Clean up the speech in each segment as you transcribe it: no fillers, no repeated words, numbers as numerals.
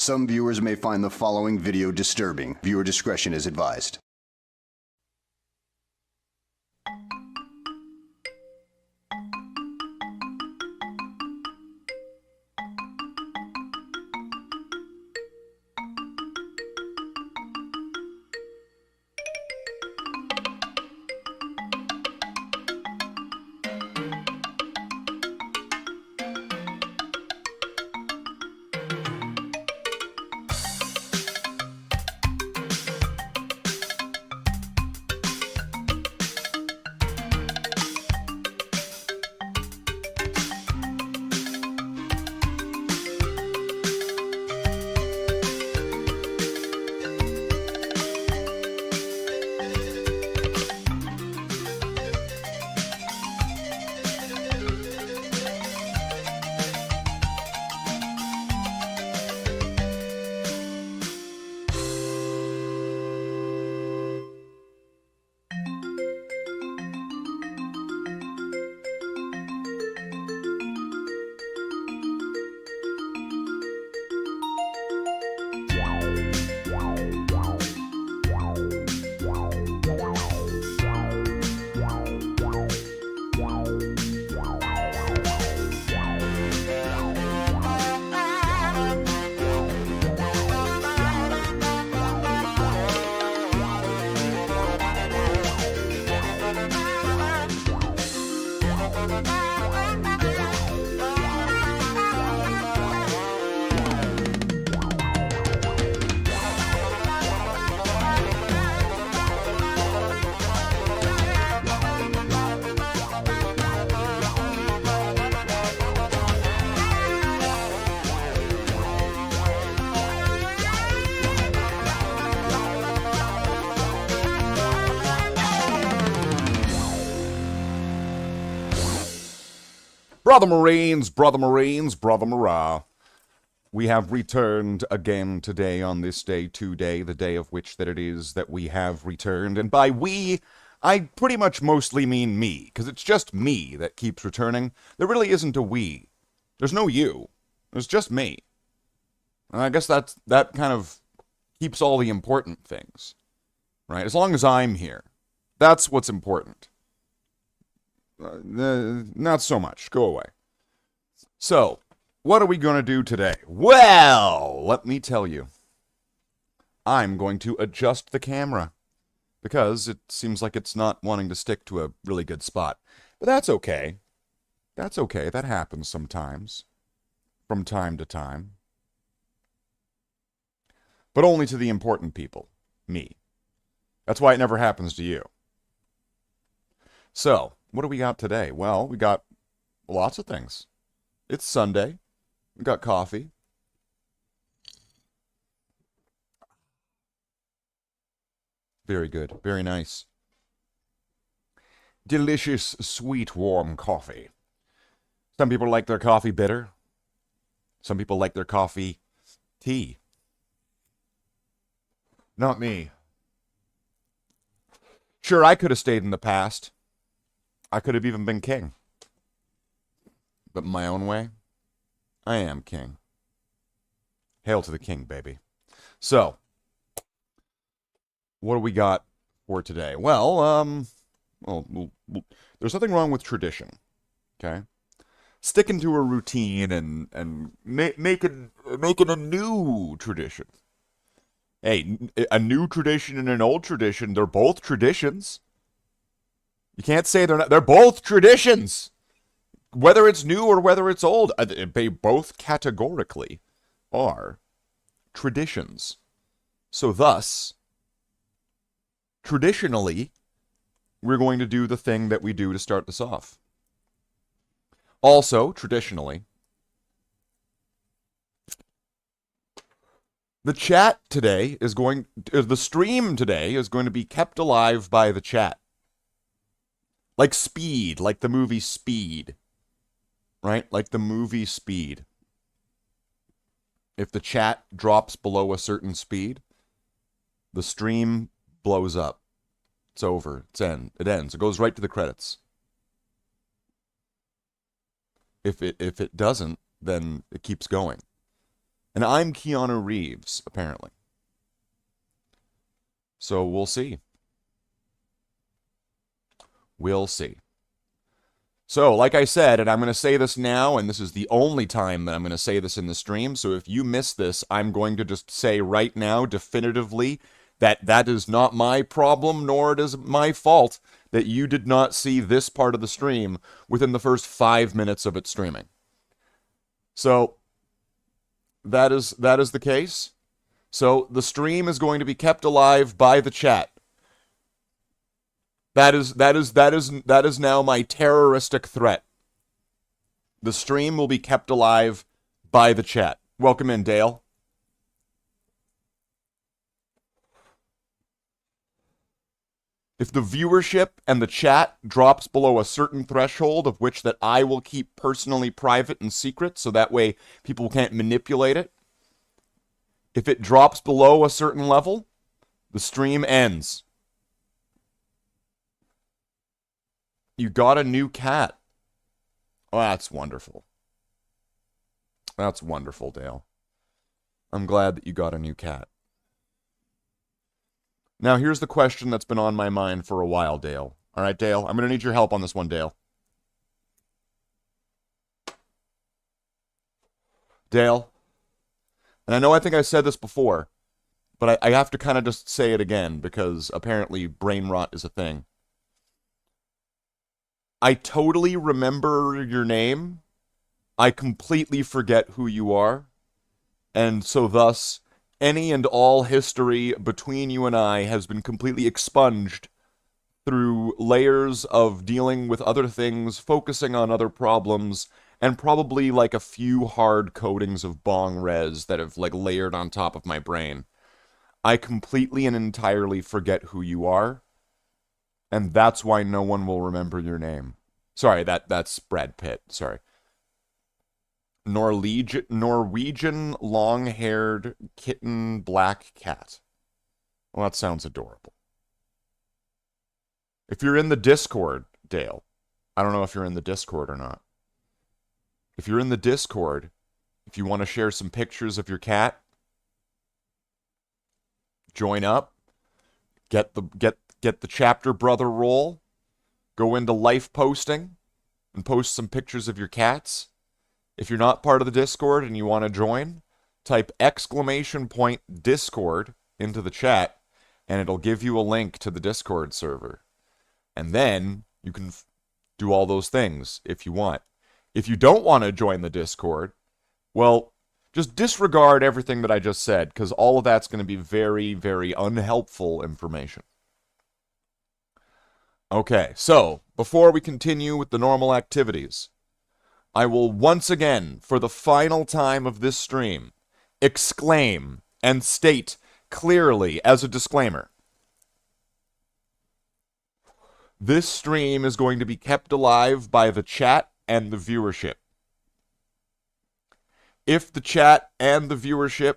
Some viewers may find the following video disturbing. Viewer discretion is advised. Brother Marines, Brother Marines, Brother Marah. We have returned again today on this day, today, the day of which that it is that we have returned. And by we, I pretty much mostly mean me, because it's just me that keeps returning. There really isn't a we. There's no you. There's just me. And I guess that kind of keeps all the important things, right? As long as I'm here. That's what's important. Not so much. Go away. So, what are we going to do today? Well, let me tell you. I'm going to adjust the camera because it seems like it's not wanting to stick to a really good spot. But that's okay. That's okay. That happens sometimes. From time to time. But only to the important people. Me. That's why it never happens to you. So, what do we got today? Well, we got lots of things. It's Sunday. We got coffee. Very good. Very nice. Delicious, sweet, warm coffee. Some people like their coffee bitter. Some people like their coffee tea. Not me. Sure, I could have stayed in the past. I could have even been king. But in my own way, I am king. Hail to the king, baby. So, what do we got for today? Well, there's nothing wrong with tradition, okay? Sticking to a routine and making a new tradition. Hey, a new tradition and an old tradition, they're both traditions. You can't say they're not. They're both traditions. Whether it's new or whether it's old, they both categorically are traditions. So thus, traditionally, we're going to do the thing that we do to start this off. Also, traditionally, the chat today is going, the stream today is going to be kept alive by the chat. Like Speed, like the movie Speed. Right? Like the movie Speed. If the chat drops below a certain speed, the stream blows up. It's over. It ends. It goes right to the credits. If it doesn't, then it keeps going. And I'm Keanu Reeves, apparently. So we'll see. We'll see. So, like I said, and I'm going to say this now, and this is the only time that I'm going to say this in the stream, so if you miss this, I'm going to just say right now, definitively, that that is not my problem, nor it is my fault that you did not see this part of the stream within the first 5 minutes of it streaming. So, that is the case. So, the stream is going to be kept alive by the chat. That is now my terroristic threat. The stream will be kept alive by the chat. Welcome in, Dale. If the viewership and the chat drops below a certain threshold of which that I will keep personally private and secret, so that way people can't manipulate it, if it drops below a certain level, the stream ends. You got a new cat. Oh, that's wonderful. That's wonderful, Dale. I'm glad that you got a new cat. Now, here's the question that's been on my mind for a while, Dale. All right, Dale, I'm going to need your help on this one, Dale. Dale, and I think I said this before, but I have to kind of just say it again because apparently brain rot is a thing. I totally remember your name. I completely forget who you are. And so thus, any and all history between you and I has been completely expunged through layers of dealing with other things, focusing on other problems, and probably like a few hard coatings of bong res that have like layered on top of my brain. I completely and entirely forget who you are. And that's why no one will remember your name. Sorry, that's Brad Pitt. Sorry. Norwegian long-haired kitten black cat. Well, that sounds adorable. If you're in the Discord, Dale, I don't know if you're in the Discord or not. If you're in the Discord, if you want to share some pictures of your cat, join up. Get the chapter brother role, go into life posting, and post some pictures of your cats. If you're not part of the Discord and you want to join, type !Discord into the chat, and it'll give you a link to the Discord server. And then you can do all those things if you want. If you don't want to join the Discord, well, just disregard everything that I just said, because all of that's going to be very, very unhelpful information. Okay, so, before we continue with the normal activities, I will once again, for the final time of this stream, exclaim and state clearly as a disclaimer. This stream is going to be kept alive by the chat and the viewership. If the chat and the viewership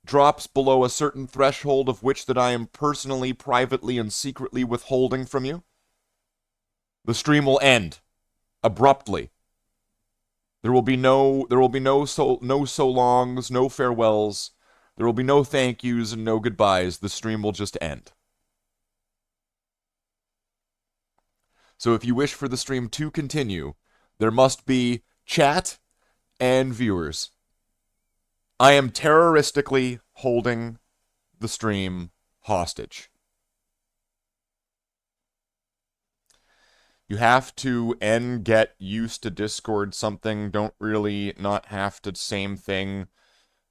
drops below a certain threshold of which that I am personally, privately, and secretly withholding from you, the stream will end abruptly. There will be no so longs, no farewells. There will be no thank yous and no goodbyes. The stream will just end. So if you wish for the stream to continue, there must be chat and viewers. I am terroristically holding the stream hostage. You have to get used to Discord something. Don't really not have to same thing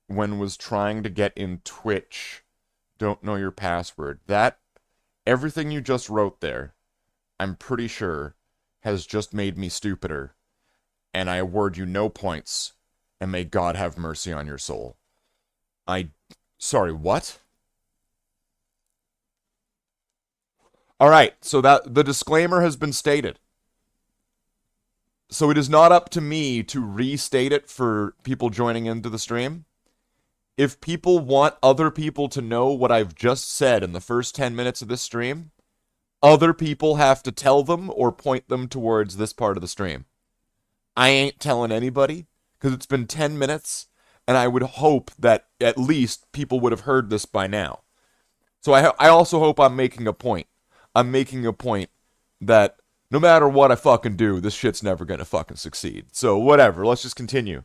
when was trying to get in Twitch. Don't know your password. That, everything you just wrote there, I'm pretty sure, has just made me stupider. And I award you no points. And may God have mercy on your soul. Sorry, what? Alright, so that the disclaimer has been stated. So it is not up to me to restate it for people joining into the stream. If people want other people to know what I've just said in the first 10 minutes of this stream, other people have to tell them or point them towards this part of the stream. I ain't telling anybody, because it's been 10 minutes, And I would hope that at least people would have heard this by now. So I also hope I'm making a point. I'm making a point that no matter what I fucking do, this shit's never gonna fucking succeed. So whatever, let's just continue.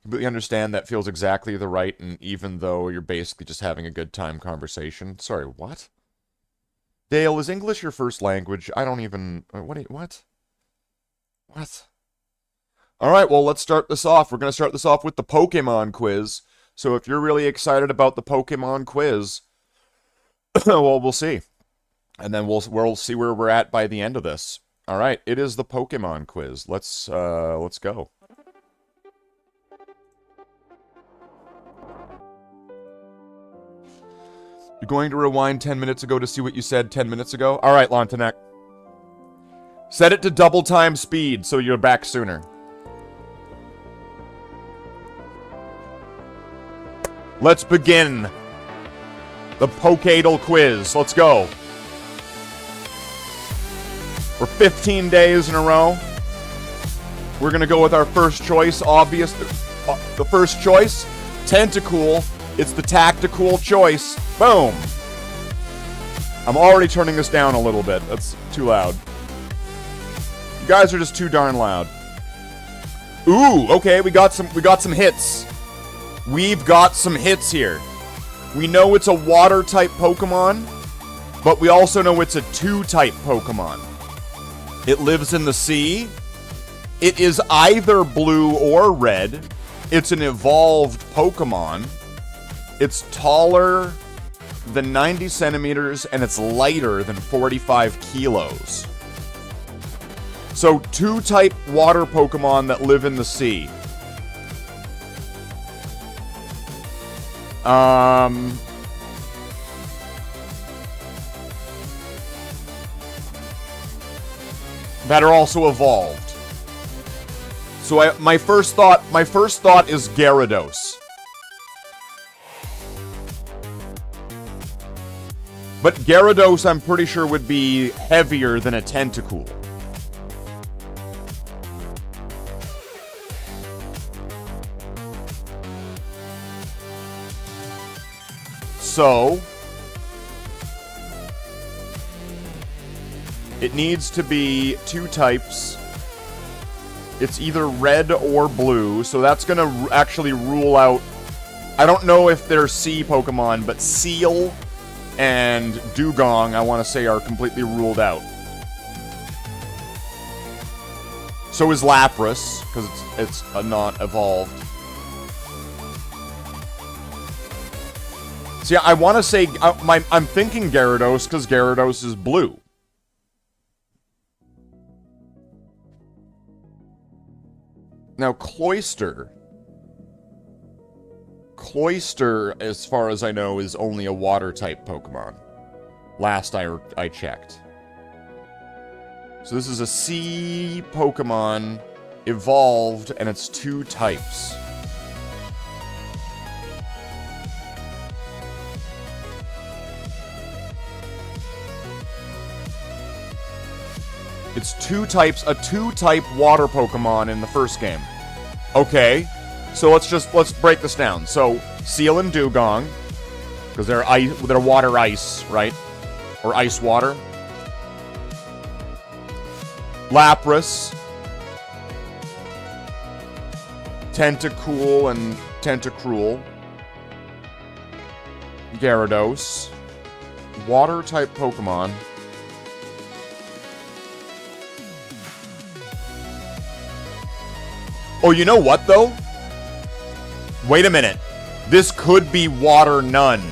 Completely understand that feels exactly the right, and even though you're basically just having a good time conversation. Sorry, what? Dale, is English your first language? I don't even... What? What? Alright, well, let's start this off. We're going to start this off with the Pokemon quiz. So if you're really excited about the Pokemon quiz, well, we'll see. And then we'll see where we're at by the end of this. Alright, it is the Pokemon quiz. Let's go. You're going to rewind 10 minutes ago to see what you said 10 minutes ago? Alright, Lontanek. Set it to double time speed so you're back sooner. Let's begin the Pokédal quiz. Let's go. For 15 days in a row, we're going to go with our first choice. Obvious. The first choice, Tentacool. It's the tactical choice. Boom. I'm already turning this down a little bit. That's too loud. You guys are just too darn loud. Ooh, okay, we got some hits. We've got some hits here. We know it's a water type Pokemon, but we also know it's a 2-type Pokemon. It lives in the sea. It is either blue or red. It's an evolved Pokemon. It's taller than 90 centimeters, and it's lighter than 45 kilos. So, 2-type water Pokemon that live in the sea. That are also evolved. So my first thought is Gyarados. But Gyarados, I'm pretty sure, would be heavier than a Tentacool. So, it needs to be 2 types. It's either red or blue, so that's going to actually rule out... I don't know if they're sea Pokemon, but Seal and Dugong, I want to say, are completely ruled out. So is Lapras, because it's not evolved. See, I want to say... I'm thinking Gyarados, because Gyarados is blue. Now, Cloyster, as far as I know, is only a water-type Pokemon. Last I checked. So this is a sea Pokemon, evolved, and it's 2 types. It's 2 types, a 2-type water Pokemon in the first game. Okay, so let's break this down. So, Seal and Dugong, because they're water ice, right? Or ice water. Lapras, Tentacool and Tentacruel, Gyarados, water-type Pokemon. Oh, you know what, though? Wait a minute. This could be Water None.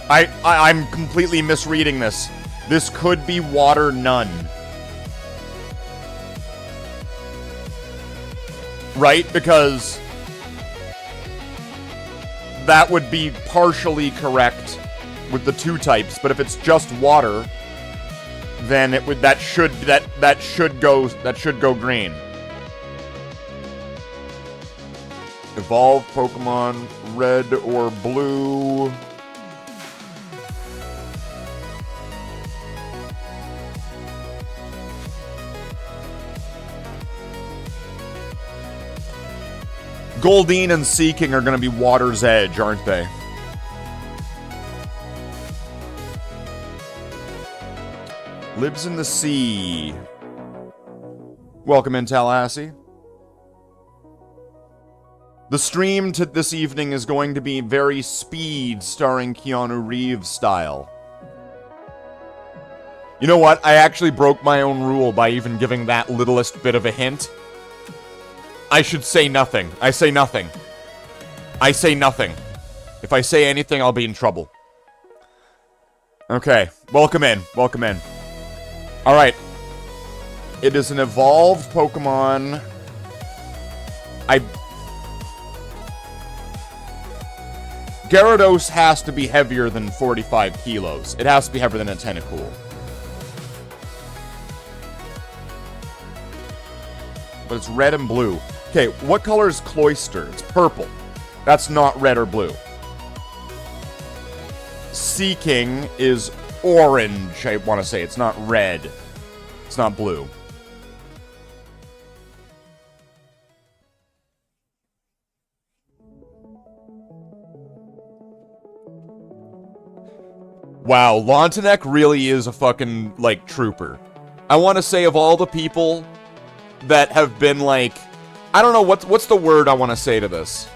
I'm completely misreading this. This could be Water None. Right? Because that would be partially correct with the 2 types, but if it's just water, then it would that should go green. Evolved Pokemon, red or blue. Goldeen and Seeking are going to be Water's Edge, aren't they? Lives in the sea. Welcome in, Tallahassee. The stream to this evening is going to be very Speed, starring Keanu Reeves style. You know what? I actually broke my own rule by even giving that littlest bit of a hint. I should say nothing. I say nothing. I say nothing. If I say anything, I'll be in trouble. Okay, welcome in. Welcome in. Alright. It is an evolved Pokemon. Gyarados has to be heavier than 45 kilos. It has to be heavier than a Tentacool. But it's red and blue. Okay, what color is Cloyster? It's purple. That's not red or blue. Seeking is orange, I want to say. It's not red. It's not blue. Wow, Lontanek really is a fucking, like, trooper. I want to say of all the people that have been, like... I don't know, what's the word I want to say to this?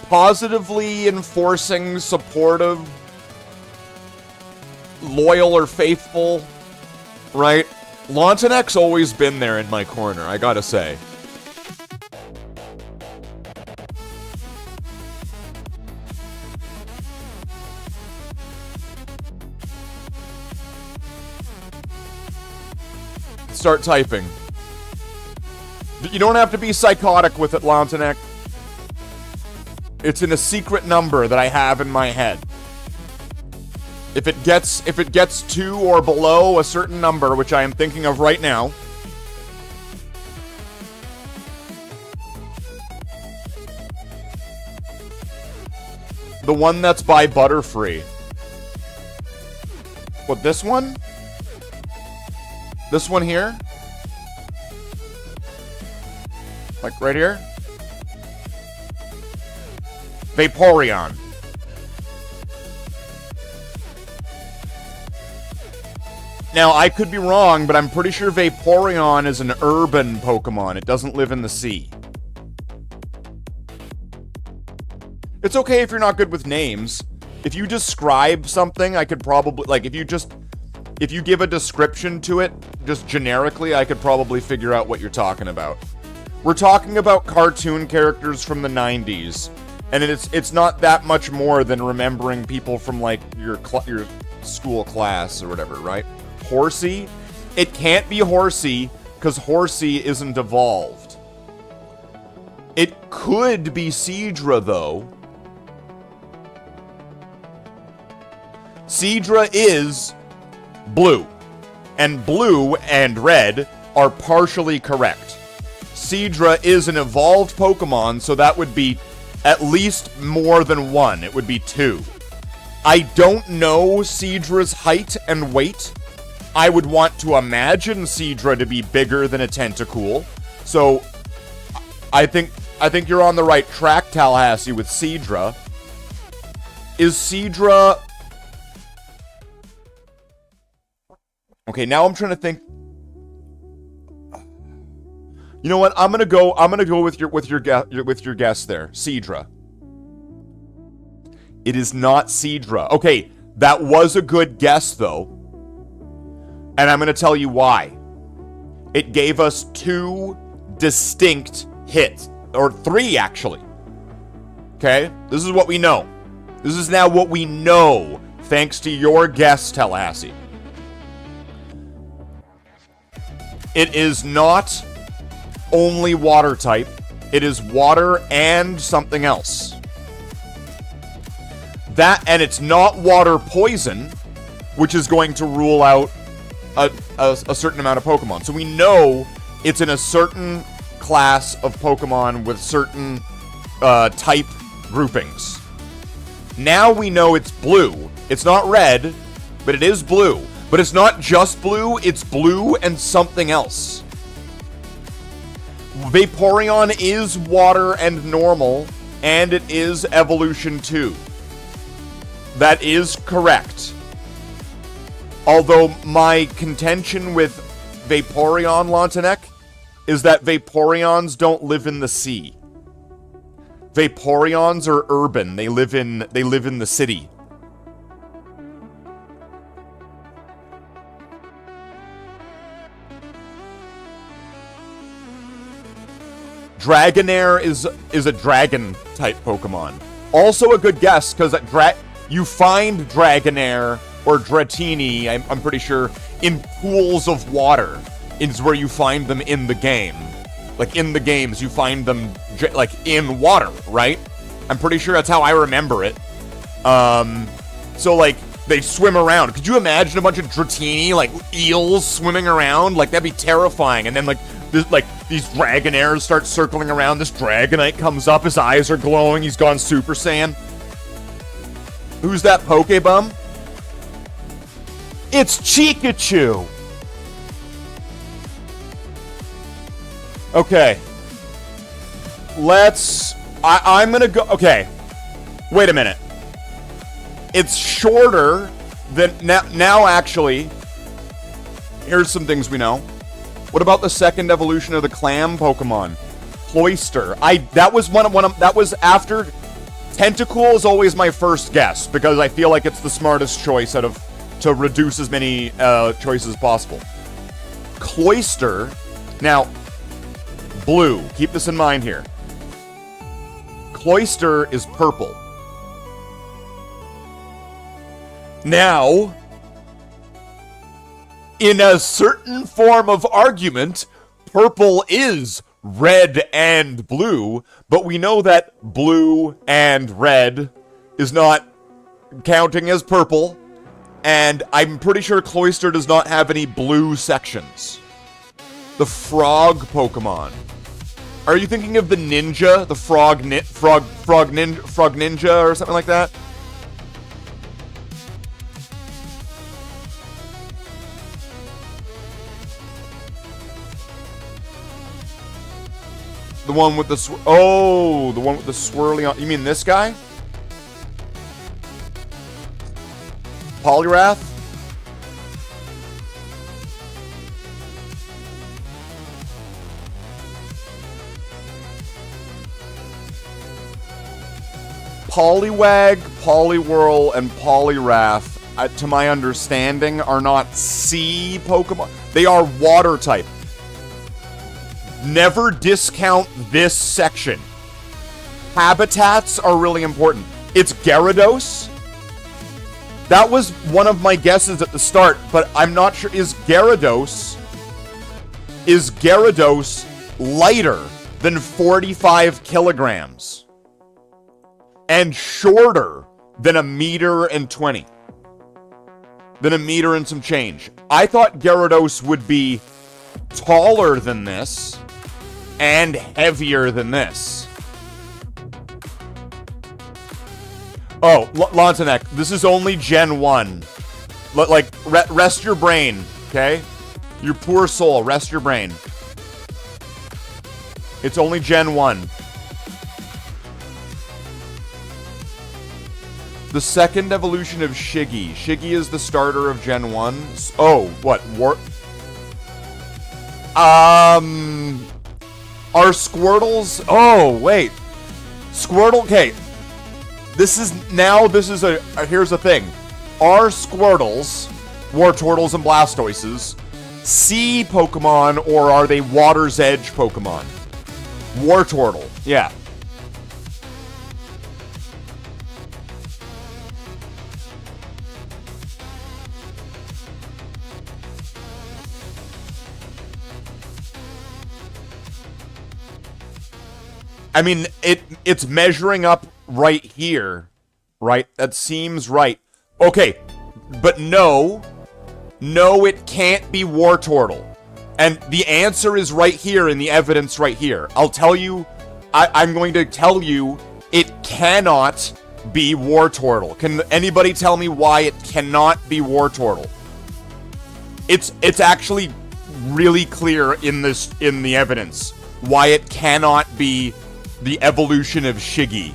Positively enforcing, supportive, loyal or faithful, right? Lontanek's always been there in my corner, I gotta say. Start typing. You don't have to be psychotic with it, Lontanek. It's in a secret number that I have in my head. If it gets 2 or below a certain number, which I am thinking of right now, the one that's by Butterfree. What, this one? This one here? Like right here? Vaporeon. Now, I could be wrong, but I'm pretty sure Vaporeon is an urban Pokemon. It doesn't live in the sea. It's okay if you're not good with names. If you describe something, I could probably... Like, if you give a description to it, just generically, I could probably figure out what you're talking about. We're talking about cartoon characters from the 90s, and it's not that much more than remembering people from, like, your school class or whatever, right? Horsey? It can't be Horsey, because Horsey isn't evolved. It could be Seadra, though. Seadra is blue, and blue and red are partially correct. Seadra is an evolved Pokemon, so that would be at least more than 1. It would be 2. I don't know Seadra's height and weight. I would want to imagine Seadra to be bigger than a Tentacool. So, I think you're on the right track, Tallahassee, with Seadra. Is Seadra... Okay, now I'm trying to think... You know what? I'm gonna go with your guess there. Seadra. It is not Seadra. Okay, that was a good guess though. And I'm gonna tell you why. It gave us 2 distinct hits. Or 3 actually. Okay? This is what we know. This is now what we know, thanks to your guess, Tallahassee. It is not only water type. It is water and something else. That, and it's not water poison, which is going to rule out a certain amount of Pokemon. So we know it's in a certain class of Pokemon with certain type groupings. Now we know it's blue. It's not red, but it is blue. But it's not just blue, it's blue and something else. Vaporeon is water and normal, and it is evolution 2. That is correct. Although my contention with Vaporeon, Lontanek, is that Vaporeons don't live in the sea. Vaporeons are urban. They live in the city. Dragonair is a dragon type Pokemon. Also a good guess, because you find Dragonair or Dratini, I'm pretty sure, in pools of water. Is where you find them in the game. Like, in the games, you find them, like, in water, right? I'm pretty sure that's how I remember it. So, like, they swim around. Could you imagine a bunch of Dratini, like, eels swimming around? Like, that'd be terrifying. And then, like, these Dragonairs start circling around. This Dragonite comes up. His eyes are glowing. He's gone Super Saiyan. Who's that Pokebum? It's Chikachu! Okay. I'm gonna go... Okay. Wait a minute. It's shorter than... Now, actually... Here's some things we know. What about the second evolution of the clam Pokemon? Cloyster. That was after... Tentacool is always my first guess, because I feel like it's the smartest choice out of... To reduce as many choices as possible. Cloyster... Now... Blue. Keep this in mind here. Cloyster is purple. Now, in a certain form of argument, purple is red and blue, but we know that blue and red is not counting as purple, and I'm pretty sure Cloyster does not have any blue sections. The frog Pokemon. Are you thinking of the ninja? The frog ninja or something like that? The one with the the one with the swirly on. You mean this guy? Poliwrath? Poliwag, Poliwhirl, and Poliwrath, to my understanding, are not sea Pokemon. They are water type. Never discount this section. Habitats are really important. It's Gyarados. That was one of my guesses at the start, but I'm not sure. Is Gyarados lighter than 45 kilograms? And shorter than 1.20 meters. Than 1 meter and some change. I thought Gyarados would be taller than this and heavier than this. Oh, Lontanek, this is only Gen 1. Rest your brain, okay? Your poor soul, rest your brain. It's only Gen 1. The second evolution of Shiggy. Shiggy is the starter of Gen 1. Oh, what? Are Squirtles... Oh, wait. Squirtle... Okay. This is here's the thing. Are Squirtles, Wartortles, and Blastoises sea Pokemon, or are they Water's Edge Pokemon? Wartortle. Yeah. I mean, it's measuring up right here, right? That seems right. Okay, but no, it can't be Wartortle. And the answer is right here in the evidence right here. I'll tell you, I'm going to tell you, it cannot be Wartortle. Can anybody tell me why it cannot be Wartortle? It's actually really clear in the evidence. why it cannot be the evolution of Shiggy.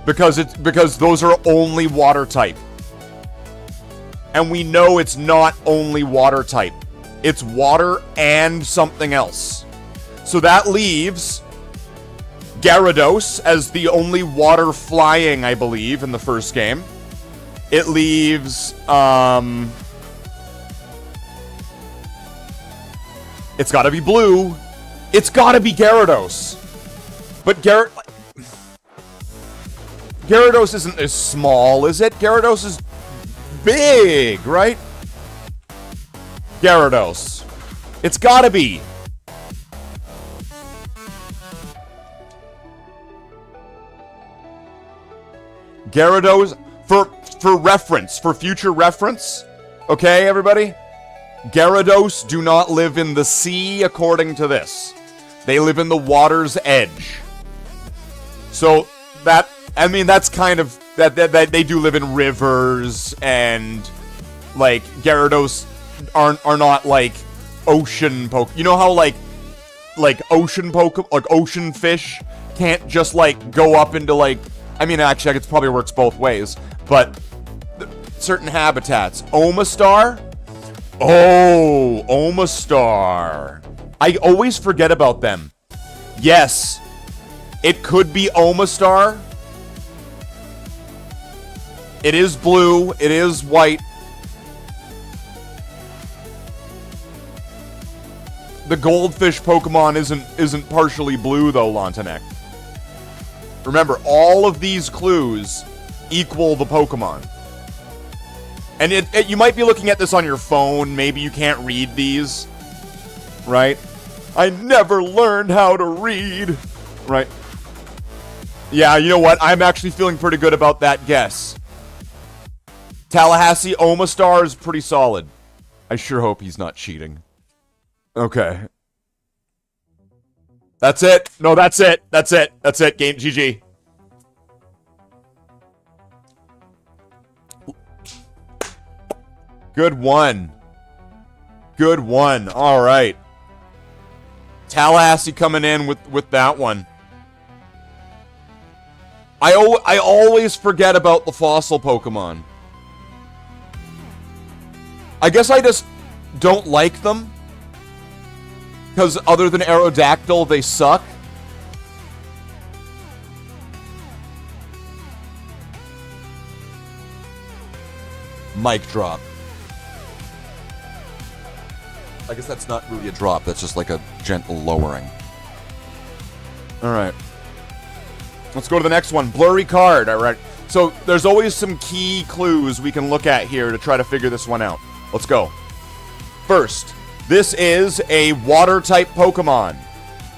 Because those are only water type. And we know it's not only water type. It's water and something else. So that leaves Gyarados as the only water flying, I believe, in the first game. It leaves, it's gotta be blue. It's gotta be Gyarados. But Gyarados isn't as small, is it? Gyarados is big, right? Gyarados. It's gotta be. Gyarados, for reference, for future reference, okay, everybody? Gyarados do not live in the sea, according to this. They live in the water's edge. So, that, I mean, that's kind of, that they do live in rivers, and, like, Gyarados are not, like, ocean you know how, like ocean like, ocean fish can't just, like, go up into, like, I mean, actually, it probably works both ways, but certain habitats. Omastar? Oh, Omastar. I always forget about them. Yes, it could be Omastar. It is blue. It is white. The goldfish Pokemon isn't partially blue though, Lontanek. Remember, all of these clues equal the Pokemon. And you might be looking at this on your phone. Maybe you can't read these. Right? I never learned how to read. Right? Yeah, you know what? I'm actually feeling pretty good about that guess. Tallahassee Omastar is pretty solid. I sure hope he's not cheating. Okay. That's it. No, that's it. That's it. That's it. Game GG. Good one. Good one. All right. Tallahassee coming in with that one. I always forget about the fossil Pokemon. I guess I just don't like them. Because other than Aerodactyl, they suck. Mic drop. I guess that's not really a drop. That's just like a gentle lowering. Alright. Let's go to the next one. Blurry card. Alright. So there's always some key clues we can look at here to try to figure this one out. Let's go. First. This is a water-type Pokemon.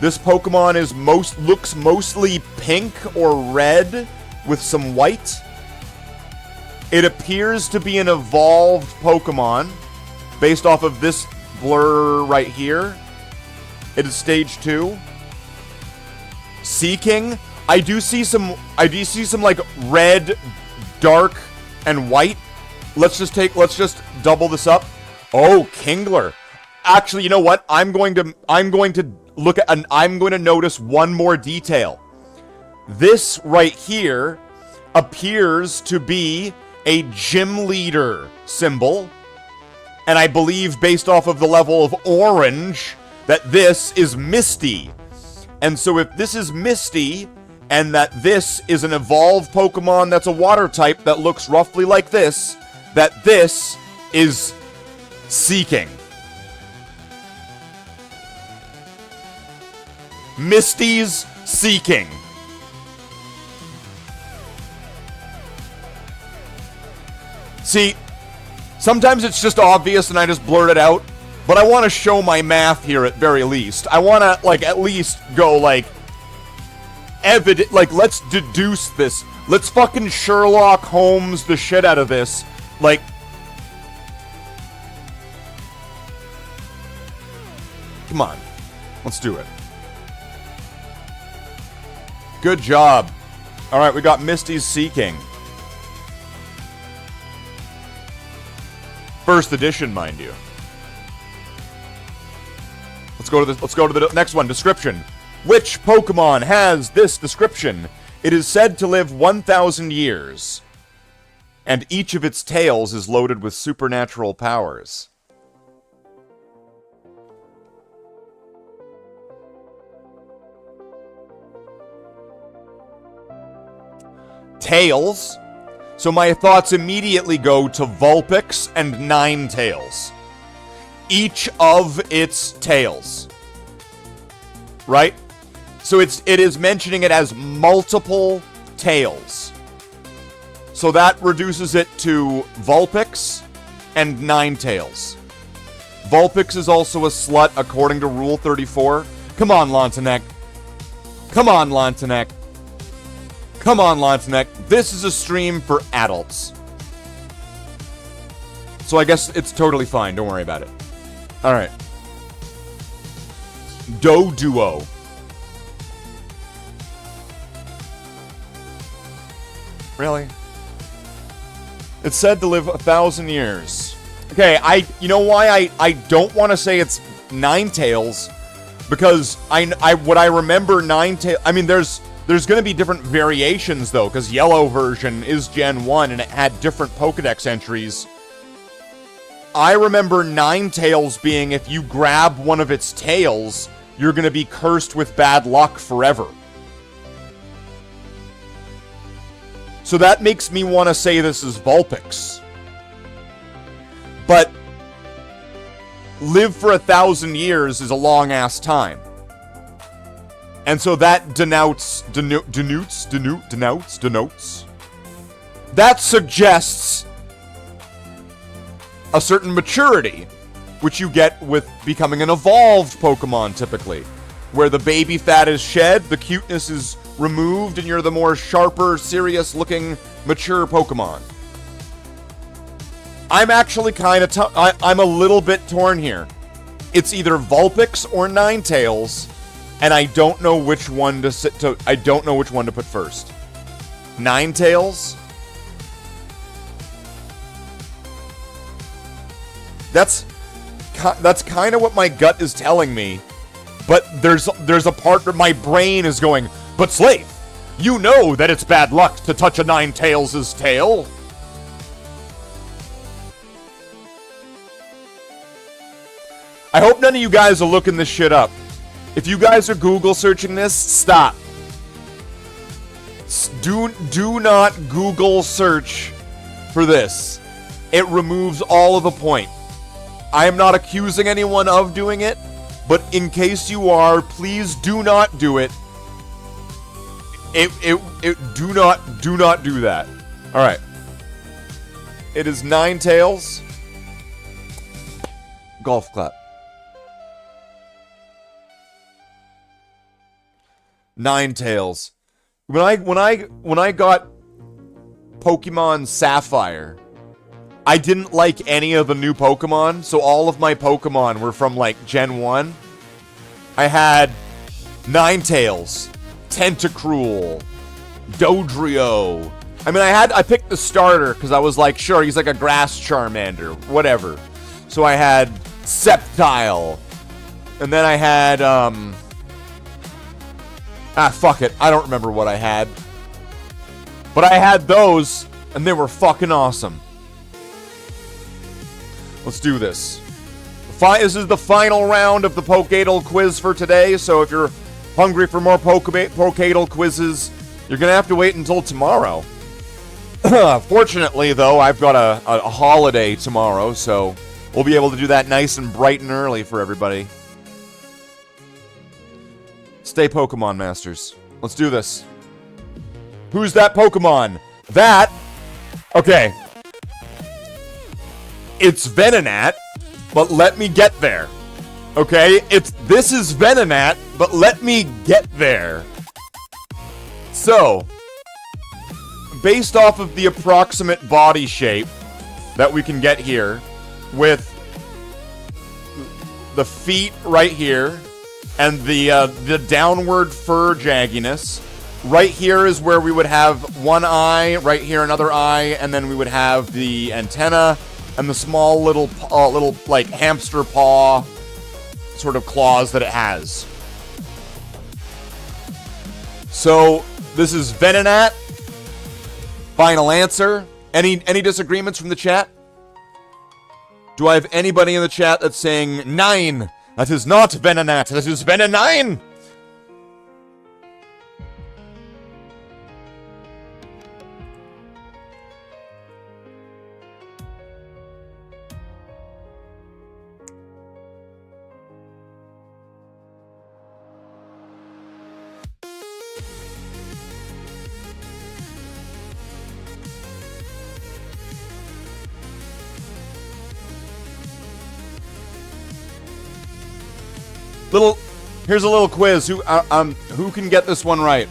This Pokemon is looks mostly pink or red with some white. It appears to be an evolved Pokemon based off of this blur right here. It is stage 2. Seeking. I do see some like red, dark, and white. Let's just double this up. Oh, Kingler. Actually, you know what? I'm going to look at, and I'm going to notice one more detail. This right here appears to be a gym leader symbol. And I believe, based off of the level of orange, that this is Misty. And so if this is Misty, and that this is an evolved Pokemon that's a water type that looks roughly like this, that this is Seeking. Misty's Seeking. See, sometimes it's just obvious and I just blurt it out, but I want to show my math here at very least. I want to, like, at least go, like, evident, like, let's deduce this. Let's fucking Sherlock Holmes the shit out of this. Like, come on. Let's do it. Good job. Alright, we got Misty's Seeking. First edition, mind you. Let's go to the next one. Description. Which Pokemon has this description? It is said to live 1,000 years, and each of its tails is loaded with supernatural powers. Tails. So my thoughts immediately go to Vulpix and Ninetales. Each of its tails. Right? So it is mentioning it as multiple tails. So that reduces it to Vulpix and Ninetales. Vulpix is also a slut according to Rule 34. Come on, Lantanek. Come on, Lantanek. Come on, Lantanek. This is a stream for adults. So I guess it's totally fine. Don't worry about it. Alright. Doduo. Really? It's said to live 1,000 years. Okay, you know why I don't want to say it's Ninetales? Because what I remember Ninetales... I mean, there's going to be different variations, though, because Yellow version is Gen 1, and it had different Pokedex entries. I remember Ninetales being, if you grab one of its tails, you're going to be cursed with bad luck forever. So that makes me want to say this is Vulpix. But live for 1,000 years is a long-ass time. And so that denotes... That suggests a certain maturity, which you get with becoming an evolved Pokemon, typically. Where the baby fat is shed, the cuteness is removed, and you're the more sharper, serious-looking, mature Pokemon. I'm actually kind of... I'm a little bit torn here. It's either Vulpix or Ninetales, and I don't know which one to I don't know which one to put first. Ninetales? That's kind of what my gut is telling me. But there's a part where my brain is going, but Slathe, you know that it's bad luck to touch a Ninetales' tail. I hope none of you guys are looking this shit up. If you guys are Google searching this, stop. Do not Google search for this. It removes all of the point. I am not accusing anyone of doing it, but in case you are, please do not do it. Do not do that. All right. It is Ninetales. Golf clap. Ninetales. When I got Pokemon Sapphire, I didn't like any of the new Pokemon, so all of my Pokemon were from, like, Gen 1. I had Ninetales, Tentacruel, Dodrio. I mean, I picked the starter, because I was like, sure, he's like a grass Charmander, whatever. So I had Sceptile, and then I had, fuck it, I don't remember what I had. But I had those, and they were fucking awesome. Let's do this. This is the final round of the Pokédol quiz for today, so if you're hungry for more Pokédol quizzes, you're going to have to wait until tomorrow. Fortunately, though, I've got a holiday tomorrow, so we'll be able to do that nice and bright and early for everybody. Stay Pokemon Masters. Let's do this. Who's that Pokemon? That... Okay. It's Venonat, but let me get there. Okay? This is Venonat, but let me get there. So, based off of the approximate body shape that we can get here, with the feet right here, and the downward fur jagginess, right here is where we would have one eye, right here another eye, and then we would have the antenna, and the small little like hamster paw, sort of clause that it has. So, this is Venonat. Final answer. Any disagreements from the chat? Do I have anybody in the chat that's saying 9? That is not Venonat. That is Venonine. Here's a little quiz. Who can get this one right?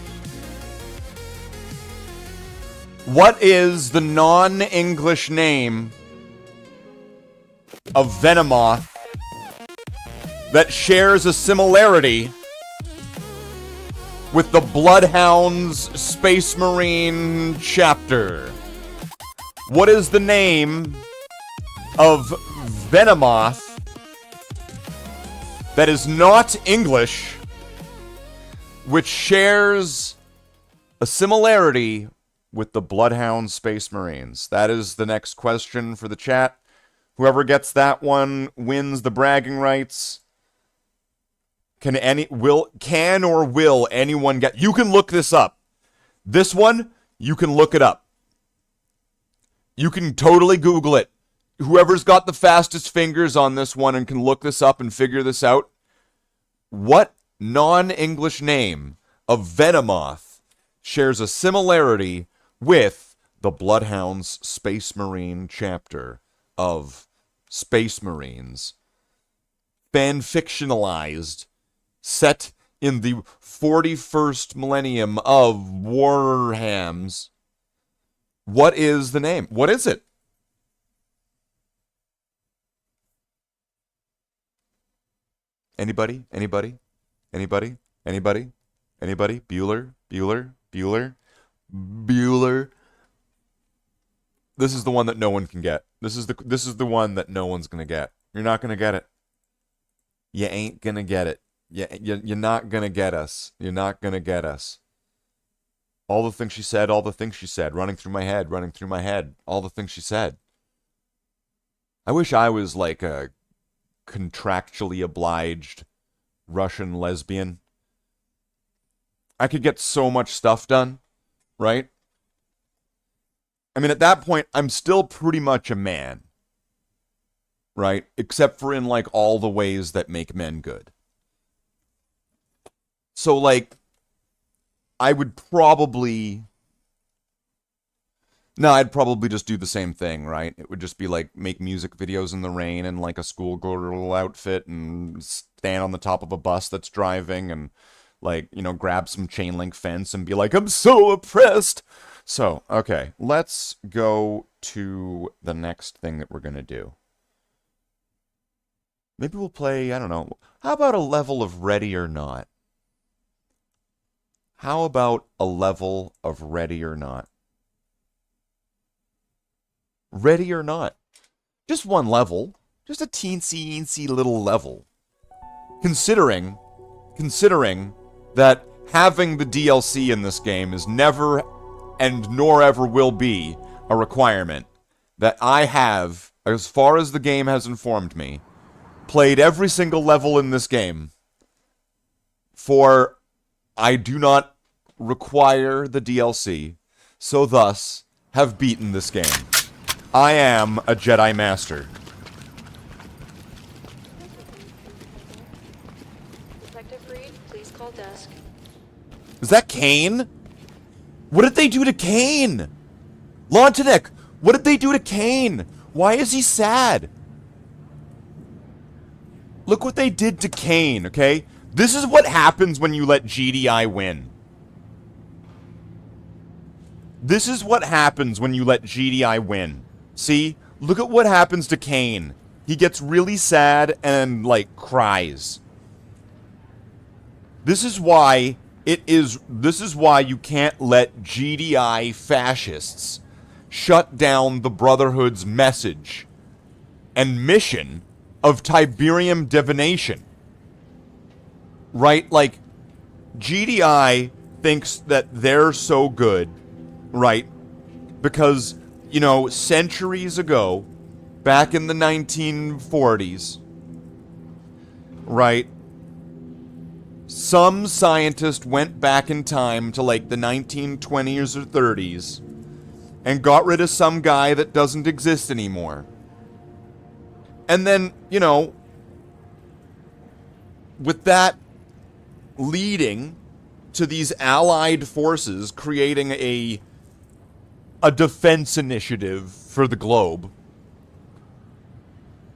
What is the non-English name of Venomoth that shares a similarity with the Bloodhound's Space Marine chapter? What is the name of Venomoth that is not English, which shares a similarity with the Bloodhound Space Marines? That is the next question for the chat. Whoever gets that one wins the bragging rights. Can or will anyone get... You can look this up. This one, you can look it up. You can totally Google it. Whoever's got the fastest fingers on this one and can look this up and figure this out. What non-English name of Venomoth shares a similarity with the Bloodhound's Space Marine chapter of Space Marines? Fan-fictionalized, set in the 41st millennium of Warhams. What is the name? What is it? Anybody? Anybody? Anybody? Anybody? Anybody? Bueller? Bueller? Bueller? Bueller? This is the one that no one can get. This is the one that no one's gonna get. You're not gonna get it. You ain't gonna get it. You're not gonna get us. You're not gonna get us. All the things she said, all the things she said, running through my head, all the things she said. I wish I was like a contractually obliged Russian lesbian. I could get so much stuff done, right? I mean, at that point, I'm still pretty much a man, right? Except for in, like, all the ways that make men good. So, like, I would probably... No, I'd probably just do the same thing, right? It would just be like make music videos in the rain in like a schoolgirl outfit and stand on the top of a bus that's driving and like, you know, grab some chain link fence and be like, I'm so oppressed. So, okay, let's go to the next thing that we're going to do. Maybe we'll play, I don't know. How about a level of Ready or Not? How about a level of Ready or Not? Ready or Not. Just one level. Just a teensy little level. Considering that having the DLC in this game is never and nor ever will be a requirement, that I have, as far as the game has informed me, played every single level in this game, for I do not require the DLC, so thus have beaten this game. I am a Jedi Master. Detective Reed, please call desk. Is that Kane? What did they do to Kane? Lontanek, what did they do to Kane? Why is he sad? Look what they did to Kane, okay? This is what happens when you let GDI win. This is what happens when you let GDI win. See? Look at what happens to Kane. He gets really sad and, like, cries. This is why you can't let GDI fascists shut down the Brotherhood's message and mission of Tiberium divination. right? Like, GDI thinks that they're so good, right? Because, you know, centuries ago, back in the 1940s, right, some scientist went back in time to like the 1920s or 30s and got rid of some guy that doesn't exist anymore. And then, you know, with that leading to these allied forces creating a defense initiative for the globe.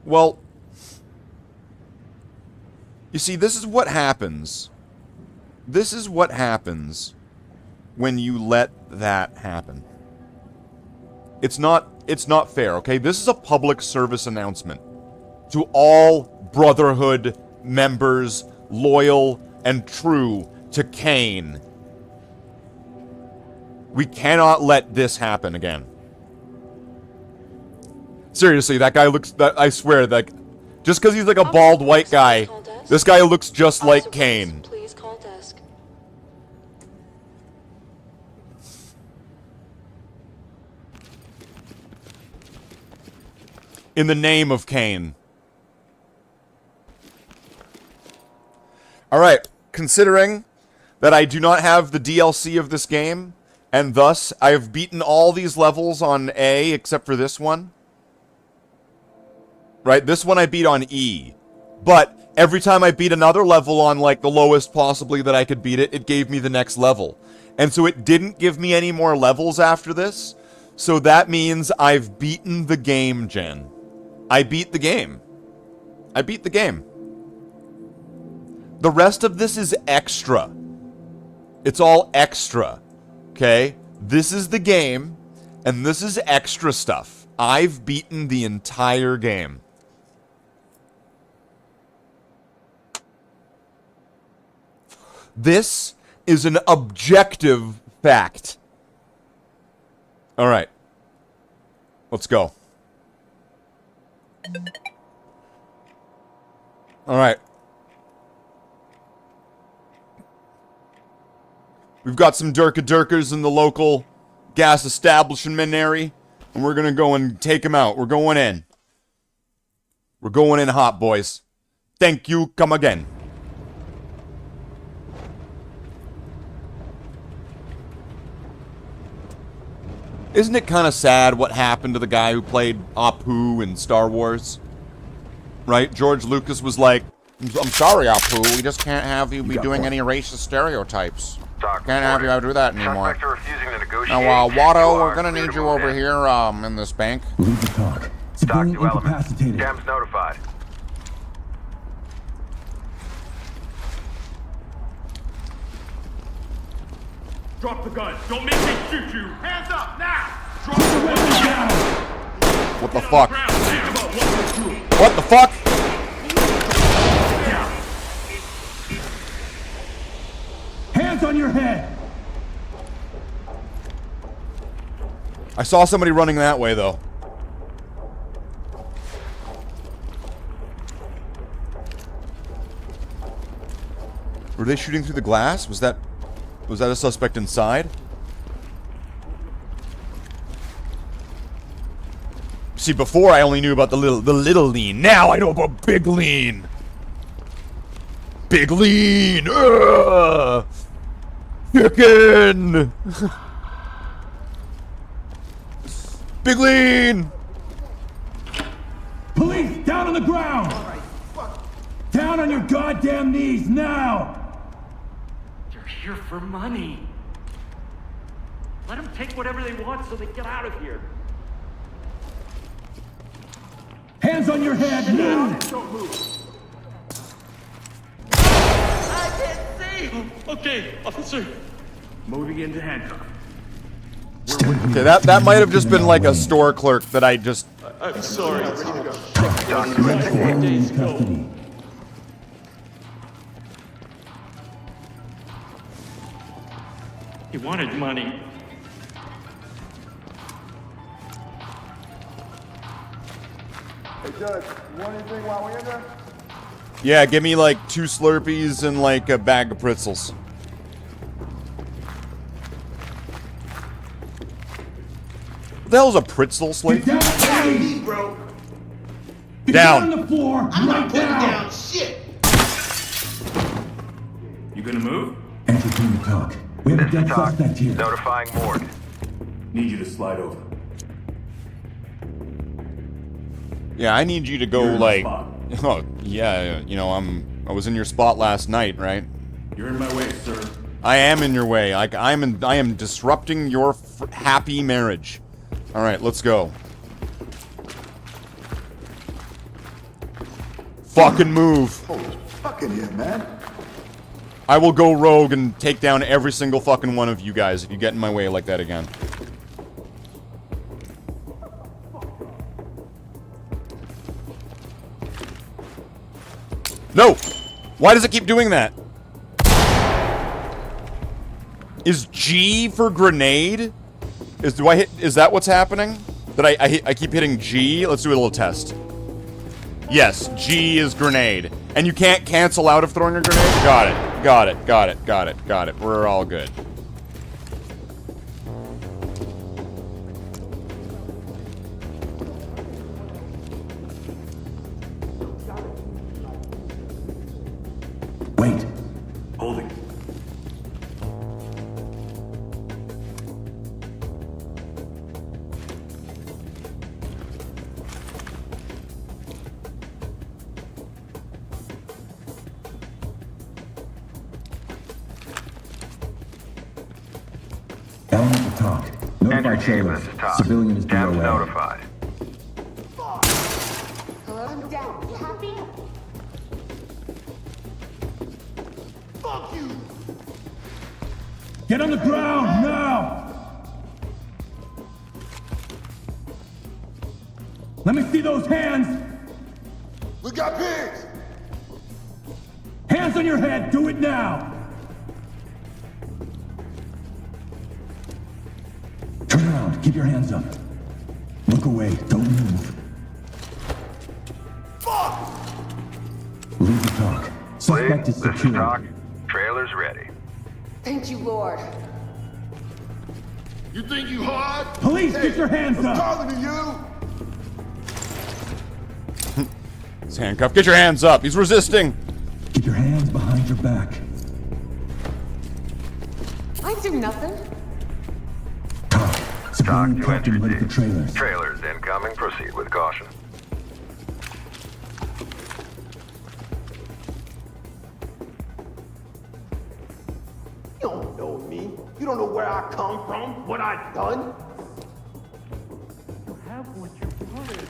Well, you see, this is what happens. This is what happens when you let that happen. It's not fair, okay? This is a public service announcement to all Brotherhood members, loyal and true to Kane. We cannot let this happen again. Seriously, that guy looks... I swear, that just because he's like a bald white guy, this guy looks just like Kane. Please call desk. In the name of Kane. Alright, considering that I do not have the DLC of this game, and thus I have beaten all these levels on A except for this one. Right, this one I beat on E. But every time I beat another level on like the lowest possibly that I could beat it, it gave me the next level. And so it didn't give me any more levels after this. So that means I've beaten the game, Jen. I beat the game. I beat the game. The rest of this is extra. It's all extra. Okay? This is the game, and this is extra stuff. I've beaten the entire game. This is an objective fact. Alright. Let's go. Alright. We've got some Durka-Durkers in the local gas establishment area, and we're gonna go and take them out. We're going in. We're going in hot, boys. Thank you, come again. Isn't it kind of sad what happened to the guy who played Apu in Star Wars? Right? George Lucas was like, I'm sorry, Apu, we just can't have you be doing any racist stereotypes. Can't have you do that anymore. Now, Watto, we're gonna need you over here, in this bank. Leave the talk. Civilian incapacitated. Dams notified. Drop the gun. Don't make me shoot you. Hands up now. Drop the weapon down. What the fuck? What the fuck? Hands on your head. I saw somebody running that way, though. Were they shooting through the glass? Was that a suspect inside? See, before I only knew about the little lean. Now I know about big lean. Big lean. Chicken. Big lean. Police, down on the ground. Down on your goddamn knees now. You're here for money. Let them take whatever they want so they get out of here. Hands on your head now. Don't move. I can't see. Okay, officer. Moving into handcuff. Okay, that might have just been like a store clerk that I just... I'm sorry. Ready to go. In custody. He wanted money. Hey, Judge, you want anything while we're in there? Yeah, give me like 2 Slurpees and like a bag of pretzels. What the hell is a pretzel, Slathe? Get down, Me, bro. Get Down. on the floor I'm right not putting now. down shit. You gonna move? Enter team to talk. We have a dead Talk. suspect here. Notifying morgue. Need you to slide over. Yeah, I need you to go You're in my like. spot. Oh yeah, you know I was in your spot last night, right? You're in my way, sir. I am in your way. I am disrupting your happy marriage. All right, let's go. Fucking move. Holy fucking yeah, man. I will go rogue and take down every single fucking one of you guys if you get in my way like that again. No! Why does it keep doing that? Is G for grenade? Is that what's happening? That I keep hitting G? Let's do a little test. Yes, G is grenade. And you can't cancel out of throwing a grenade? Got it. Got it. Got it. Got it. Got it. We're all good. Wait. Holding. Element to talk. Notify Entry team, trailers. this is Talk. Civilian is Dam's DOA. notified. Hello? I'm down. You happy? Fuck you. Get on the ground now! Let me see those hands! We got pigs. Hands on your head! Do it now! Turn around. Keep your hands up. Look away. Don't move. Fuck. Leave the talk. Suspect is This is secured. Talk. Trailer's ready. Thank you, Lord. You think you hard? Police, Hey, get your hands I'm up! calling to you. He's handcuffed. Get your hands up. He's resisting. Keep your hands behind your back. I do nothing. Talk. Talk Civilian to captain entry ready for team. trailers. Trailers incoming. Proceed with caution. You don't know me. You don't know where I come from, what I've done. You have what you wanted.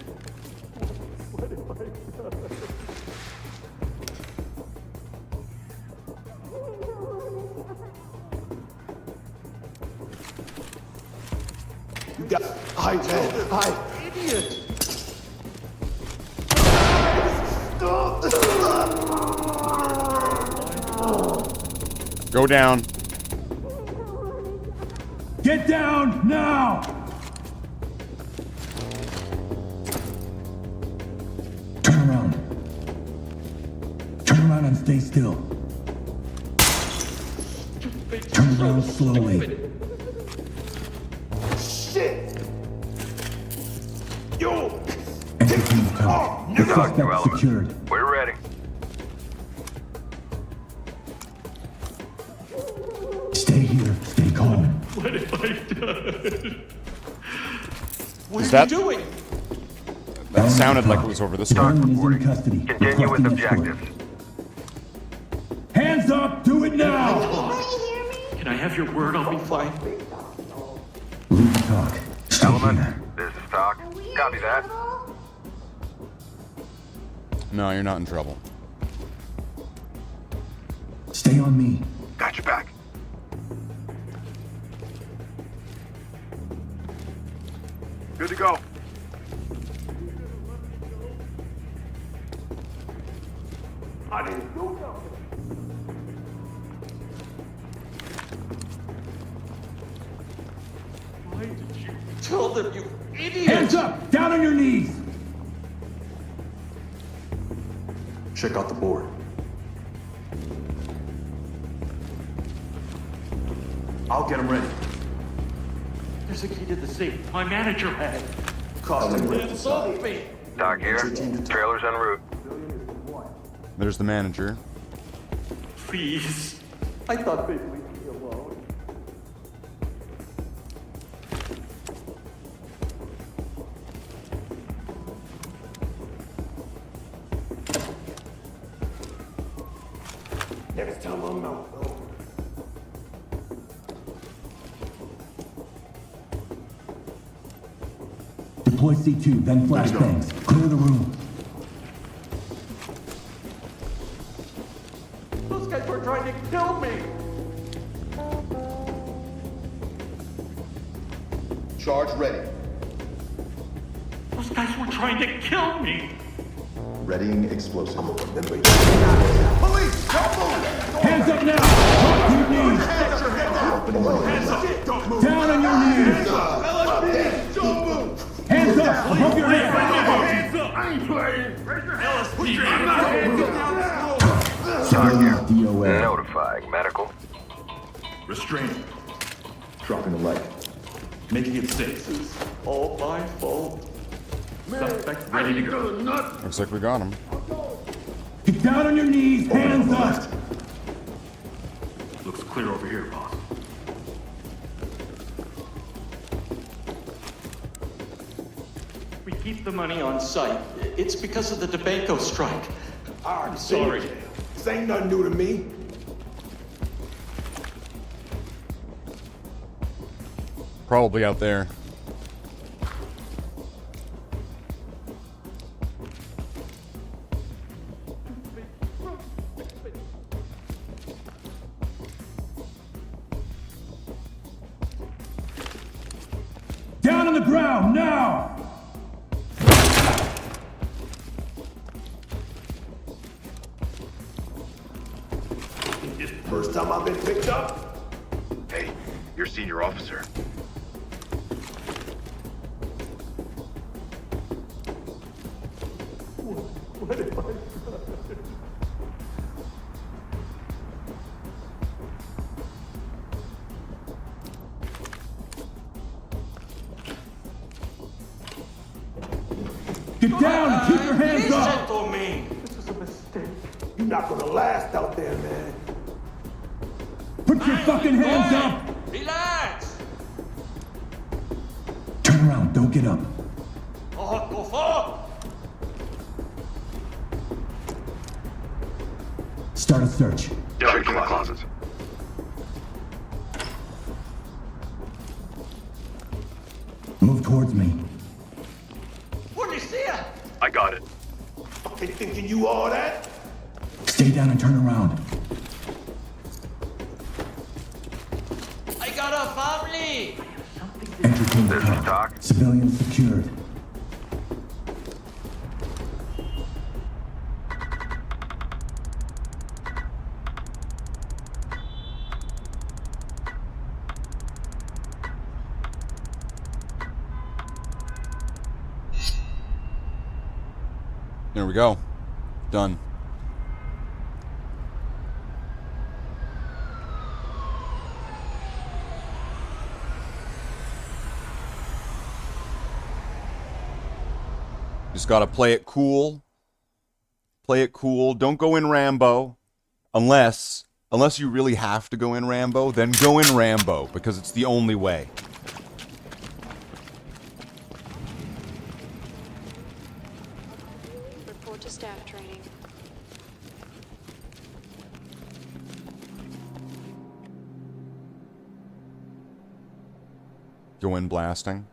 You got. I idiot. Go down. Get down now! Turn around. Turn around and stay still. Turn around slowly. Shit. You. Enter team talk. The Talk to suspect element. secured. We're ready. Stay here. Stay calm. What have I done? What Is are that- you doing? That sounded like it was over this way. Civilian is in custody. Continue with Requesting escort. objectives. Hands up! Do it now! Can I have your word I'll be fine? Leave the talk. Stay Element. here. This is Talk. Copy that. No, you're not in trouble. Stay on me. Got your back. Good to go. I didn't do nothing. Why did you? Tell them, you idiot. Hands up! Down on your knees! Check out the board. I'll get him ready. There's a key to the safe. My manager had it. Cost him Doc here. Trailer's en route. There's the manager. Please. I thought they'd leave me alone. Next time I'm out. Deploy C2, then flashbangs. Clear the room. Those guys were trying to kill me. Charge ready. Those guys were trying to kill me. Readying explosive. Police, don't move! Hands up now! Drop to your knees! Down on your knees! Don't move! Hands up! Above your head! Hands up! I ain't playing! Put your hands up! Civilian DOA. Notifying medical. Restrain. Dropping the light. Making it safe. This is all my fault. Suspect ready to go. Looks like we got him. Get down on your knees! Hands up! Looks clear over here, boss. We keep the money on site. It's because of the DeBanco strike. I'm sorry. This ain't nothing new to me. Probably out there. Down on the ground, now! This the first time I've been picked up. Hey, you're senior officer. What have I done? Get down and keep your hands up! to me. This is a mistake. You're not gonna last out there, man. Put your fucking hands up! Relax. Turn around, don't get up. Oh, go for. Start a search. Checking the closets. Move towards me. What do you see? I got it. Fucking thinking you all that? Stay down and turn around. I got a family. Entertain the This is car. Doc. Civilians secured. There we go. Done. Just gotta play it cool. Play it cool. Don't go in Rambo. Unless you really have to go in Rambo, then go in Rambo, because it's the only way. Report to staff training. Go in blasting.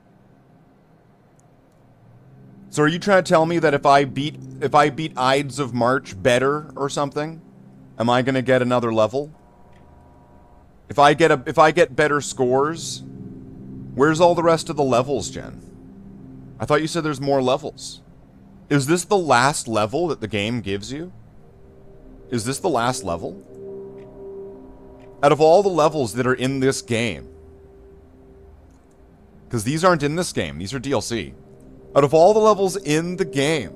So are you trying to tell me that if I beat Ides of March better or something, am I gonna get another level? If I get better scores, where's all the rest of the levels, Jen? I thought you said there's more levels. Is this the last level that the game gives you? Is this the last level? Out of all the levels that are in this game, because these aren't in this game, these are DLC. Out of all the levels in the game,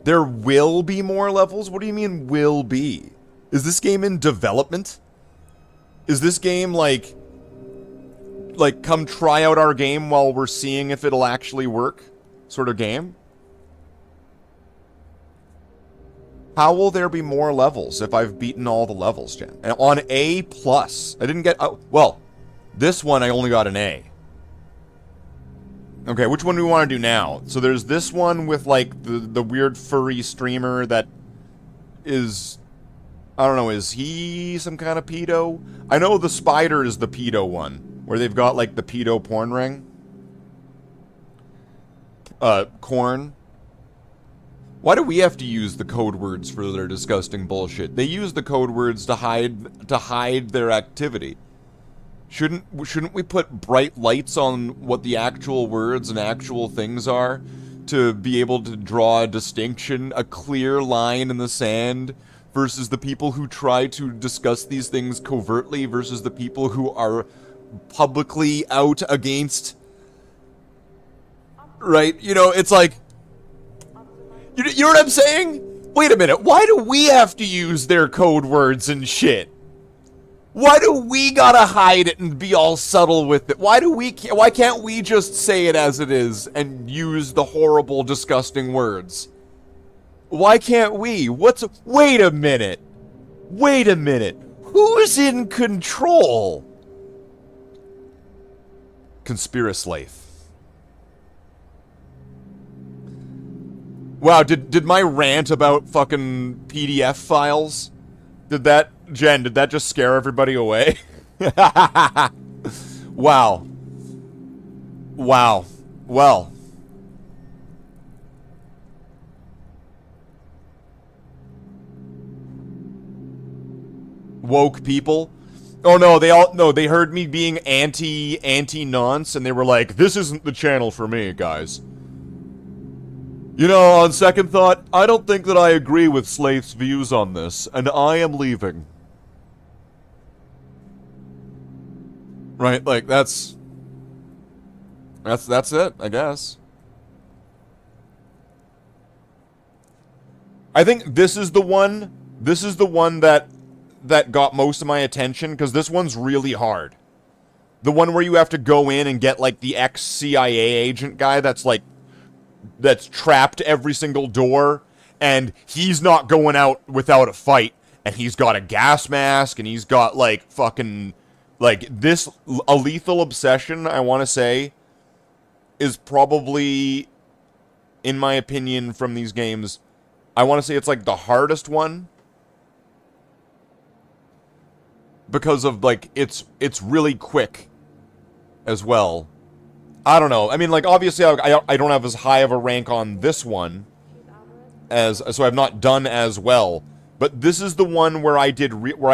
There will be more levels? What do you mean, will be? Is this game in development? Is this game, like, come try out our game while we're seeing if it'll actually work sort of game? How will there be more levels if I've beaten all the levels, Jen? And on A+. I didn't get... Oh, well, this one I only got an A. Okay, which one do we want to do now? So there's this one with, like, the weird furry streamer that is... I don't know, is he some kind of pedo? I know the spider is the pedo one, where they've got, like, the pedo porn ring. Corn. Why do we have to use the code words for their disgusting bullshit? They use the code words to hide their activity. Shouldn't we put bright lights on what the actual words and actual things are to be able to draw a distinction, a clear line in the sand versus the people who try to discuss these things covertly versus the people who are publicly out against, right? You know, it's like, you know what I'm saying? Wait a minute, why do we have to use their code words and shit? Why do we gotta hide it and be all subtle with it? Why can't we just say it as it is and use the horrible, disgusting words? Why can't we? Wait a minute. Wait a minute. Who's in control? Slathe. Wow, did my rant about fucking PDF files, Jen, did that just scare everybody away? Wow. Wow. Well. Woke people. Oh no, they heard me being anti-nonce and they were like, this isn't the channel for me, guys. You know, on second thought, I don't think that I agree with Slathe's views on this, and I am leaving. Right, like, that's it, I guess. I think this is the one that got most of my attention, because this one's really hard. The one where you have to go in and get, like, the ex-CIA agent guy that's trapped every single door, and he's not going out without a fight, and he's got a gas mask, and he's got, like, fucking, like, this, a Lethal Obsession, I want to say, is probably, in my opinion, from these games, I want to say it's, like, the hardest one, because of, like, it's really quick, as well. I don't know. I mean, like, obviously, I don't have as high of a rank on this one, so I've not done as well. But this is the one where I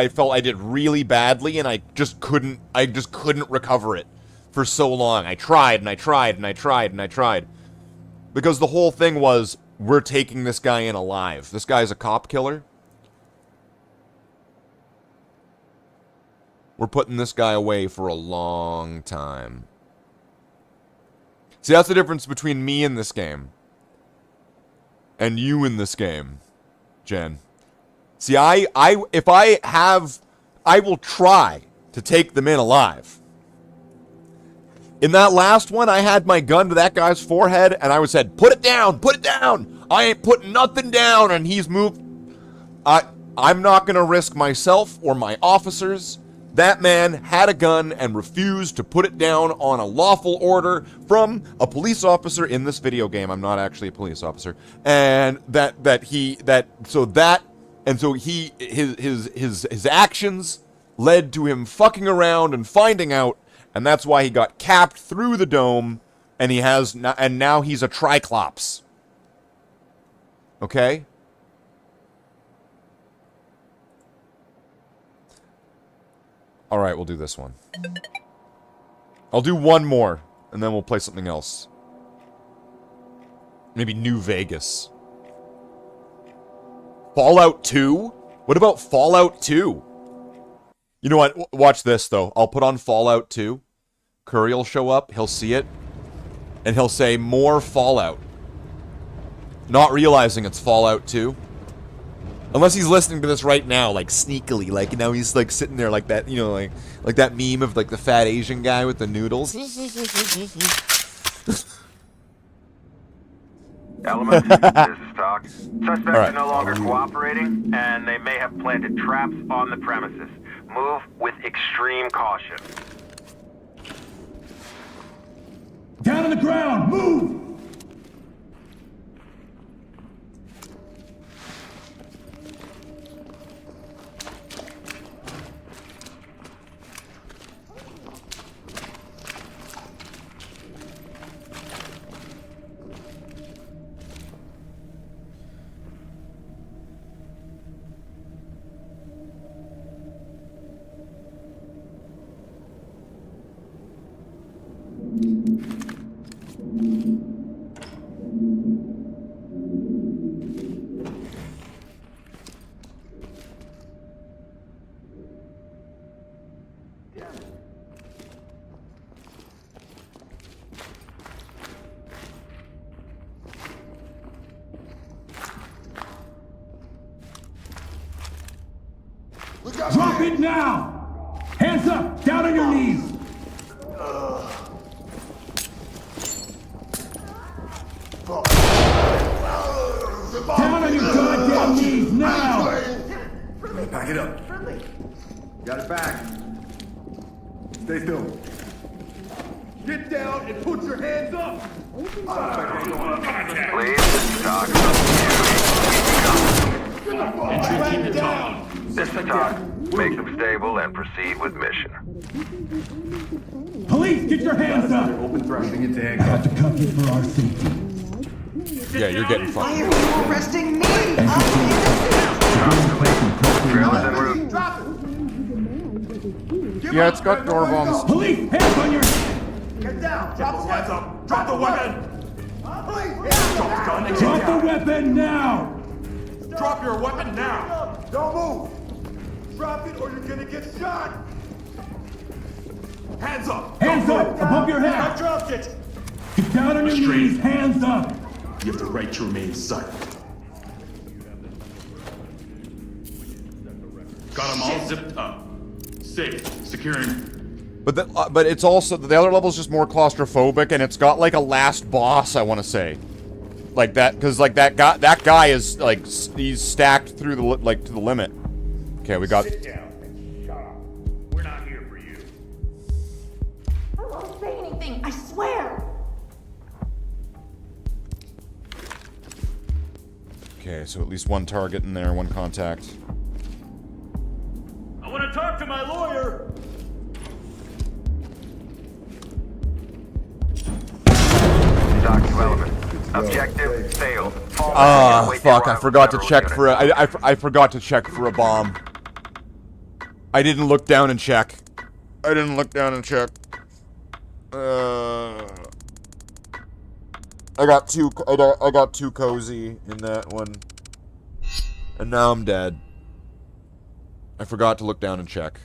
felt I did really badly, and I just couldn't recover it for so long. I tried, and I tried, and I tried, and I tried. Because the whole thing was, we're taking this guy in alive. This guy's a cop killer. We're putting this guy away for a long time. See, that's the difference between me in this game and you in this game, Jen. See, I will try to take them in alive. In that last one, I had my gun to that guy's forehead, and I said, put it down, put it down. I ain't putting nothing down, and he's moved. I'm not going to risk myself or my officers. That man had a gun and refused to put it down on a lawful order from a police officer in this video game. I'm not actually a police officer. And his actions led to him fucking around and finding out, and that's why he got capped through the dome, and now he's a Triclops. Okay? Alright, we'll do this one. I'll do one more, and then we'll play something else. Maybe New Vegas. Fallout 2? What about Fallout 2? You know what? Watch this, though. I'll put on Fallout 2. Curry will show up, he'll see it, and he'll say, more Fallout. Not realizing it's Fallout 2. Unless he's listening to this right now, like sneakily, like now he's like sitting there like that, you know, like that meme of like the fat Asian guy with the noodles. Element, this is Talk. Suspects right. are no longer cooperating, and they may have planted traps on the premises. Move with extreme caution. Down on the ground! Move! Drop it now! Hands up! Down on your knees! Down on your goddamn knees now! Back it up. Got it back. Stay still. Get down and put your hands up! Please, this is Talk. This is Talk. Make them stable and proceed with mission. Police, get your hands up! Open thrusting into Have handcuffs. to cuff you for our safety. Yeah, you're getting Why fucked. are you arresting me? Trailers en route. Yeah, it's got door bombs. Police, hands on your... Get down! Drop those hands up! Drop the weapon! Drop the gun and Drop get the down! weapon now! Drop your weapon now! Don't move! Drop it or you're gonna get shot! Hands up! Hands Don't up! move. Above your I head! dropped it! Get down on your Restrained. knees! Hands up! You have the right to remain silent. Got them all zipped up. Safe. Securing. But it's also the other level's just more claustrophobic, and it's got like a last boss. I want to say, like that, because like that guy is like he's stacked through the like to the limit. Okay, we got. Sit down and shut up. We're not here for you. I won't say anything, I swear! Okay, so at least one target in there, one contact. I want to talk to my lawyer. Talk to Element. Objective failed. Fall back and Ah, wait fuck! the I arrival forgot of to federal check units. for I forgot to check for a bomb. I didn't look down and check. I didn't look down and check. I got too cozy in that one, and now I'm dead. I forgot to look down and check.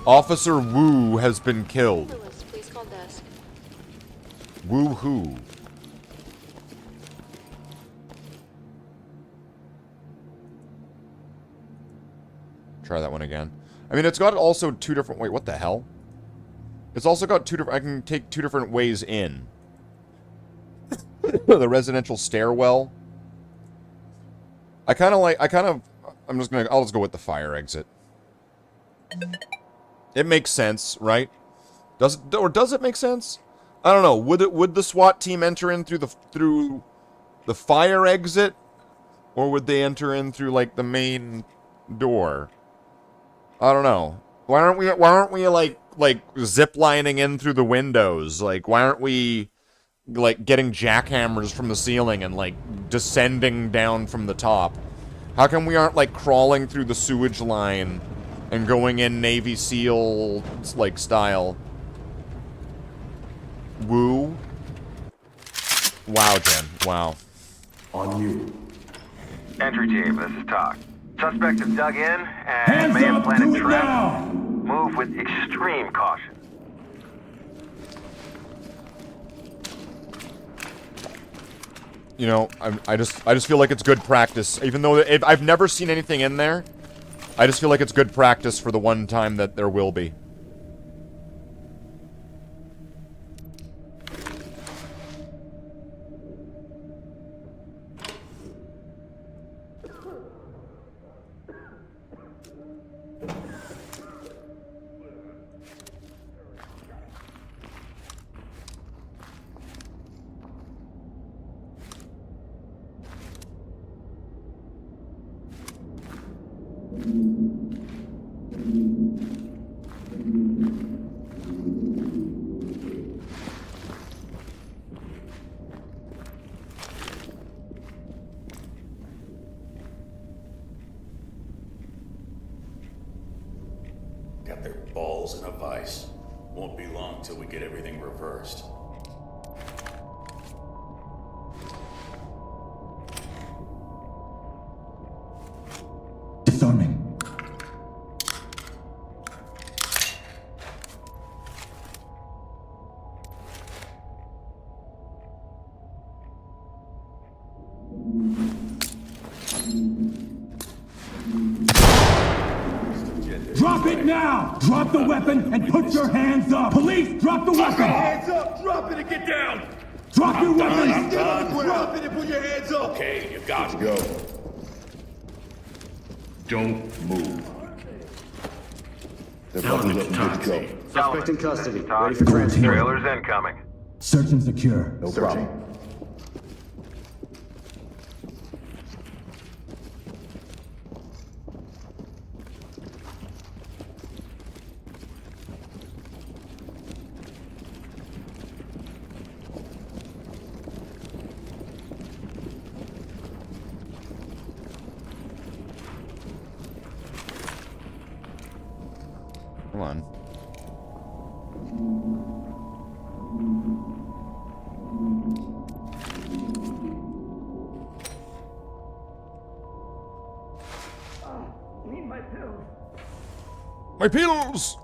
Officer Wu has been killed. Please call desk. Wu who? Try that one again. I mean, it's got also two different... Wait, what the hell? It's also got two different... I can take two different ways in. The residential stairwell. I'm just gonna... I'll just go with the fire exit. It makes sense, right? Does it make sense? I don't know. Would the SWAT team enter in through the fire exit, or would they enter in through like the main door? I don't know. Why aren't we like zip lining in through the windows? Like why aren't we like getting jackhammers from the ceiling and like descending down from the top? How come we aren't like crawling through the sewage line and going in Navy SEAL like style. Woo. Wow, Jen. Wow. On you. Entry team, this is Talk. Suspect is dug in and Hands may have up, planted do it traps. now! Move with extreme caution. You know, I just feel like it's good practice, even though I've never seen anything in there. I just feel like it's good practice for the one time that there will be. Got their balls in a vice. Won't be long till we get everything reversed. Disarming. Drop it now! Drop the weapon and put your hands up! Police, drop the weapon! Hands up! Drop it and get down! Drop your weapon! Get on the ground! Drop it and put your hands up! Okay, you got it. Go. Don't move. Their buttons up and good to go. Suspect in custody. Ready for transfer. Trailers incoming. Search and secure. No problem. Come on. Need my pills. My pills!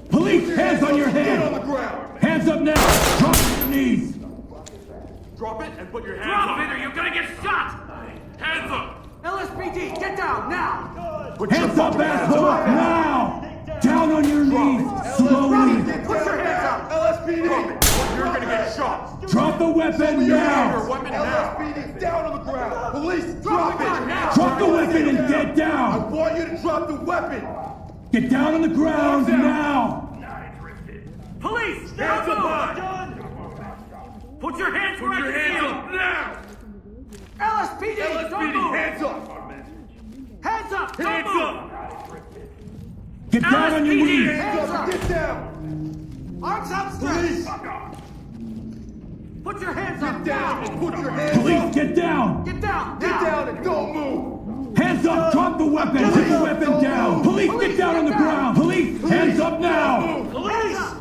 Police, hands on your Get on head! the ground! Hands up now! Drop to your knees! Drop it and put your hands Drop up! it or you're gonna get shot! Hands up! LSPD, get down now! Put your Hands up, fucking hands asshole! up! Now! Down on your knees! Slowly! Put your hands up! LSPD! You're gonna get shot! Drop the weapon Your now! weapon now! LSPD, down on the ground! Police, drop it! Drop the weapon and get I down! want you to drop the weapon! Get down on the ground now! Police! Hands Don't up move! high! Put your hands where I Your can see hands 'em. up now! LSPD, don't move! Hands up! Hands up! Don't Hands move! up! Get down on your LSPD. knees! Hands up! Get down! Arms outstretched! Police! Put your hands Get up down now! and put your hands Police, up! get down! Get down! Get now. down and don't move! Hands up! Drop the weapon! Put the weapon down! Police, get down on the ground! Police, hands up now! Hands up!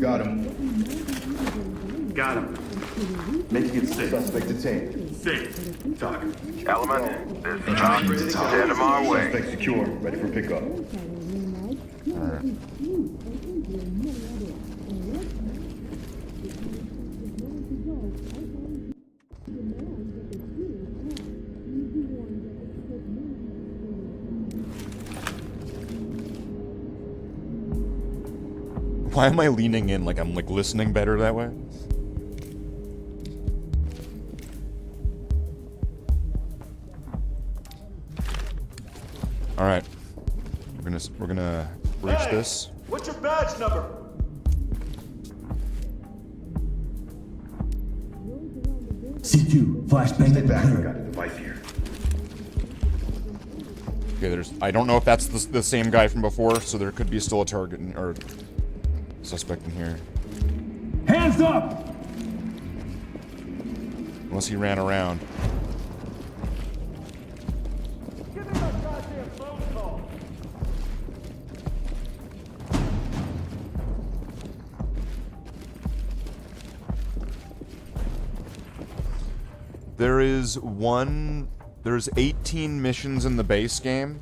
Got him. Got him. Making it safe. Suspect detained. Safe. Talk. Element, this is Talk. Send them our way. Suspect secure. Ready for pickup. Why am I leaning in like I'm like listening better that way? All right. We're gonna breach this. What's your badge number? C2, flashbang Stay and back. I got clear. a device here. Okay, I don't know if that's the same guy from before, so there could be still a target or suspect in here. Hands up! Unless he ran around. Give me that goddamn phone call. There's 18 missions in the base game.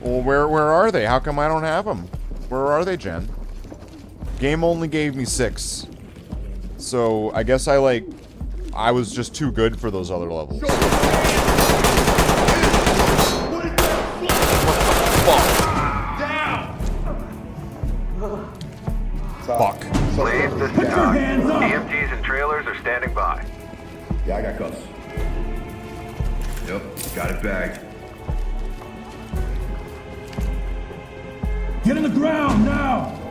Well, where are they? How come I don't have them? Where are they, Jen? Game only gave me 6. So, I guess I was just too good for those other levels. Fuck. Please, this is Put your hands up! EMTs and trailers are standing by. Yeah, I got cuffs. Yep, got it bagged. Get on the ground now!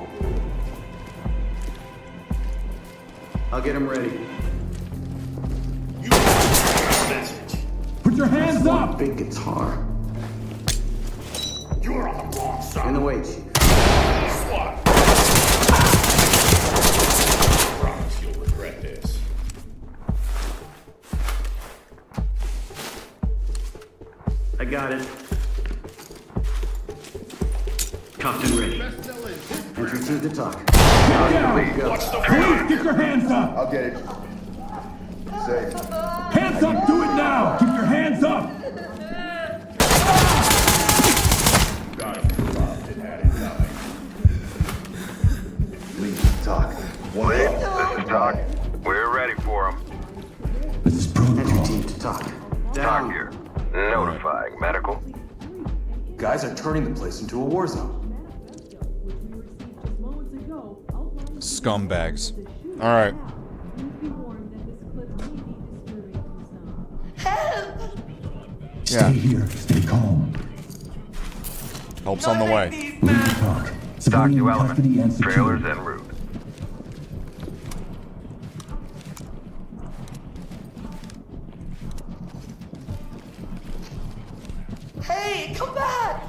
I'll get him ready. Put your hands up! Big guitar. You're on the wrong side. In the way, Chief. SWAT. Promise you'll regret this. I got it. Cuffed and ready. Entry team to talk. Get down! Go. Police, get your hands up! I'll get it. Safe. Hands up, do it now! Keep your hands up! Got him robbed and had it coming. Leave. Talk. One Please, up. this is Doc. We're ready for him. This is Entry protocol. team to talk. Doc Down. here. Notifying medical. Guys are turning the place into a war zone. Scumbags. Alright. Stay Yeah. here, stay calm. Help's on the way. We need to talk. Doc Civilian to custody and element. Trailers security. en route. Hey, come back!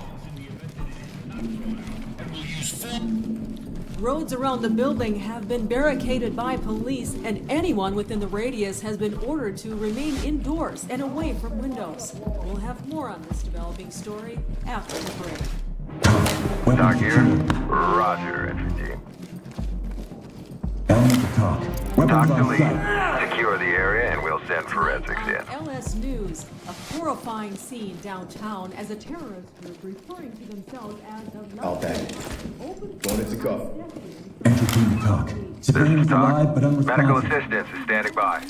Roads around the building have been barricaded by police, and anyone within the radius has been ordered to remain indoors and away from windows. We'll have more on this developing story after the break. Weapons Doc here. secured. Roger, entry team. Element to talk. Weapons Doc to on lead. site. Secure the area and we'll send forensics in. On LS News, a horrifying scene downtown as a terrorist group referring to themselves as the I'll bag it. Going into cuff. Entry team to talk. This Civilian is is Doc. alive but Medical unresponsive. assistance is standing by.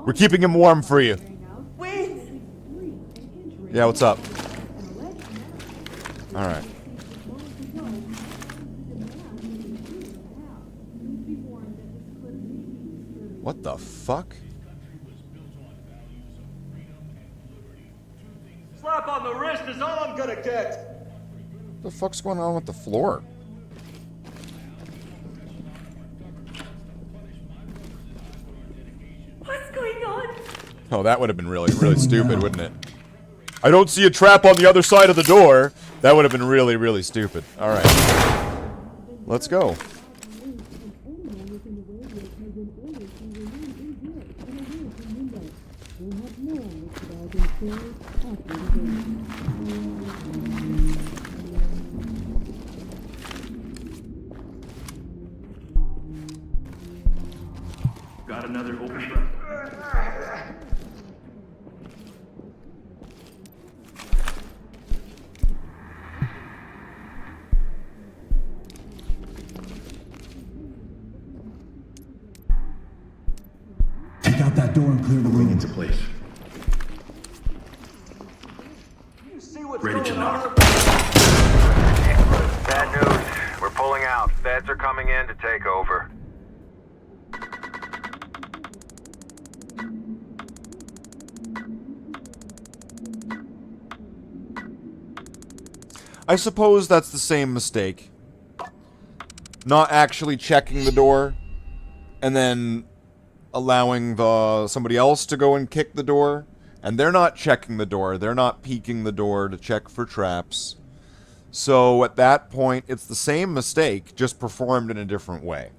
We're keeping him warm for you. Wait! Yeah, what's up? Alright. What the fuck? Slap on the wrist is all I'm gonna get. What the fuck's going on with the floor? What's going on? Oh, that would have been really stupid, wouldn't it? I don't see a trap on the other side of the door. That would have been really stupid. Alright. Let's go. Got another open front. Take out that door and clear the room. Into place. You see what's Ready to going knock. on? Bad news. We're pulling out. Feds are coming in to take over. I suppose that's the same mistake. Not actually checking the door, and then allowing somebody else to go and kick the door. And they're not checking the door. They're not peeking the door to check for traps. So at that point, it's the same mistake, just performed in a different way.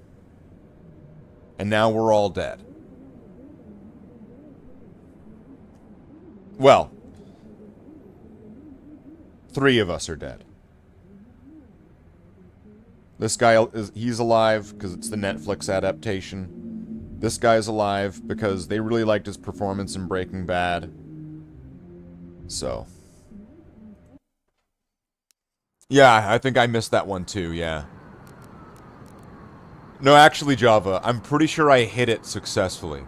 And now we're all dead. Well, 3 of us are dead. This guy, he's alive because it's the Netflix adaptation. This guy's alive because they really liked his performance in Breaking Bad. So. Yeah, I think I missed that one too, yeah. No, actually, Java, I'm pretty sure I hit it successfully.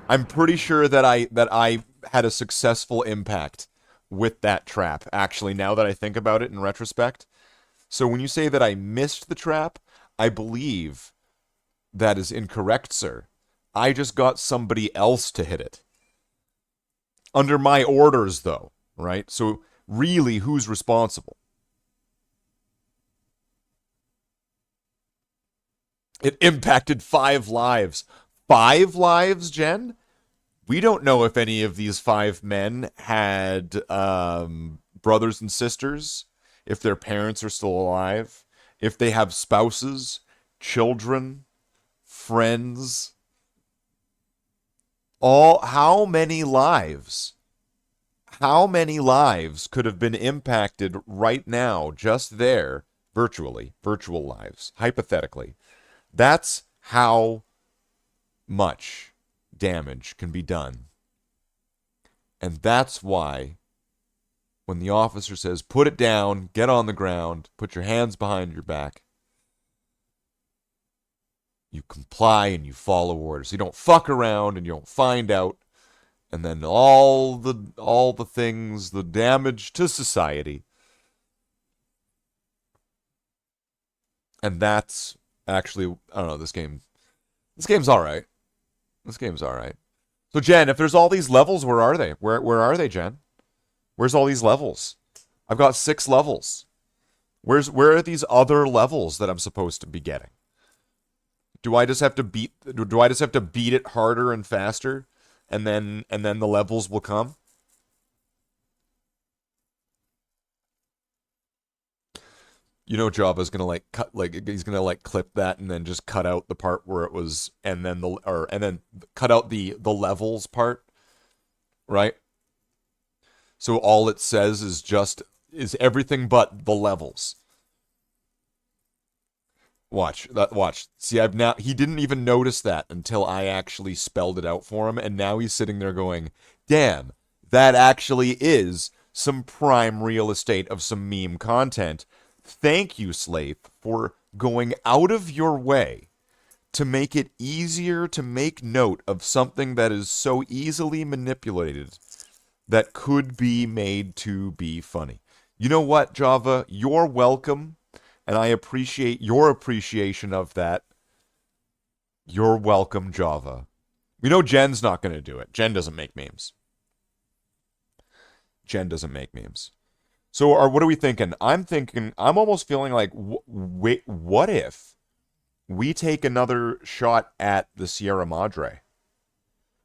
I'm pretty sure that I had a successful impact with that trap, actually, now that I think about it in retrospect. So when you say that I missed the trap, I believe that is incorrect, sir. I just got somebody else to hit it. Under my orders, though, right? So really, who's responsible? It impacted 5 lives. 5 lives, Jen? We don't know if any of these 5 men had brothers and sisters, if their parents are still alive, if they have spouses, children, friends. How many lives? How many lives could have been impacted right now, just there, virtually, virtual lives, hypothetically? That's how much damage can be done. And that's why when the officer says, put it down, get on the ground, put your hands behind your back, you comply and you follow orders. You don't fuck around and you don't find out. And then all the things, the damage to society. And that's actually, I don't know, this game's alright. This game's alright. So Jen, if there's all these levels, where are they? Where are they, Jen? Where's all these levels? I've got 6 levels. Where are these other levels that I'm supposed to be getting? Do I just have to beat it harder and faster, and then the levels will come? You know, Java's gonna he's gonna clip that and then just cut out the part where it was, and then cut out the levels part, right? So all it says is everything but the levels. Watch. See, he didn't even notice that until I actually spelled it out for him, and now he's sitting there going, damn, that actually is some prime real estate of some meme content. Thank you, Slathe, for going out of your way to make it easier to make note of something that is so easily manipulated that could be made to be funny. You know what, Java? You're welcome. And I appreciate your appreciation of that. You're welcome, Java. We know Jen's not going to do it. Jen doesn't make memes. So what are we thinking? I'm almost feeling like, wait, what if we take another shot at the Sierra Madre?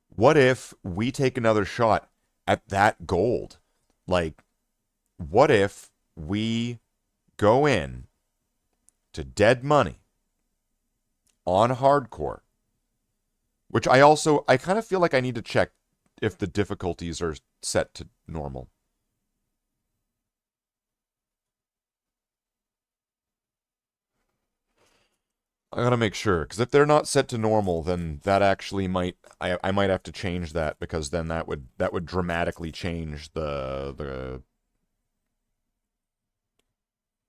What if we take another shot at that gold? Like, what if we go in to dead money on hardcore, which I kind of feel like I need to check if the difficulties are set to normal. I gotta make sure, because if they're not set to normal, then that actually I might have to change that, because then that would dramatically change the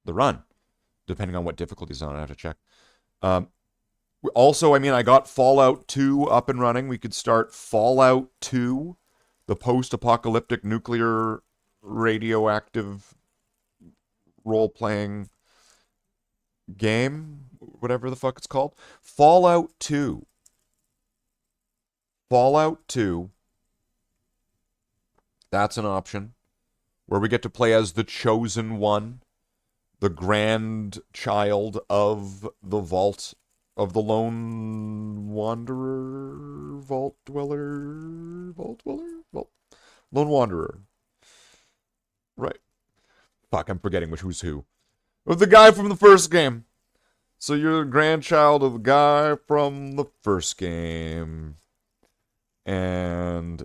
run. Depending on what difficulty's on, I have to check. Also, I mean, I got Fallout 2 up and running. We could start Fallout 2, the post-apocalyptic nuclear radioactive role-playing game, whatever the fuck it's called. Fallout 2. Fallout 2. That's an option. where we get to play as the Chosen One, the grandchild of the Vault of the Lone Wanderer, Vault Dweller, Lone Wanderer. Right. Fuck, I'm forgetting who's who. With the guy from the first game. So you're the grandchild of the guy from the first game. And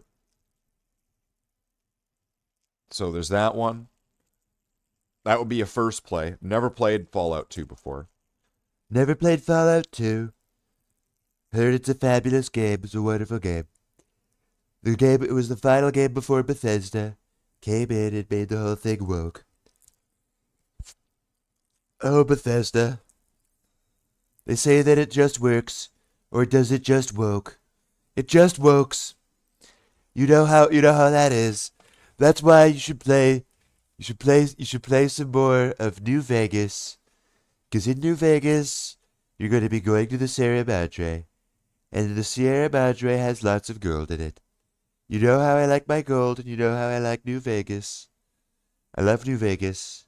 so there's that one. That would be a first play. Never played Fallout 2 before. Never played Fallout 2. Heard it's a fabulous game. It's a wonderful game. It was the final game before Bethesda came in and made the whole thing woke. Oh, Bethesda. They say that it just works, or does it just woke? It just wokes. You know how that is. That's why you should play some more of New Vegas. 'Cause in New Vegas, you're going to be going to the Sierra Madre. And the Sierra Madre has lots of gold in it. You know how I like my gold, and you know how I like New Vegas. I love New Vegas.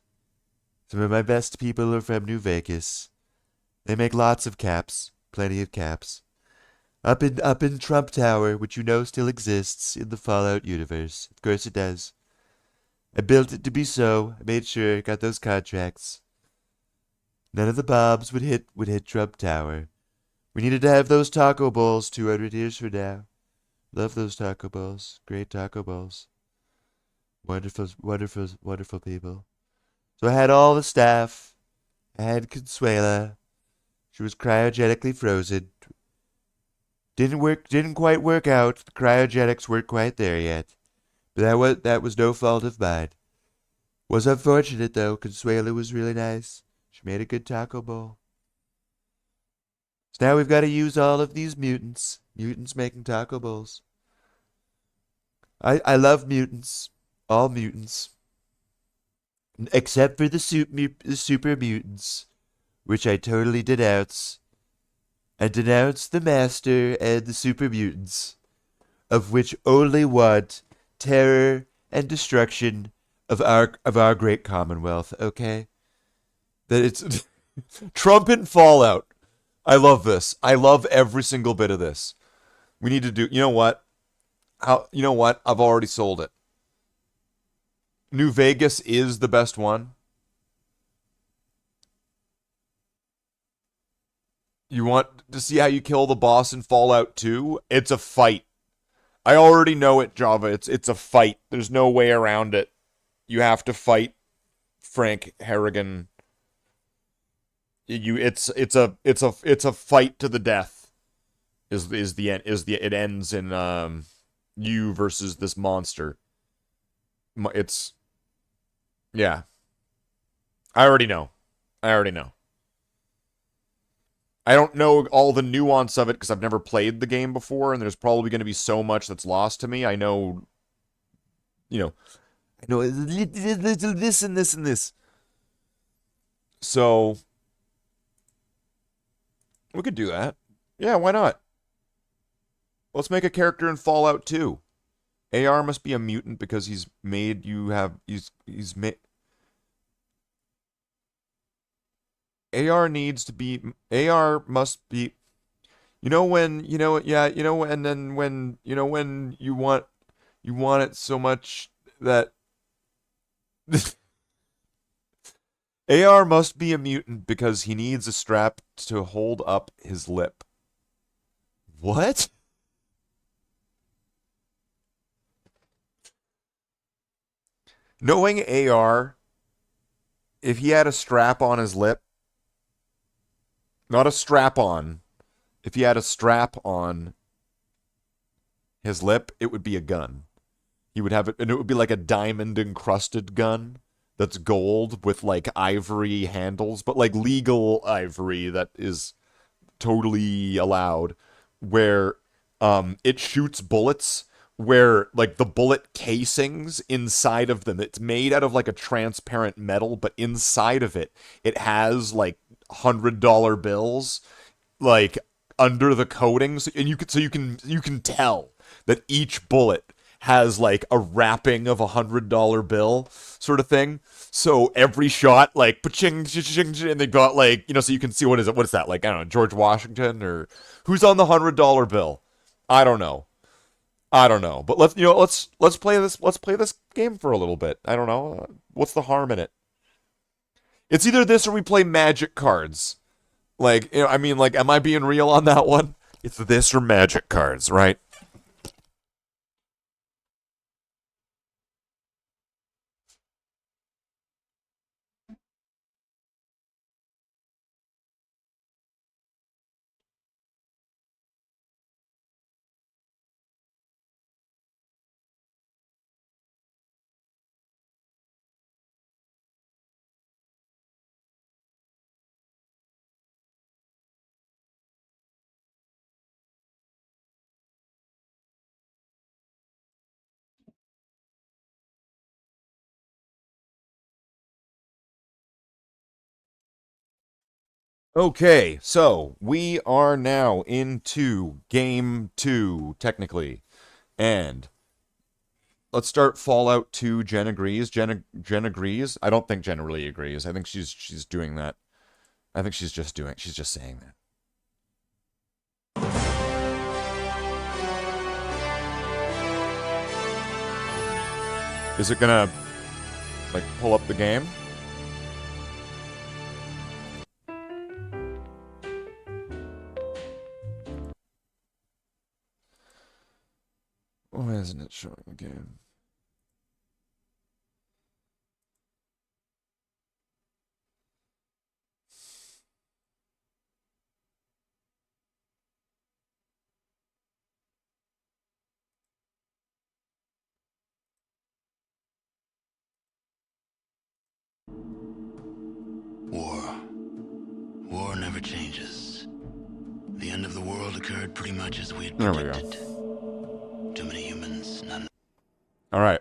Some of my best people are from New Vegas. They make lots of caps. Plenty of caps. Up in Trump Tower, which you know still exists in the Fallout universe. Of course it does. I built it to be so. I made sure, got those contracts. None of the bombs would hit Trump Tower. We needed to have those taco bowls 200 years from now. Love those taco bowls. Great taco bowls. Wonderful, wonderful, wonderful people. So I had all the staff. I had Consuela. She was cryogenically frozen. Didn't quite work out. The cryogenics weren't quite there yet. But that was no fault of mine. Was unfortunate though. Consuela was really nice. She made a good taco bowl. So now we've got to use all of these mutants. Mutants making taco bowls. I love mutants. All mutants. Except for the super mutants, which I totally denounce. I denounce the Master and the super mutants, of which only want terror and destruction of our great Commonwealth, okay? That it's Trump and Fallout. I love this. I love every single bit of this. We need to do, you know what? I've already sold it. New Vegas is the best one. You want to see how you kill the boss in Fallout 2? It's a fight. I already know it, Java. It's a fight. There's no way around it. You have to fight Frank Harrigan. It's a fight to the death. It ends in you versus this monster. Yeah. I already know. I don't know all the nuance of it because I've never played the game before, and there's probably going to be so much that's lost to me. I know this and this and this. So, we could do that. Yeah, why not? Let's make a character in Fallout 2. AR must be a mutant because he's made AR needs to be, AR must be, when you want it so much that AR must be a mutant because he needs a strap to hold up his lip. What? Knowing AR, if he had a strap on his lip, not a strap on, if he had a strap on his lip, it would be a gun. He would have it, and it would be like a diamond encrusted gun that's gold with like ivory handles, but like legal ivory that is totally allowed, where it shoots bullets, where like the bullet casings inside of them, it's made out of like a transparent metal, but inside of it has like $100 bills like under the coatings, and you can tell that each bullet has like a wrapping of $100 bill sort of thing. So every shot, like, pa-ching, ching, and they got like, so you can see what is that, like, I don't know, George Washington, or who's on the $100 bill? I don't know. But let's play this game for a little bit. I don't know. What's the harm in it? It's either this or we play Magic cards. Like, am I being real on that one? It's this or Magic cards, right? Okay, so we are now into game 2, technically. And let's start Fallout 2. Jen agrees. Jen agrees. I don't think Jen really agrees. I think she's doing that. I think she's just saying that. Is it gonna, like, pull up the game? Why isn't it showing the game? War never changes. The end of the world occurred pretty much as we had There we predicted. Too many humans, none. All right.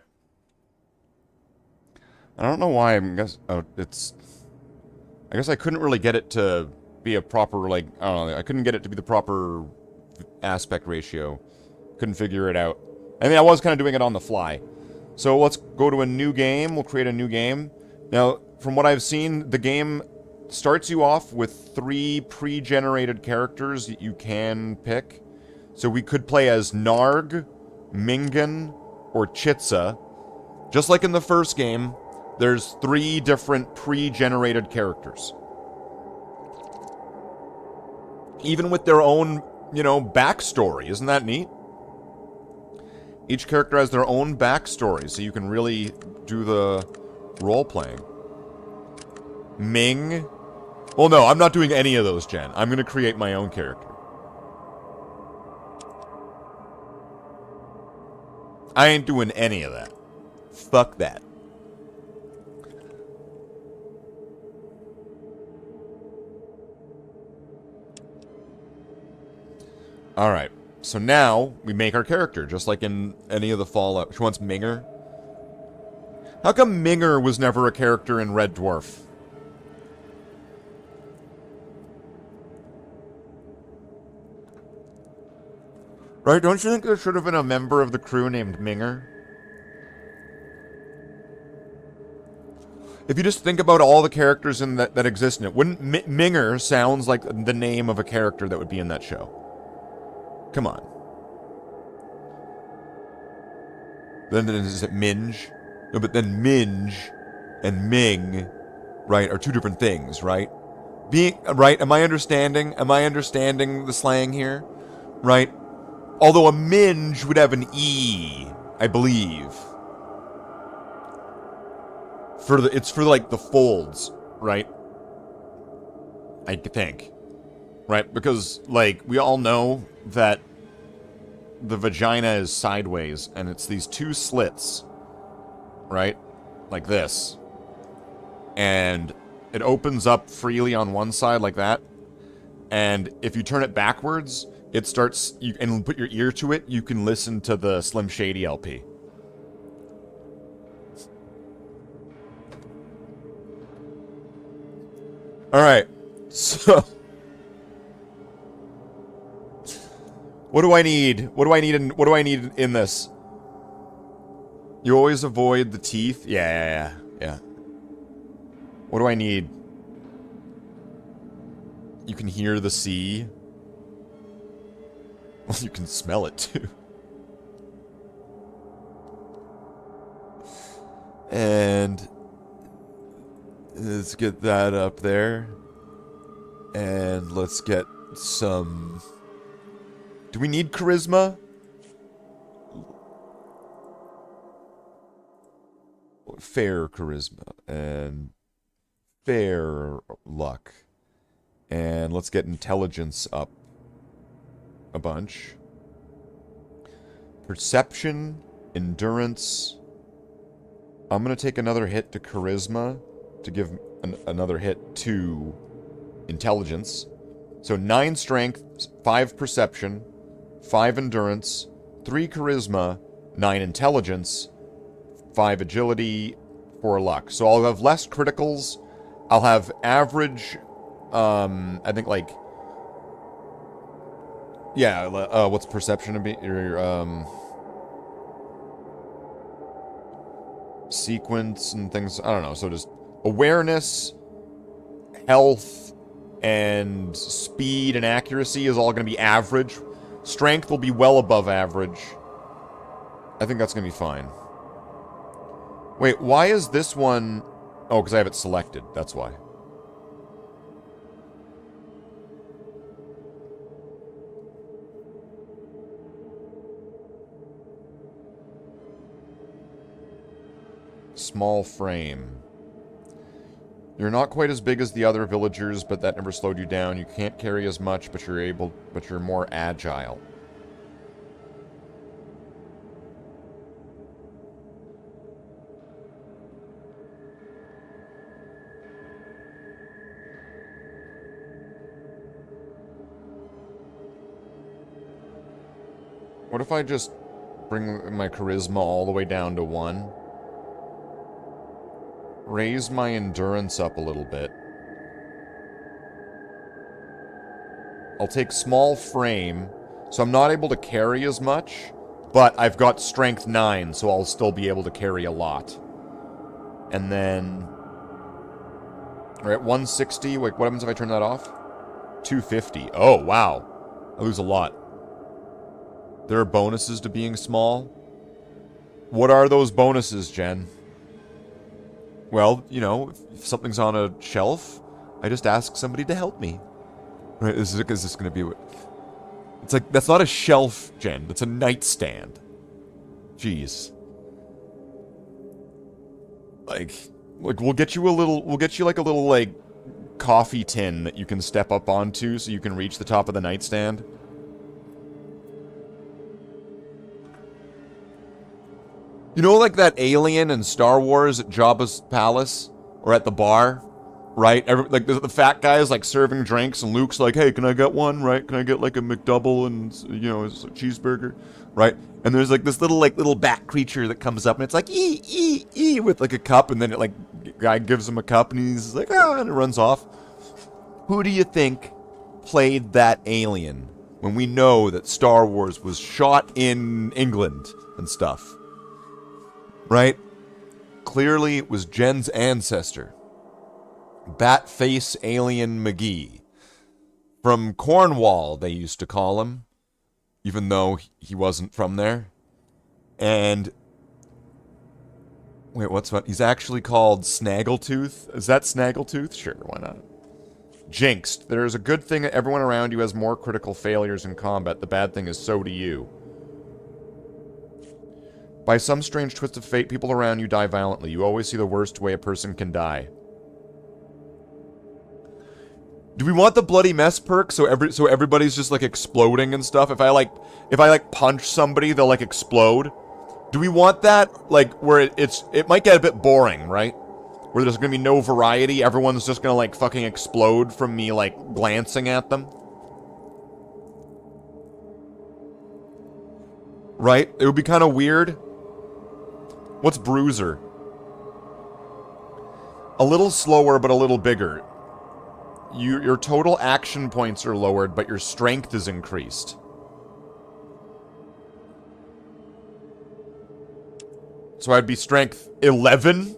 I don't know why. I guess I couldn't really get it to be a proper, like, I don't know. I couldn't get it to be the proper aspect ratio. Couldn't figure it out. I mean, I was kind of doing it on the fly. So let's go to a new game. We'll create a new game. Now, from what I've seen, the game starts you off with 3 pre-generated characters that you can pick. So we could play as Narg, Mingan, or Chitsa. Just like in the first game, there's 3 different pre-generated characters. Even with their own, backstory. Isn't that neat? Each character has their own backstory, so you can really do the role-playing. Ming. Well, no, I'm not doing any of those, Jen. I'm going to create my own character. I ain't doing any of that. Fuck that. Alright, so now we make our character, just like in any of the Fallout. She wants Minger. How come Minger was never a character in Red Dwarf? Right, don't you think there should have been a member of the crew named Minger? If you just think about all the characters in that exist in it, wouldn't Minger sounds like the name of a character that would be in that show? Come on. Then is it Minge? No, but then Minge and Ming, right, are 2 different things, right? Right, am I understanding the slang here? Right? Although a minge would have an E, I believe. It's for like the folds, right? I think. Right? Because, like, we all know that the vagina is sideways, and it's these 2 slits, right? Like this. And it opens up freely on one side like that. And if you turn it backwards, it starts, and put your ear to it, you can listen to the Slim Shady LP. Alright, so... What do I need? What do I need in this? You always avoid the teeth? Yeah. What do I need? You can hear the sea. Well, you can smell it, too. And let's get that up there. And let's get some... Do we need charisma? Fair charisma. And fair luck. And let's get intelligence up a bunch. Perception, endurance. I'm going to take another hit to charisma to give another hit to intelligence. So 9 strength, 5 perception, 5 endurance, 3 charisma, 9 intelligence, 5 agility, 4 luck. So I'll have less criticals. I'll have average, I think like, yeah, what's perception to be? Sequence and things, I don't know. So just awareness, health, and speed and accuracy is all going to be average. Strength will be well above average. I think that's going to be fine. Wait, why is this one... Oh, because I have it selected. That's why. Small frame. You're not quite as big as the other villagers, but that never slowed you down. You can't carry as much, but you're more agile. What if I just bring my charisma all the way down to 1? Raise my endurance up a little bit. I'll take small frame, so I'm not able to carry as much, but I've got strength 9, so I'll still be able to carry a lot. And then... We're at 160. Wait, what happens if I turn that off? 250. Oh, wow. I lose a lot. There are bonuses to being small. What are those bonuses, Jen? Well, you know, if something's on a shelf, I just ask somebody to help me. Right? Is this going to be... It's like, that's not a shelf, Jen. That's a nightstand. Jeez. Like, we'll get you like a little, like, coffee tin that you can step up onto so you can reach the top of the nightstand. You know, like that alien in Star Wars at Jabba's palace? Or at the bar? Right? Like, the fat guy is, like, serving drinks, and Luke's like, hey, can I get one? Right? Can I get, like, a McDouble and, you know, a cheeseburger? Right? And there's, like, this little bat creature that comes up, and it's like, ee, with, like, a cup, and then it, like, guy gives him a cup, and he's like, ah, and it runs off. Who do you think played that alien when we know that Star Wars was shot in England and stuff? Right? Clearly, it was Jen's ancestor. Bat-face Alien McGee. From Cornwall, they used to call him. Even though he wasn't from there. And... Wait, he's actually called Snaggletooth? Is that Snaggletooth? Sure, why not? Jinxed. There is a good thing that everyone around you has more critical failures in combat. The bad thing is so do you. By some strange twist of fate, people around you die violently. You always see the worst way a person can die. Do we want the bloody mess perk so everybody's just like exploding and stuff? If I punch somebody, they'll like explode. Do we want that? Like where it might get a bit boring, right? Where there's gonna be no variety. Everyone's just gonna like fucking explode from me like glancing at them. Right? It would be kind of weird. What's Bruiser? A little slower, but a little bigger. Your total action points are lowered, but your strength is increased. So I'd be strength 11?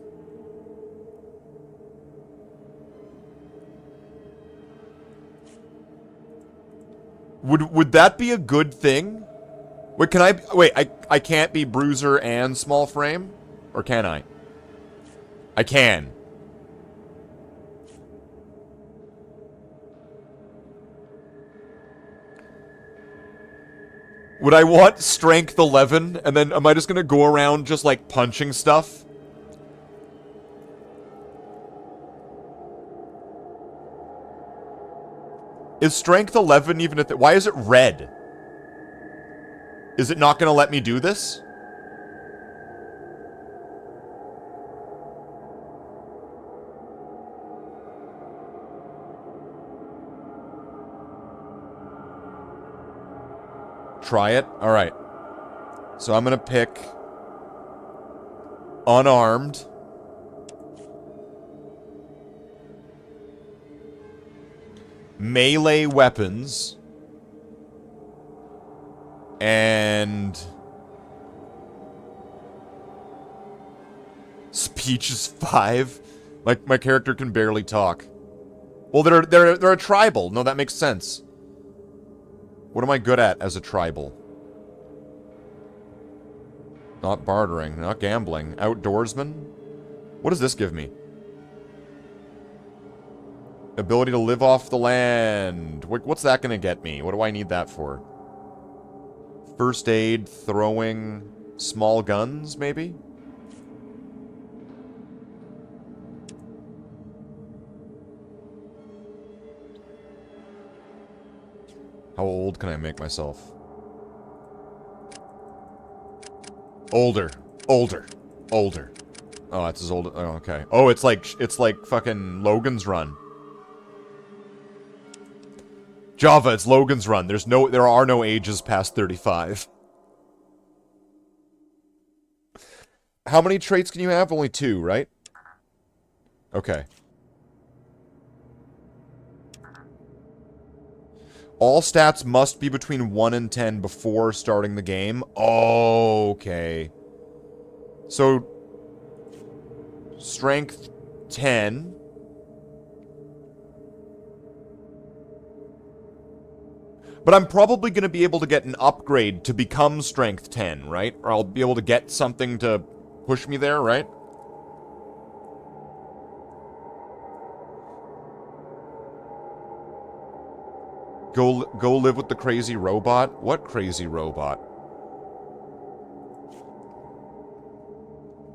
Would that be a good thing? Wait, can I... Wait, I can't be bruiser and small frame? Or can I? I can. Would I want strength 11? And then am I just gonna go around just like punching stuff? Is strength 11 even at the... Why is it red? Is it not gonna let me do this? Try it? Alright. So I'm gonna pick... unarmed. Melee weapons. And... speech is 5. My character can barely talk. Well, they're a tribal. No, that makes sense. What am I good at as a tribal? Not bartering, not gambling. Outdoorsman? What does this give me? Ability to live off the land. What's that gonna get me? What do I need that for? First aid, throwing, small guns, maybe? How old can I make myself? Older. Older. Older. Oh, that's as old... Oh, okay. Oh, it's like fucking Logan's Run. Java, it's Logan's Run. There are no ages past 35. How many traits can you have? Only 2, right? Okay. All stats must be between 1 and 10 before starting the game. Okay. So, strength 10. But I'm probably going to be able to get an upgrade to become strength 10, right? Or I'll be able to get something to push me there, right? Go live with the crazy robot? What crazy robot?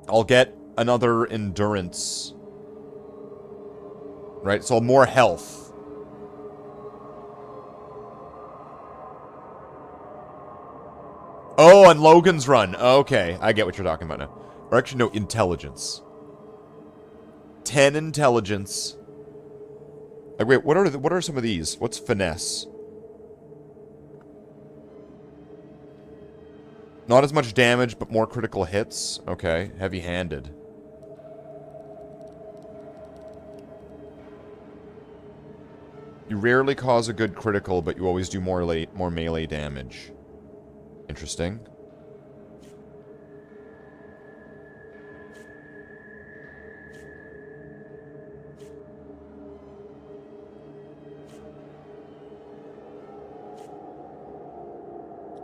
I'll get another endurance. Right, so more health. Oh, and Logan's Run. Okay, I get what you're talking about now. Or actually, no, intelligence. 10 intelligence. Like, wait, what are some of these? What's finesse? Not as much damage, but more critical hits. Okay, heavy-handed. You rarely cause a good critical, but you always do more melee damage. Interesting.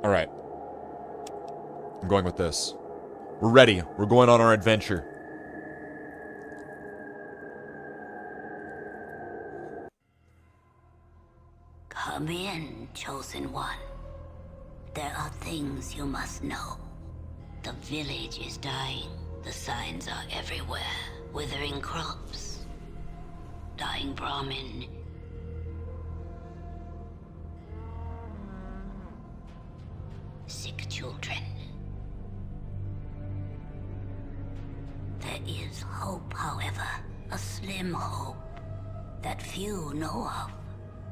Alright. I'm going with this. We're ready. We're going on our adventure. Come in, Chosen One. There are things you must know. The village is dying. The signs are everywhere. Withering crops. Dying Brahmin. Sick children. There is hope, however. A slim hope that few know of.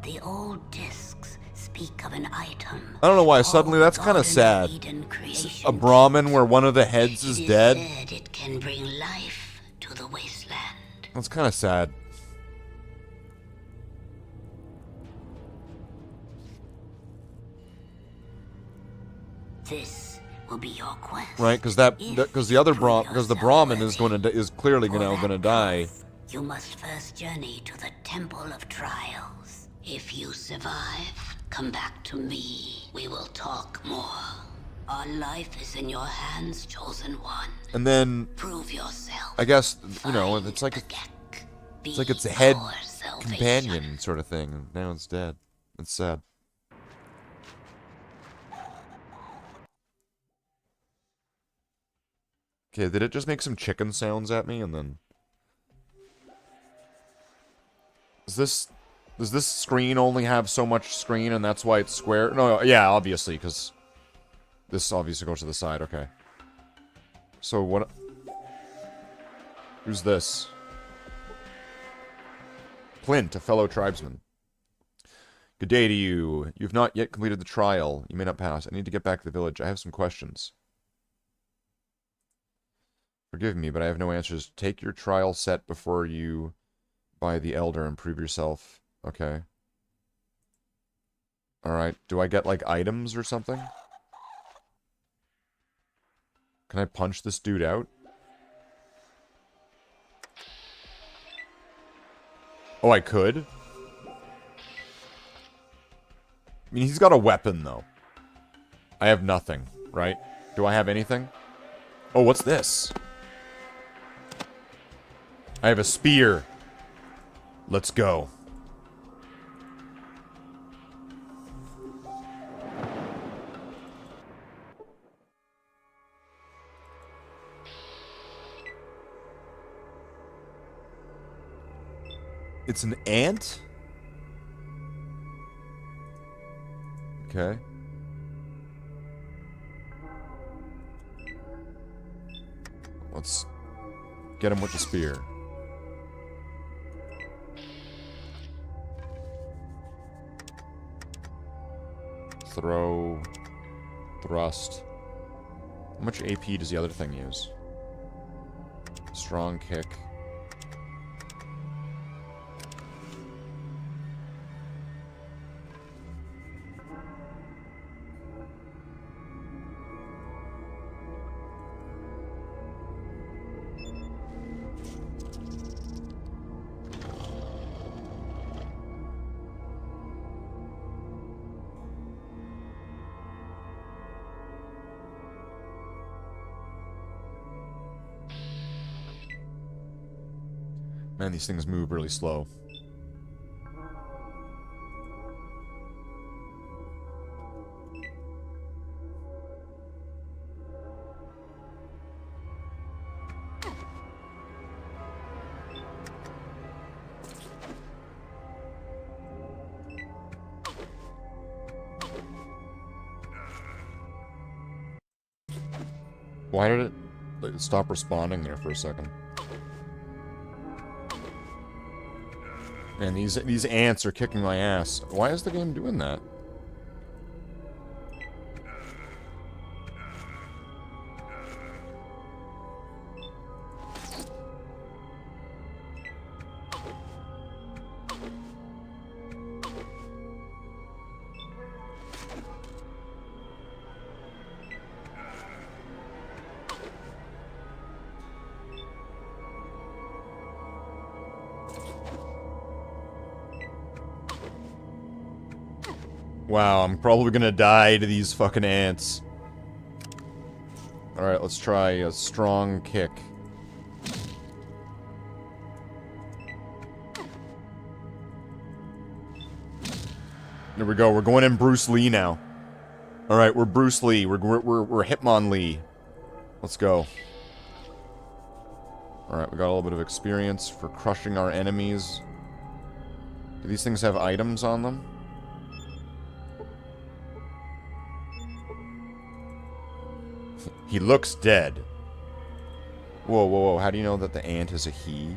The old discs speak of an item. I don't know why, suddenly that's kind of sad. A Brahmin where one of the heads is dead. It can bring life to the wasteland. That's kind of sad. This will be your quest. Right? Because the Brahmin is clearly gonna die. You must first journey to the Temple of Trials. If you survive, come back to me. We will talk more. Our life is in your hands, Chosen One. And then prove yourself. I guess it's like its head companion sort of thing. Now it's dead. It's sad. Okay, did it just make some chicken sounds at me and then... Does this screen only have so much screen and that's why it's square? No, yeah, obviously, because this obviously goes to the side, okay. So what... Who's this? Clint, a fellow tribesman. Good day to you. You've not yet completed the trial. You may not pass. I need to get back to the village. I have some questions. Forgive me, but I have no answers. Take your trial set before you buy the Elder and prove yourself. Okay. Alright. Do I get, like, items or something? Can I punch this dude out? Oh, I could? I mean, he's got a weapon, though. I have nothing, right? Do I have anything? Oh, what's this? I have a spear. Let's go. It's an ant? Okay. Let's get him with the spear. Throw. Thrust. How much AP does the other thing use? Strong kick. Man, these things move really slow. Why did it stop responding there for a second? Man, these ants are kicking my ass. Why is the game doing that? Wow, I'm probably gonna die to these fucking ants. Alright, let's try a strong kick. There we go, we're going in Bruce Lee now. Alright, we're Bruce Lee, we're Hitmon Lee. Let's go. Alright, we got a little bit of experience for crushing our enemies. Do these things have items on them? He looks dead. Whoa, whoa, whoa. How do you know that the ant is a he?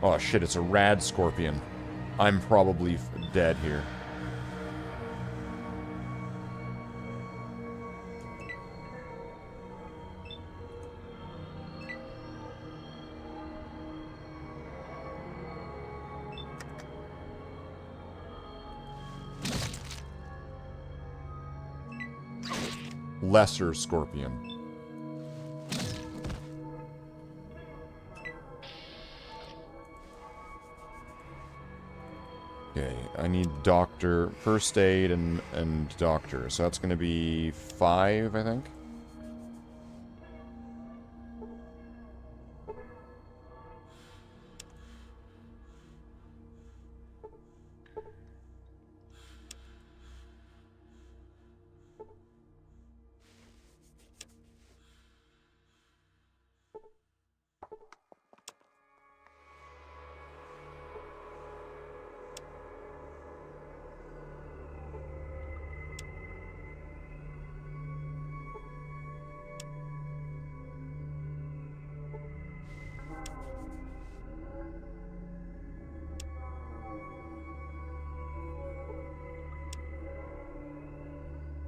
Oh shit, it's a rad scorpion. I'm probably dead here. lesser scorpion. Okay, I need doctor, first aid, and doctor. So that's going to be 5, I think.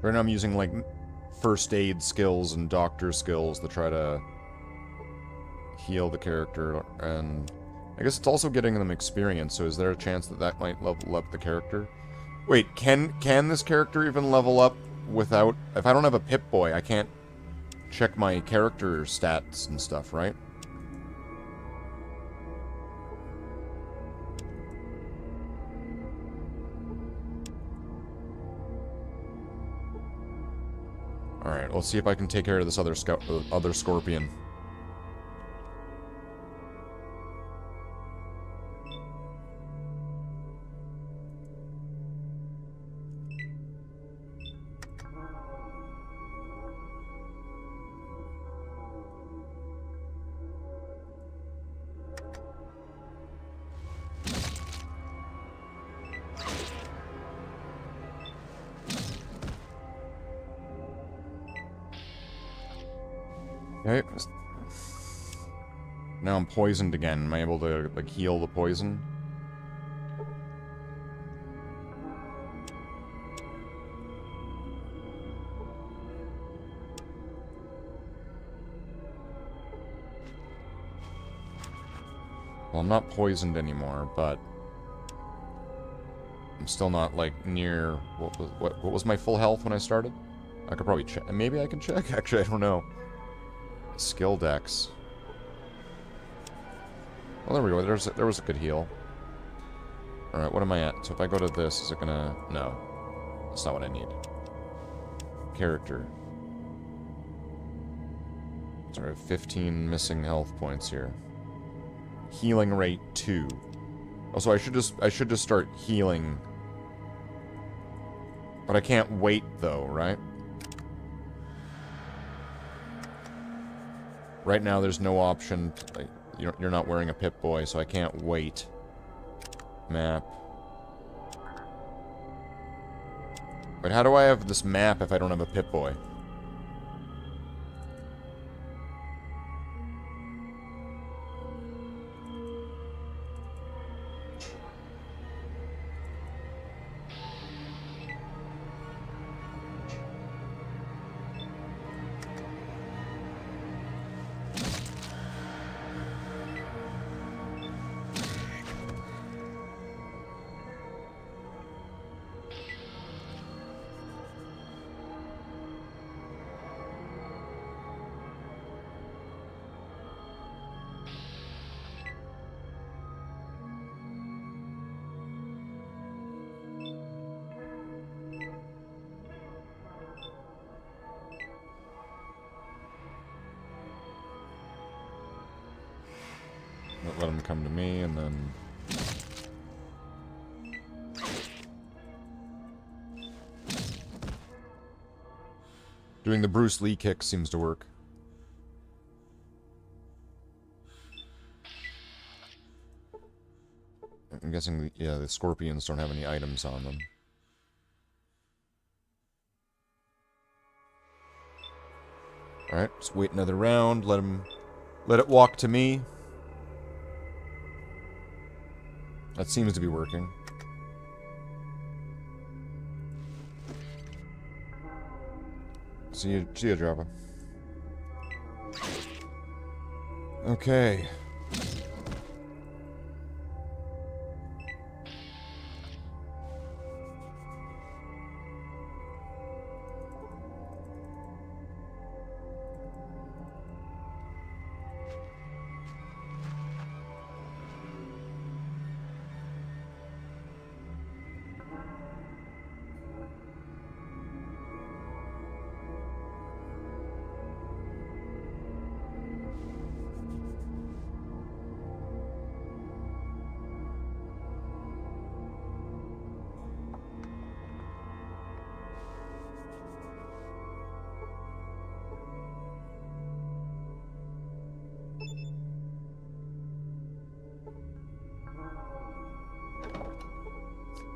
Right now I'm using, like, first aid skills and doctor skills to try to heal the character, and I guess it's also getting them experience, so is there a chance that that might level up the character? Wait, can this character even level up without... If I don't have a Pip-Boy, I can't check my character stats and stuff, right? Alright, let's see if I can take care of this other scorpion. Okay. Now I'm poisoned again. Am I able to, like, heal the poison? Well, I'm not poisoned anymore, but I'm still not, like, near... What was my full health when I started? I could probably check. Maybe I can check? Actually, I don't know. Skill dex. Well, there we go. There was a good heal. Alright, what am I at? So if I go to this, is it gonna... No. That's not what I need. Character. So I have 15 missing health points here. Healing rate 2. Also, I should just start healing. But I can't wait, though, right? Right now, there's no option. Like, you're not wearing a Pip-Boy, so I can't wait. Map. But how do I have this map if I don't have a Pip-Boy? Let him come to me, and then... Doing the Bruce Lee kick seems to work. I'm guessing, yeah, the scorpions don't have any items on them. Alright, let's wait another round, let it walk to me. That seems to be working. See you, Java. Okay.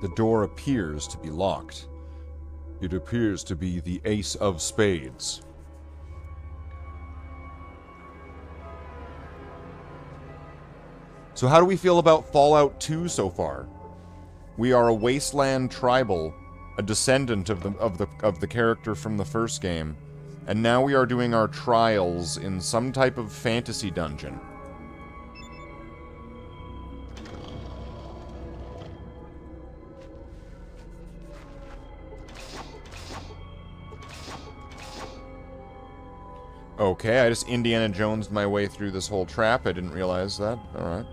The door appears to be locked. It appears to be the ace of spades. So how do we feel about Fallout 2 so far? We are a wasteland tribal, a descendant of the character from the first game, and now we are doing our trials in some type of fantasy dungeon. Okay, I just Indiana Jones'd my way through this whole trap. I didn't realize that. Alright.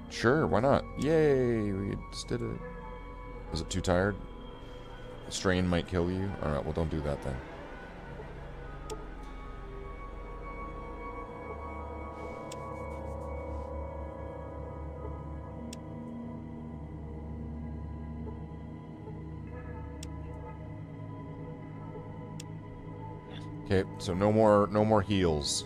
Sure, why not? Yay, we just did it. Was it too tired? Strain might kill you? Alright, well don't do that then. Okay, so no more heals.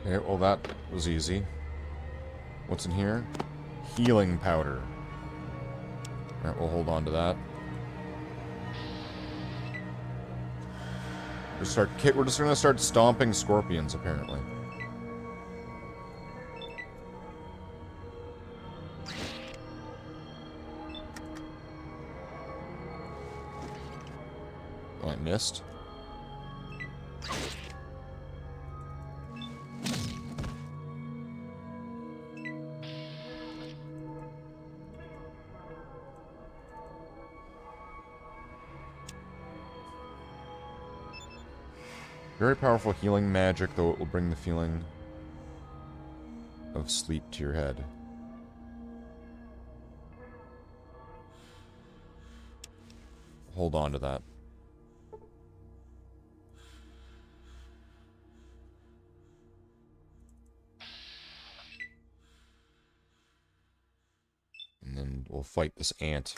Okay, well that was easy. What's in here? Healing powder. Alright, we'll hold on to that. We're just gonna start stomping scorpions, apparently. Oh, I missed. Very powerful healing magic, though it will bring the feeling of sleep to your head. Hold on to that. And then we'll fight this ant.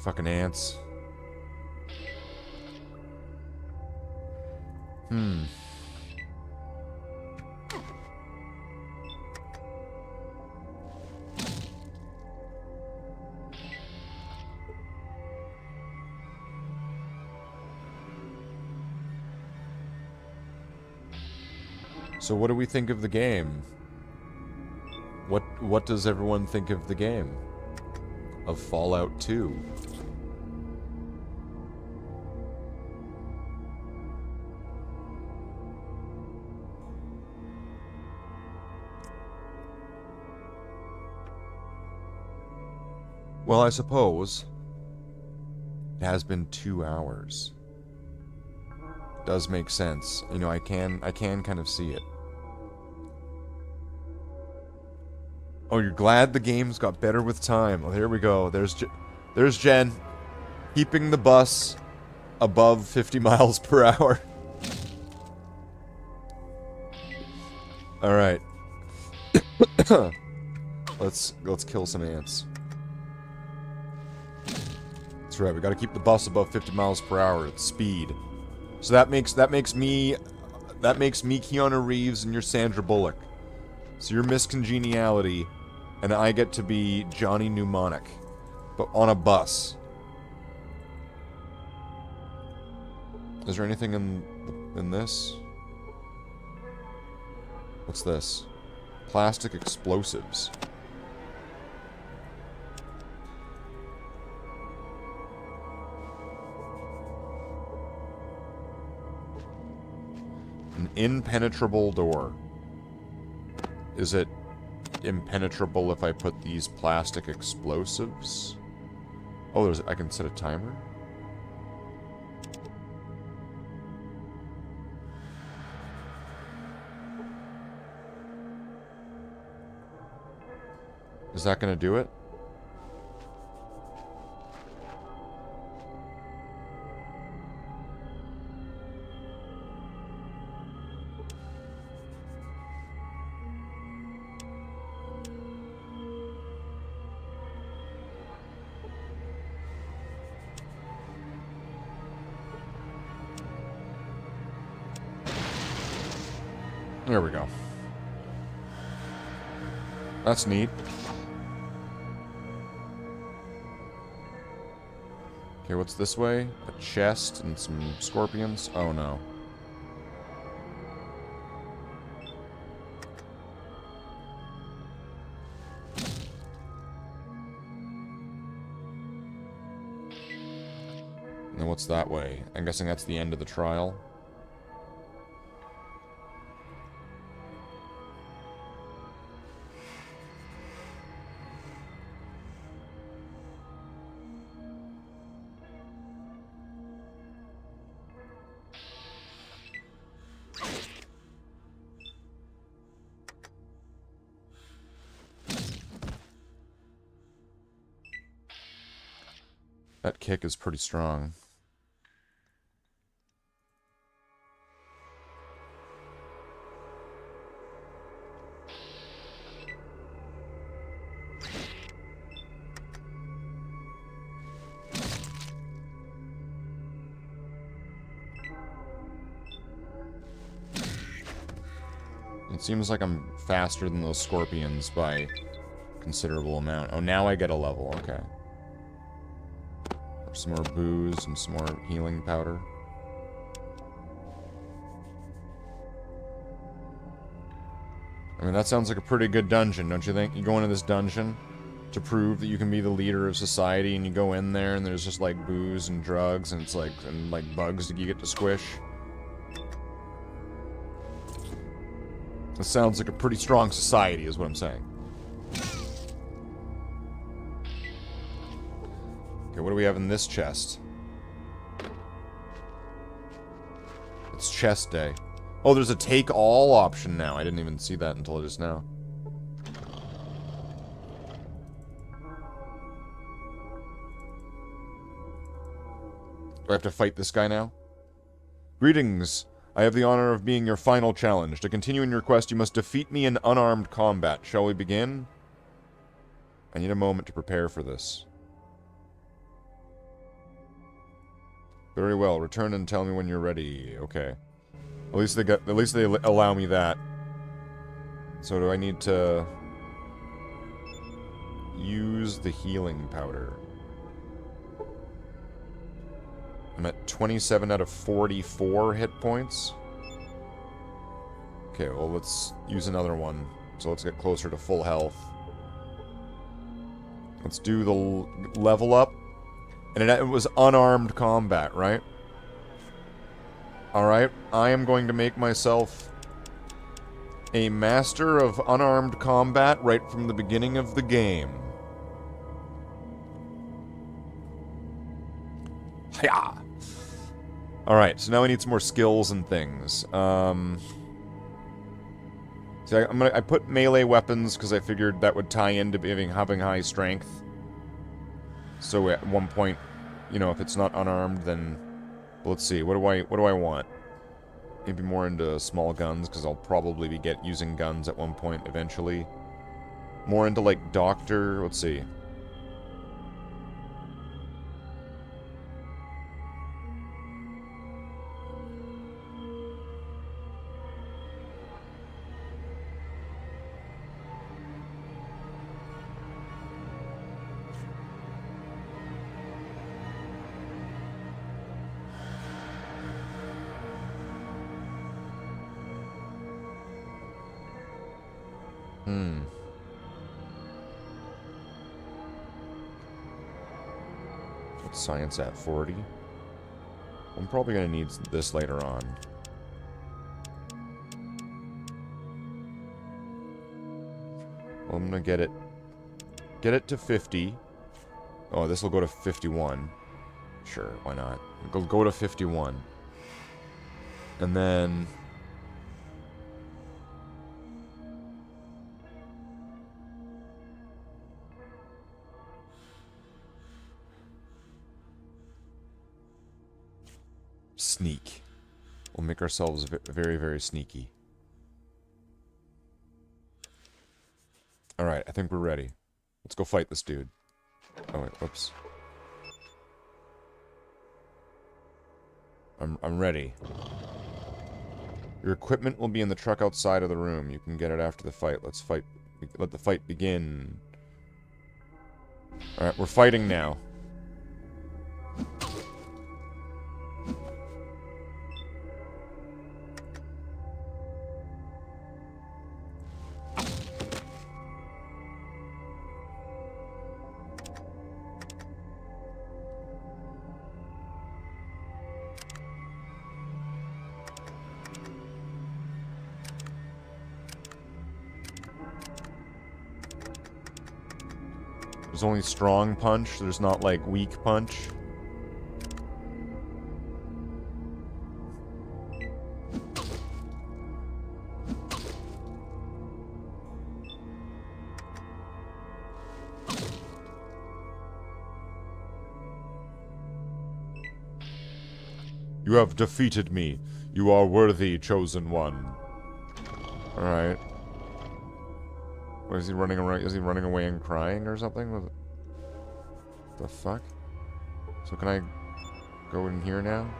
Fucking ants. So what do we think of the game? What does everyone think of the game? Of Fallout 2? Well, I suppose it has been 2 hours. Does make sense. You know, I can kind of see it. Oh, you're glad the games got better with time. Oh, here we go. There's Jen, keeping the bus above 50 miles per hour. All right. Let's kill some ants. That's right. We got to keep the bus above 50 miles per hour at speed. So that makes me Keanu Reeves and you're Sandra Bullock. So you're Miss Congeniality, and I get to be Johnny Mnemonic, but on a bus. Is there anything in this? What's this? Plastic explosives. An impenetrable door. Is it not impenetrable if I put these plastic explosives. Oh, I can set a timer? Is that gonna do it? There we go. That's neat. Okay, what's this way? A chest and some scorpions? Oh no. And then what's that way? I'm guessing that's the end of the trial. That kick is pretty strong. It seems like I'm faster than those scorpions by a considerable amount. Oh, now I get a level. Okay. Some more booze and some more healing powder. I mean, that sounds like a pretty good dungeon, don't you think? You go into this dungeon to prove that you can be the leader of society, and you go in there and there's just like booze and drugs and it's like bugs that you get to squish. This sounds like a pretty strong society, is what I'm saying. Okay, what do we have in this chest? It's chest day. Oh, there's a take all option now. I didn't even see that until just now. Do I have to fight this guy now? Greetings. I have the honor of being your final challenge. To continue in your quest, you must defeat me in unarmed combat. Shall we begin? I need a moment to prepare for this. Very well. Return and tell me when you're ready. Okay. At least they allow me that. So do I need to use the healing powder? I'm at 27 out of 44 hit points. Okay, well, let's use another one. So let's get closer to full health. Let's do the level up. And it was unarmed combat, right? Alright, I am going to make myself a master of unarmed combat right from the beginning of the game. Hiya! Alright, so now I need some more skills and things. See, I put melee weapons because I figured that would tie into having high strength. So at one point, you know, if it's not unarmed, then let's see. What do I want? Maybe more into small guns because I'll probably be using guns at one point eventually. More into like doctor. Let's see. What's science at 40? I'm probably going to need this later on. I'm gonna get it. Get it to 50. Oh, this will go to 51. Sure, why not? Go to 51. And then... sneak. We'll make ourselves very, very sneaky. Alright, I think we're ready. Let's go fight this dude. Oh wait, whoops. I'm ready. Your equipment will be in the truck outside of the room. You can get it after the fight. Let's fight. Let the fight begin. Alright, we're fighting now. There's only strong punch. There's not, like, weak punch. You have defeated me. You are worthy, chosen one. Alright. What, is he running around? Is he running away and crying or something? What the fuck? So can I go in here now?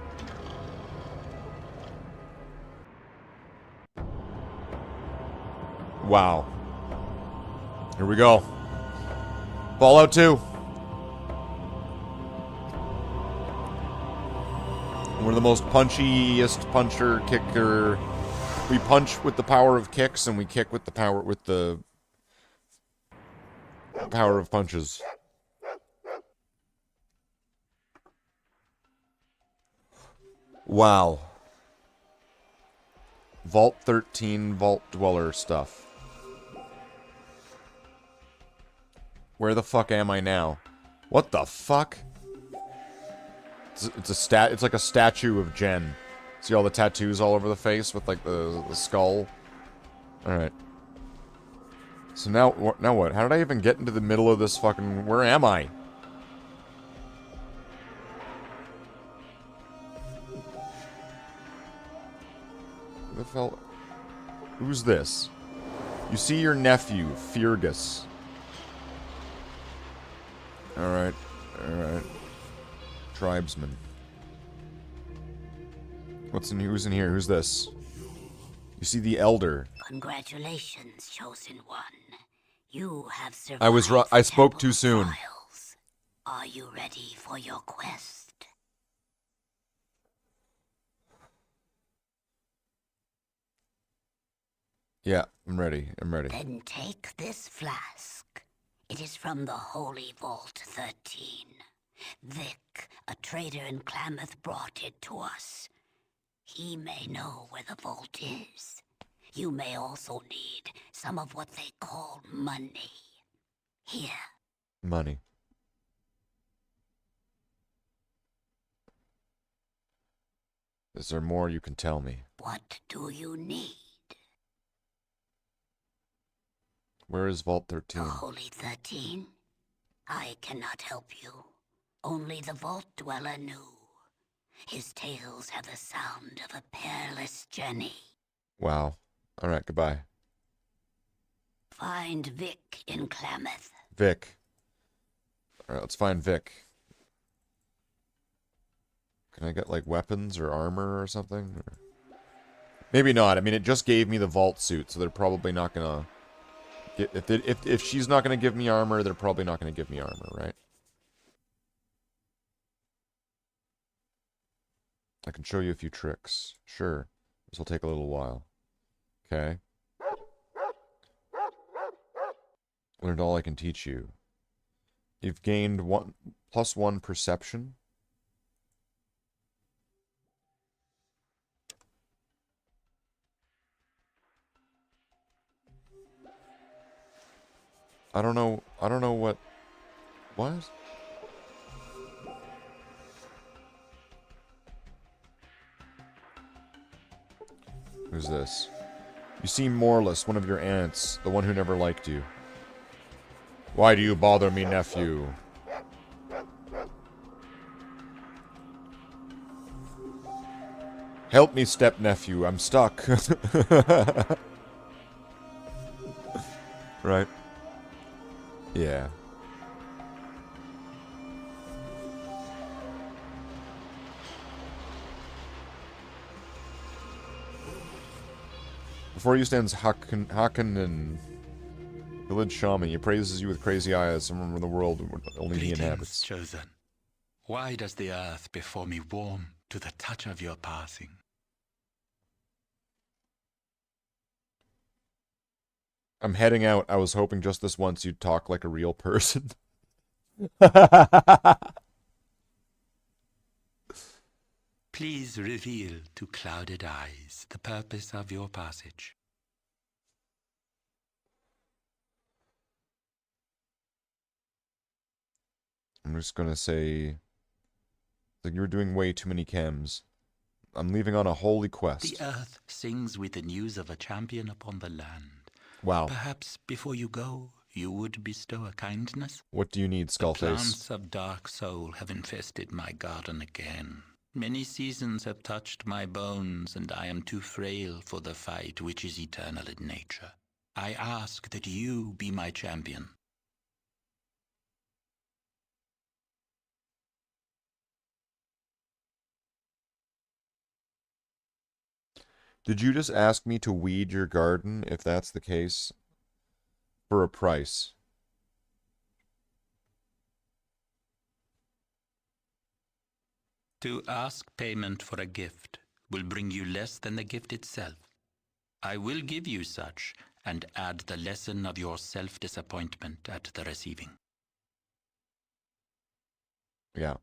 Wow. Here we go. Fallout 2. We're the most punchiest puncher, kicker. We punch with the power of kicks, and we kick with the power of punches. Wow. Vault 13, Vault Dweller stuff. Where the fuck am I now? What the fuck? It's like a statue of Jen. See all the tattoos all over the face with like the skull? Alright. So now what? How did I even get into the middle of this fucking... Where am I? Who the hell... Who's this? You see your nephew, Fergus. Alright. Alright. Tribesman. Who's in here? Who's this? You see the elder. Congratulations, chosen one. You have survived. I spoke too soon. Trials. Are you ready for your quest? Yeah, I'm ready. I'm ready. Then take this flask. It is from the Holy Vault 13. Vic, a trader in Klamath, brought it to us. He may know where the vault is. You may also need some of what they call money. Here. Money. Is there more you can tell me? What do you need? Where is Vault 13? The Holy 13? I cannot help you. Only the Vault Dweller knew. His tales have the sound of a peerless journey. Wow. Alright, goodbye. Find Vic in Klamath. Vic. Alright, let's find Vic. Can I get, like, weapons or armor or something? Or... Maybe not. I mean, it just gave me the vault suit, so they're probably not gonna... If she's not gonna give me armor, they're probably not gonna give me armor, right? I can show you a few tricks. Sure. This will take a little while. Okay. Learned all I can teach you. You've gained +1 perception. I don't know what... What? Who's this? You seem Morless, one of your aunts, the one who never liked you. Why do you bother me, nephew? Help me, step-nephew, I'm stuck. Right? Yeah. Before you stands Hakan and village shaman. He praises you with crazy eyes, someone from the world only he inhabits. Chosen. Why does the earth before me warm to the touch of your passing? I'm heading out. I was hoping just this once you'd talk like a real person. Please reveal to clouded eyes the purpose of your passage. I'm just gonna say... Like you're doing way too many chems. I'm leaving on a holy quest. The earth sings with the news of a champion upon the land. Wow. Perhaps before you go, you would bestow a kindness? What do you need, Skullface? The plants of dark soul have infested my garden again. Many seasons have touched my bones, and I am too frail for the fight which is eternal in nature. I ask that you be my champion. Did you just ask me to weed your garden, if that's the case? For a price. To ask payment for a gift will bring you less than the gift itself. I will give you such, and add the lesson of your self-disappointment at the receiving. Yeah.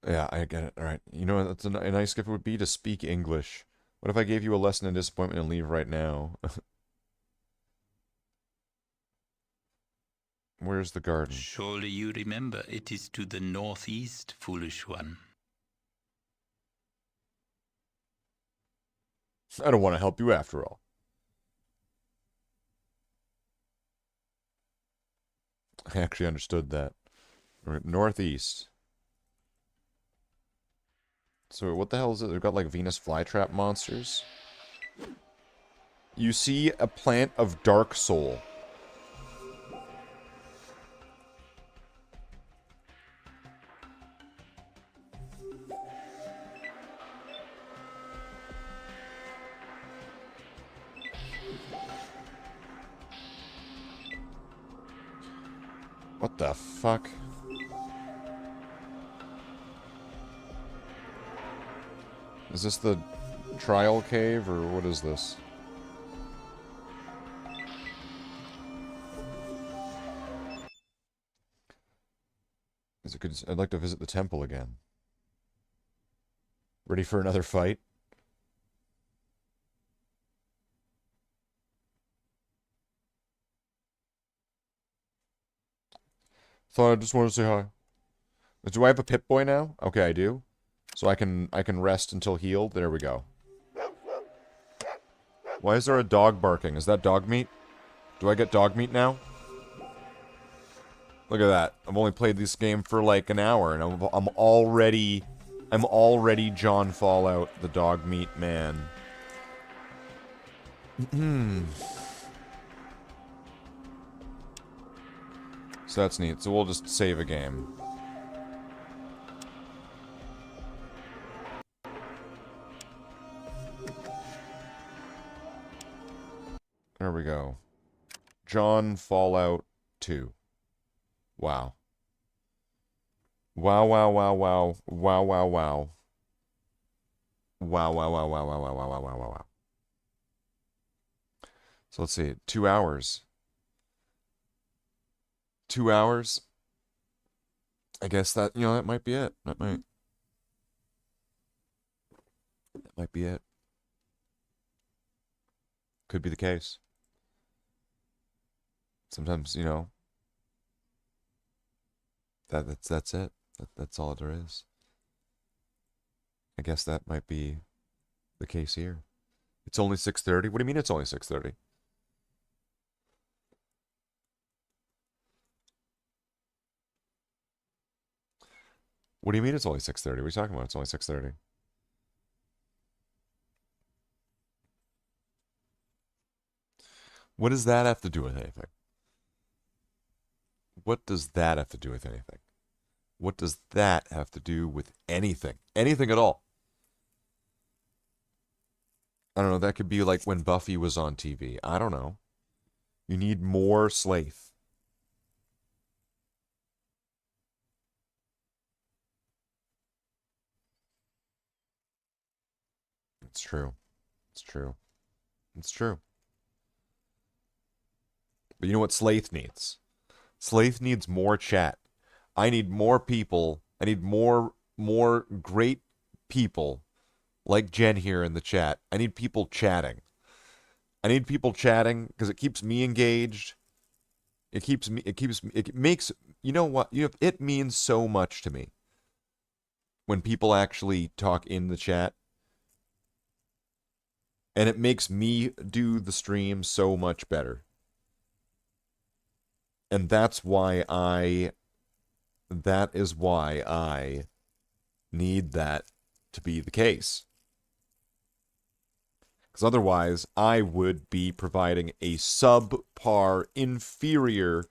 Yeah, I get it. Alright. You know what a nice gift would be? To speak English. What if I gave you a lesson in disappointment and leave right now? Where's the garden? Surely you remember it is to the northeast, foolish one. I don't want to help you after all. I actually understood that. Northeast. So what the hell is it? They've got like Venus flytrap monsters. You see a plant of dark soul. What the fuck? Is this the trial cave, or what is this? I'd like to visit the temple again. Ready for another fight? Thought I just wanted to say hi. Do I have a Pip-Boy now? Okay, I do. So I can rest until healed. There we go. Why is there a dog barking? Is that dog meat? Do I get dog meat now? Look at that. I've only played this game for like an hour, and I'm already John Fallout, the dog meat man. So that's neat. So we'll just save a game. There we go. John Fallout 2. Wow. Wow, wow, wow, wow. Wow, wow, wow. Wow, wow, wow, wow, wow, wow, wow, wow, wow, wow, wow. So let's see. 2 hours. 2 hours? I guess that, you know, that might be it. That might be it. Could be the case. Sometimes, you know, that's it. That's all there is. I guess that might be the case here. It's only 6:30. What do you mean it's only 6:30? What do you mean it's only 6:30? What are you talking about? It's only 6:30. What does that have to do with anything? What does that have to do with anything? What does that have to do with anything? Anything at all? I don't know. That could be like when Buffy was on TV. I don't know. You need more Slathe. It's true. It's true. It's true. But you know what Slathe needs? Slathe needs more chat. I need more people. I need more great people like Jen here in the chat. I need people chatting. I need people chatting because it keeps me engaged. It makes, you know what? It means so much to me when people actually talk in the chat. And it makes me do the stream so much better. And that is why I need that to be the case. Because otherwise, I would be providing a subpar, inferior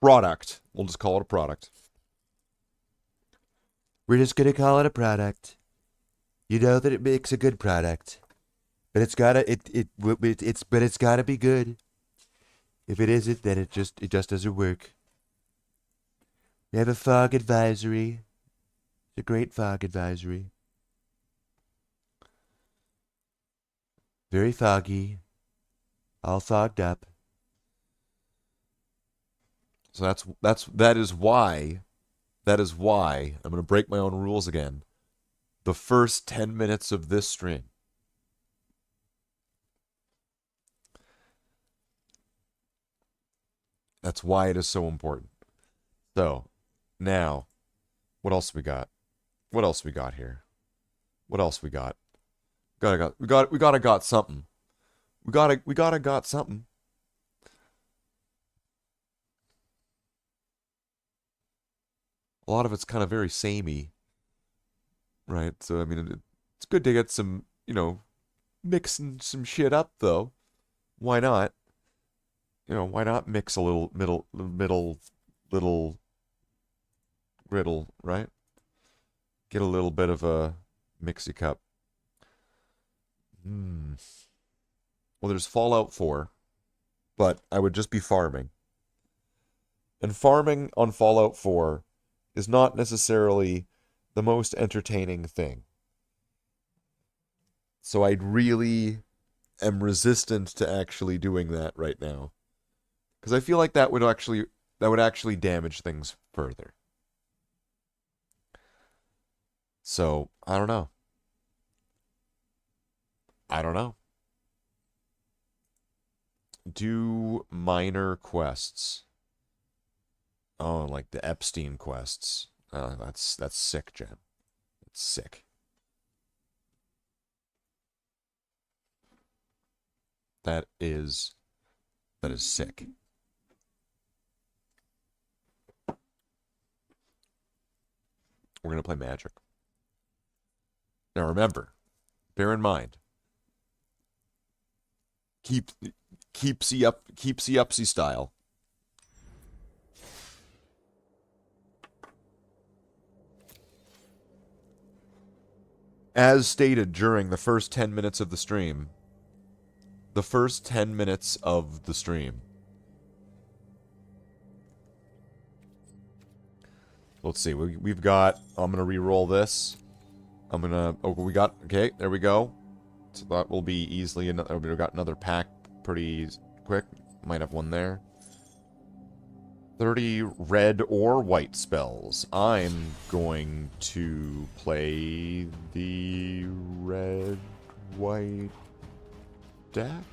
product. We'll just call it a product. We're just gonna call it a product. You know that it makes a good product, but it's gotta be good. If it isn't, then it just doesn't work. We have a fog advisory. It's a great fog advisory. Very foggy. All fogged up. So that is why I'm going to break my own rules again. The first 10 minutes of this stream that's why it is so important. So, now, what else we got? What else we got here? What else we got? We gotta got something. We gotta got something. A lot of it's kind of very samey, right? So I mean, it's good to get some, you know, mixing some shit up though. Why not? You know, why not mix a little little griddle, right? Get a little bit of a mixy cup. Well, there's Fallout 4, but I would just be farming. And farming on Fallout 4 is not necessarily the most entertaining thing. So I really am resistant to actually doing that right now. Because I feel like that would actually damage things further. So, I don't know. Do minor quests. Oh, like the Epstein quests. That's sick, Jen. That's sick. That is sick. We're gonna play Magic. Now remember, bear in mind, keep the upsy style. As stated during the first 10 minutes of the stream. The first 10 minutes of the stream. Let's see. We've got. I'm gonna re-roll this. Okay, there we go. So that will be easily another. We've got another pack pretty quick. Might have one there. 30 red or white spells. I'm going to play the red-white deck.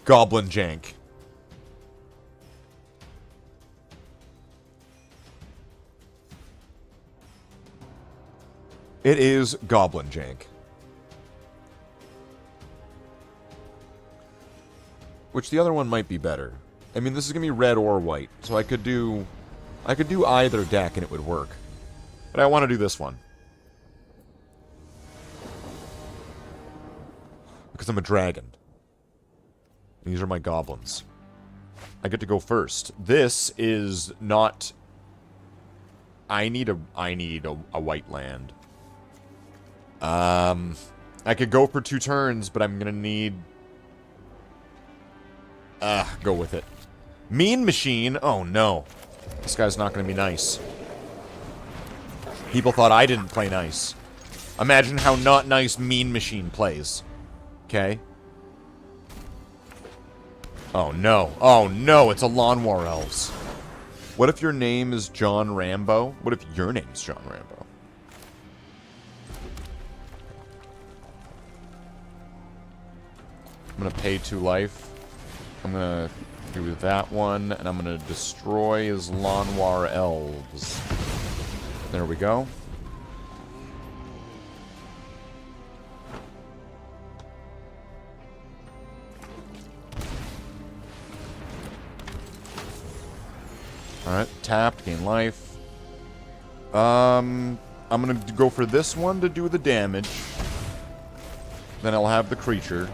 Goblin jank. It is goblin jank. Which the other one might be better. I mean, this is gonna be red or white, so I could do either deck and it would work. But I want to do this one. Because I'm a dragon. These are my goblins. I get to go first. This is not... I need a white land. I could go for 2 turns, but I'm gonna need... go with it. Mean Machine? Oh no. This guy's not gonna be nice. People thought I didn't play nice. Imagine how not nice Mean Machine plays. Okay? Oh no. Oh no, it's a Lawn War Elves. What if your name is John Rambo? What if your name's John Rambo? I'm gonna pay 2 life. I'm gonna do that one, and I'm gonna destroy his Lawn War Elves. There we go. Alright, tapped, gain life. I'm gonna go for this one to do the damage. Then I'll have the creature.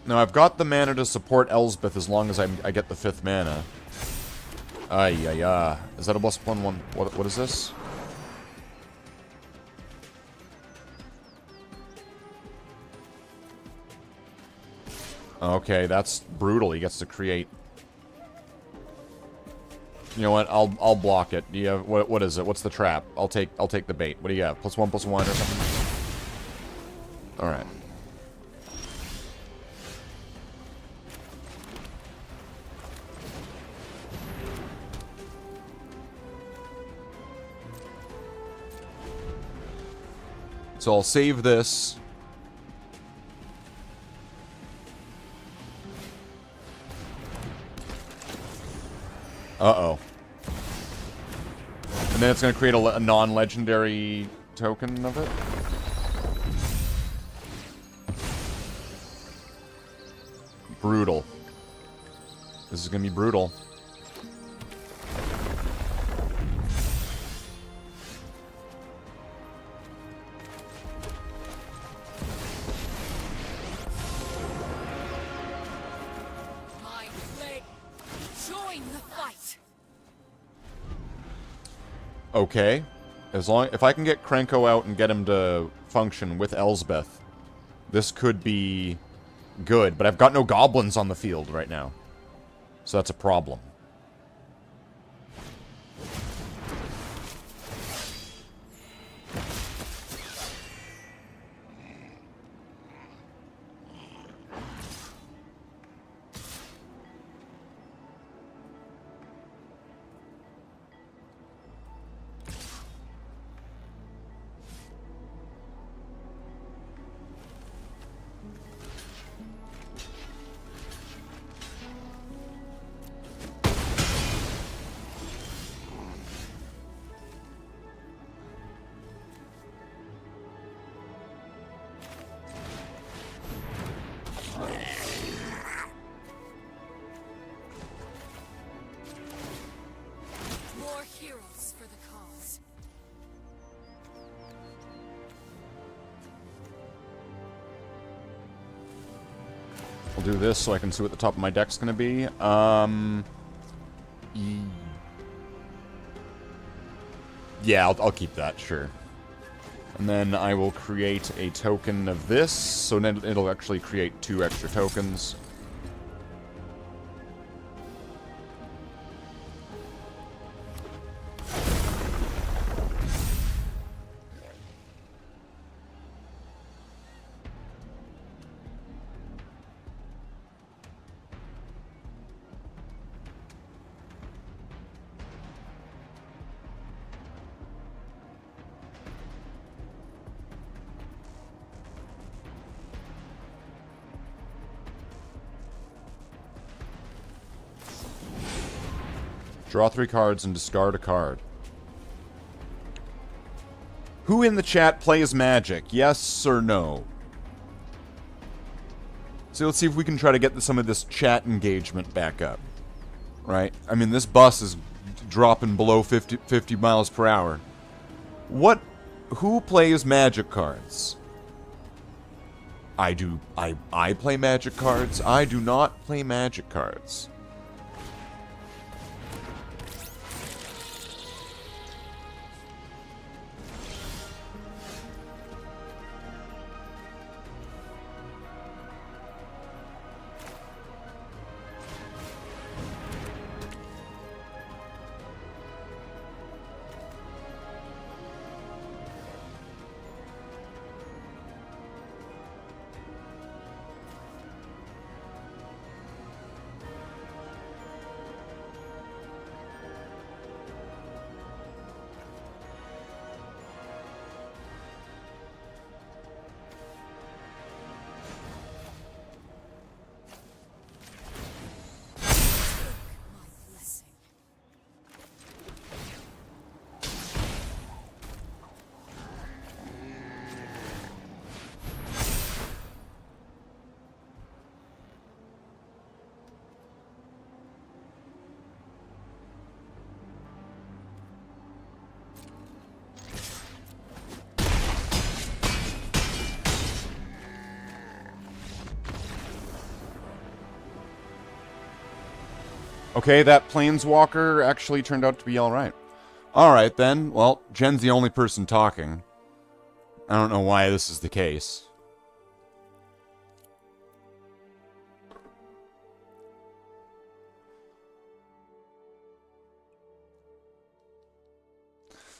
Now, I've got the mana to support Elsbeth as long as I get the 5th mana. Ay. Is that a +1/1? What is this? Okay, that's brutal. He gets to create. You know what? I'll block it. Do you have what is it? What's the trap? I'll take the bait. What do you have? +1/+1 or something? All right. So I'll save this. Uh-oh. And then it's going to create a non-legendary token of it? Brutal. This is going to be brutal. Okay. If I can get Krenko out and get him to function with Elsbeth, this could be good. But I've got no goblins on the field right now. So that's a problem. I'll do this so I can see what the top of my deck's going to be. Yeah, I'll keep that, sure. And then I will create a token of this, so then it'll actually create 2 extra tokens. Draw 3 cards and discard a card. Who in the chat plays Magic? Yes or no? So let's see if we can try to get some of this chat engagement back up. Right? I mean, this bus is dropping below 50 miles per hour. Who plays Magic cards? I do. I play Magic cards. I do not play Magic cards. Okay, that Planeswalker actually turned out to be alright. Alright then, well, Jen's the only person talking. I don't know why this is the case.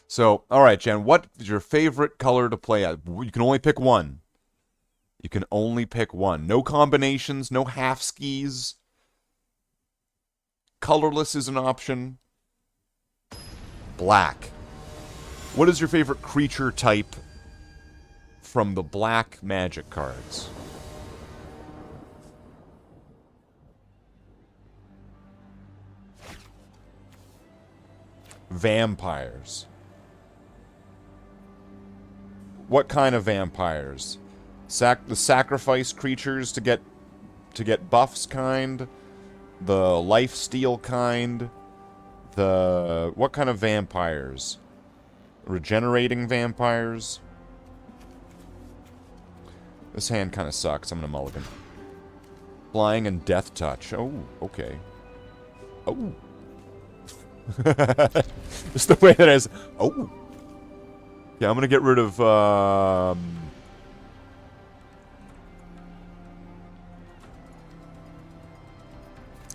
So, alright Jen, what is your favorite color to play at? You can only pick one. You can only pick one. No combinations, no half skis. Colorless is an option. Black. What is your favorite creature type from the black Magic cards? Vampires. What kind of vampires? The sacrifice creatures to get buffs kind? The lifesteal kind? What kind of vampires? Regenerating vampires? This hand kind of sucks. I'm gonna mulligan. Flying and death touch. Oh, okay. Oh. Just the way that it is. Oh. Yeah, I'm gonna get rid of,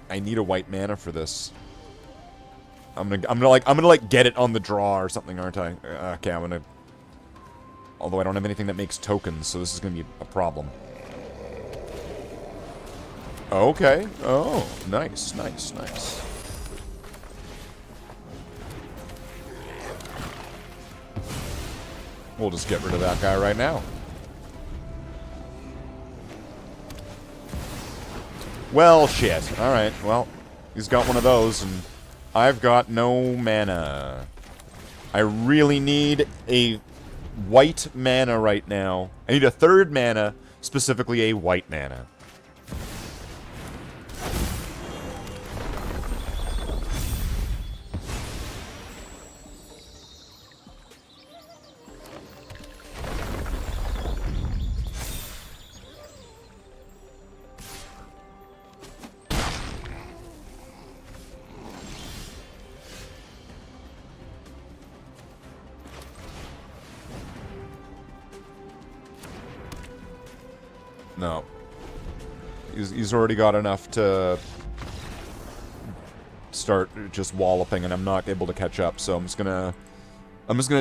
I need a white mana for this. I'm gonna get it on the draw or something, aren't I? Okay, I'm gonna. Although I don't have anything that makes tokens, so this is gonna be a problem. Okay. Oh, nice, nice, nice. We'll just get rid of that guy right now. Well, shit. Alright, well, he's got one of those, and I've got no mana. I really need a white mana right now. I need a third mana, specifically a white mana. No. He's already got enough to start just walloping, and I'm not able to catch up, so I'm just gonna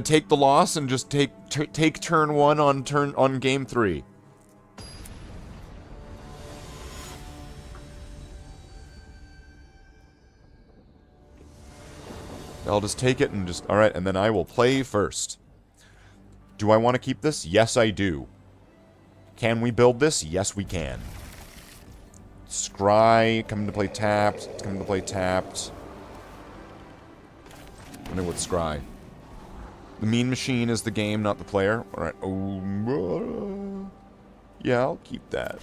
take the loss and just take turn 1 on game 3. I'll just take it and just... Alright, and then I will play first. Do I want to keep this? Yes, I do. Can we build this? Yes, we can. Scry, coming to play tapped. It's coming to play tapped. I know what Scry. The Mean Machine is the game, not the player. Alright. Oh, yeah, I'll keep that.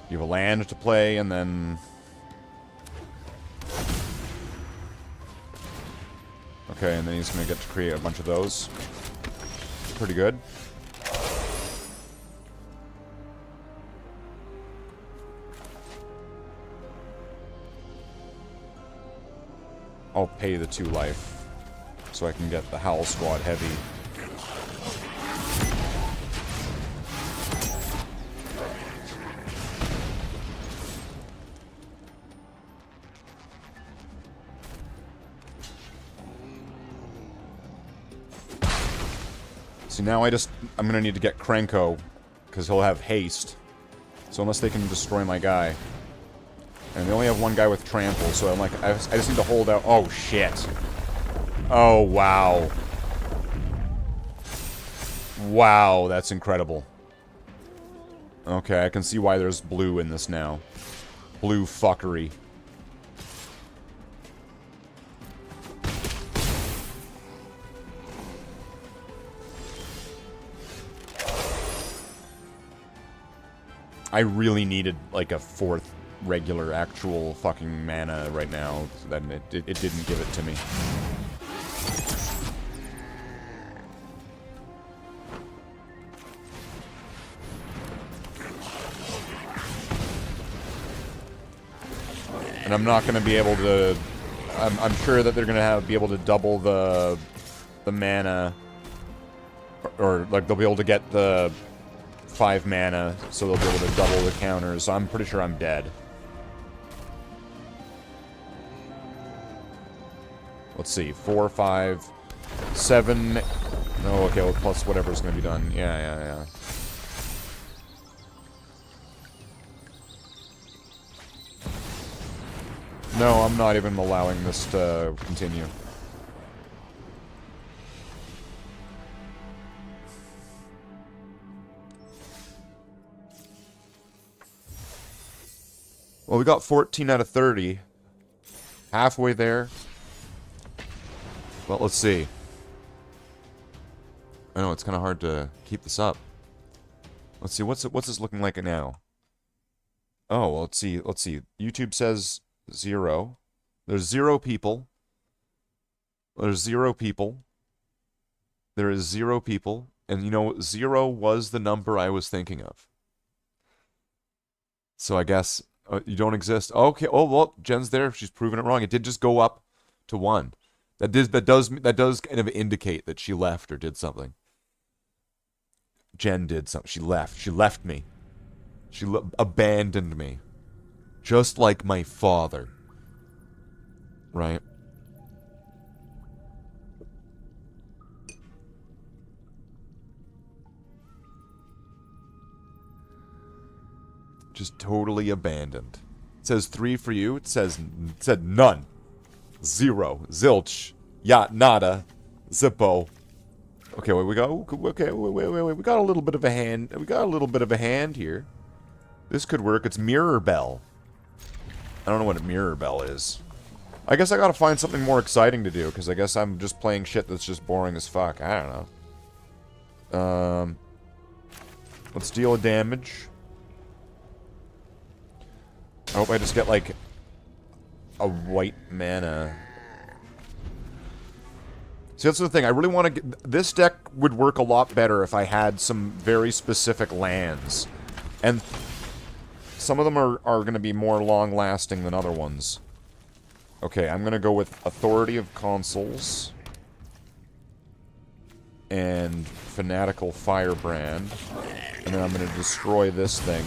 You have a land to play, and then... Okay, and then he's going to get to create a bunch of those. Pretty good. I'll pay the 2 life, so I can get the Howl Squad heavy. See, now I'm gonna need to get Krenko, because he'll have haste. So unless they can destroy my guy. And they only have 1 guy with trample, so I'm like, I just need to hold out. Oh, shit. Oh, wow. Wow, that's incredible. Okay, I can see why there's blue in this now. Blue fuckery. I really needed, like, a 4th regular actual fucking mana right now. So then it didn't give it to me. And I'm not going to be able to... I'm sure that they're going to be able to double the mana. Or, like, they'll be able to get the 5 mana, so they'll be able to double the counters. So I'm pretty sure I'm dead. Let's see. 4, 5, 7... Oh, okay, well, plus whatever's going to be done. Yeah. No, I'm not even allowing this to continue. Well, we got 14 out of 30. Halfway there. Well, let's see. I know, it's kind of hard to keep this up. Let's see, what's this looking like now? Oh, well, let's see. YouTube says 0. There's 0 people. There's 0 people. There is 0 people. And, you know, 0 was the number I was thinking of. So I guess... you don't exist. Okay. Oh well, Jen's there. She's proven it wrong. It did just go up to 1. That does kind of indicate that she left or did something. Jen did something. She left. She left me. She abandoned me, just like my father. Right. Just totally abandoned. It says 3 for you. It said none. 0. Zilch. Yacht. Nada. Zippo. Okay, wait, we got a little bit of a hand. We got a little bit of a hand here. This could work. It's Mirror Bell. I don't know what a Mirror Bell is. I guess I gotta find something more exciting to do, because I guess I'm just playing shit that's just boring as fuck. I don't know. Let's deal a damage. I hope I just get, like, a white mana. See, that's the thing. I really want to get... This deck would work a lot better if I had some very specific lands. And some of them are going to be more long-lasting than other ones. Okay, I'm going to go with Authority of Consuls. And Fanatical Firebrand. And then I'm going to destroy this thing.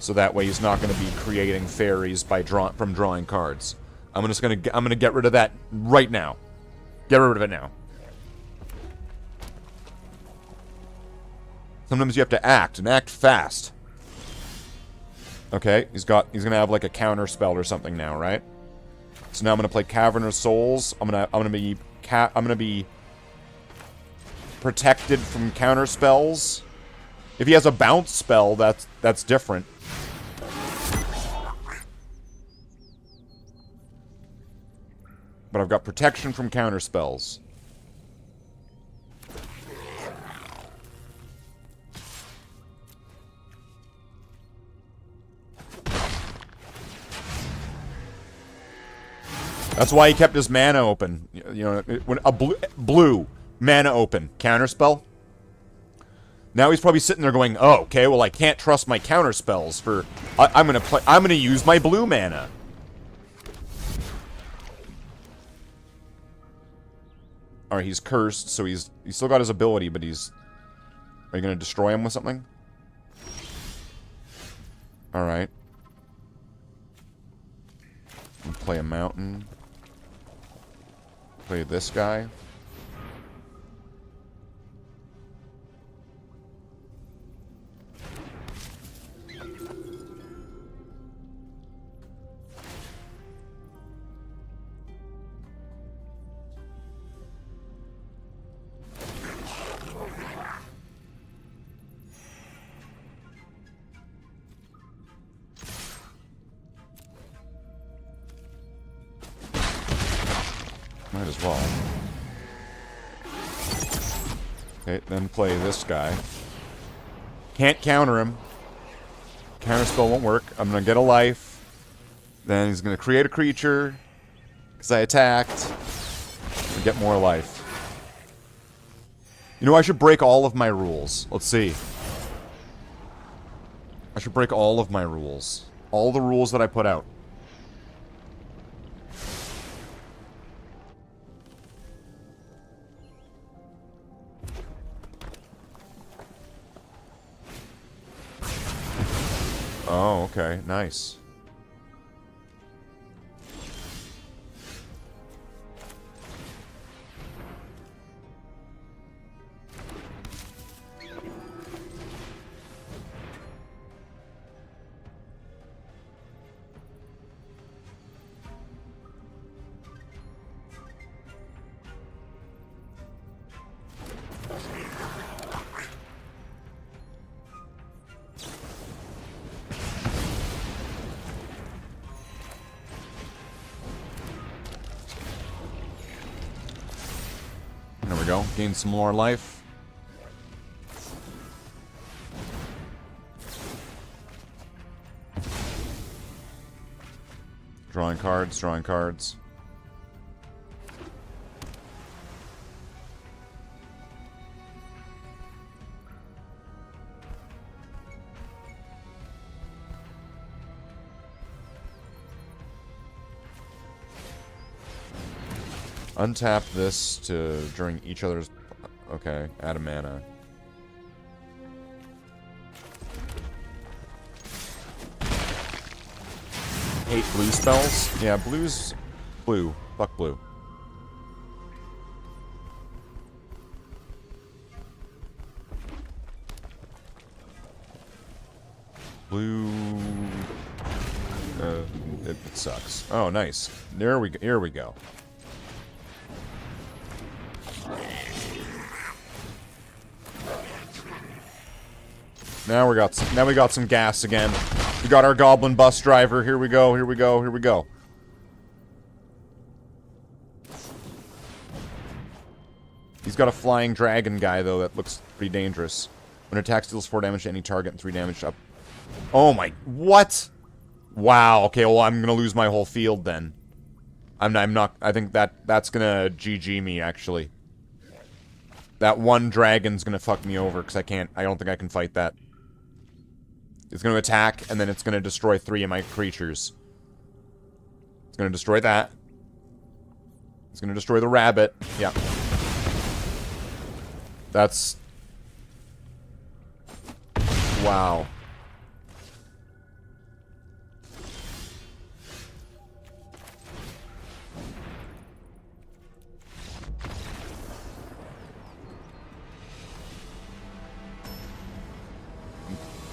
So that way he's not going to be creating fairies by from drawing cards. I'm going to get rid of that right now. Get rid of it now. Sometimes you have to act, and act fast. Okay, he's gonna have like a counter spell or something now, right? So now I'm gonna play Cavern of Souls. I'm gonna be protected from counter spells. If he has a bounce spell, that's different. But I've got protection from counter spells. That's why he kept his mana open. You know, when a blue mana open counter spell. Now he's probably sitting there going, "Oh, okay. Well, I can't trust my counter spells for. I'm gonna use my blue mana." Alright, he's cursed, so he's still got his ability, but he's. Are you gonna destroy him with something? Alright. Play a mountain. Play this guy. Might as well. Okay, then play this guy. Can't counter him. Counter spell won't work. I'm gonna get a life. Then he's gonna create a creature. Because I attacked. And get more life. You know, I should break all of my rules. Let's see. I should break all of my rules. All the rules that I put out. Oh, okay. Nice. There we go. Gain some more life. Drawing cards, drawing cards. Untap this to during each other's. Okay, add a mana. Hate blue spells? Yeah, blue's blue. Fuck blue. Blue. It sucks. Oh, nice. There we go. Here we go. Now we got some gas again. We got our goblin bus driver. Here we go. Here we go. Here we go. He's got a flying dragon guy though that looks pretty dangerous. When attack deals 4 damage to any target and 3 damage up. Oh my, what? Wow. Okay, well I'm gonna lose my whole field then. I'm not. I think that's gonna GG me actually. That one dragon's gonna fuck me over because I don't think I can fight that. It's gonna attack and then it's gonna destroy 3 of my creatures. It's gonna destroy that. It's gonna destroy the rabbit. Yeah. That's... Wow.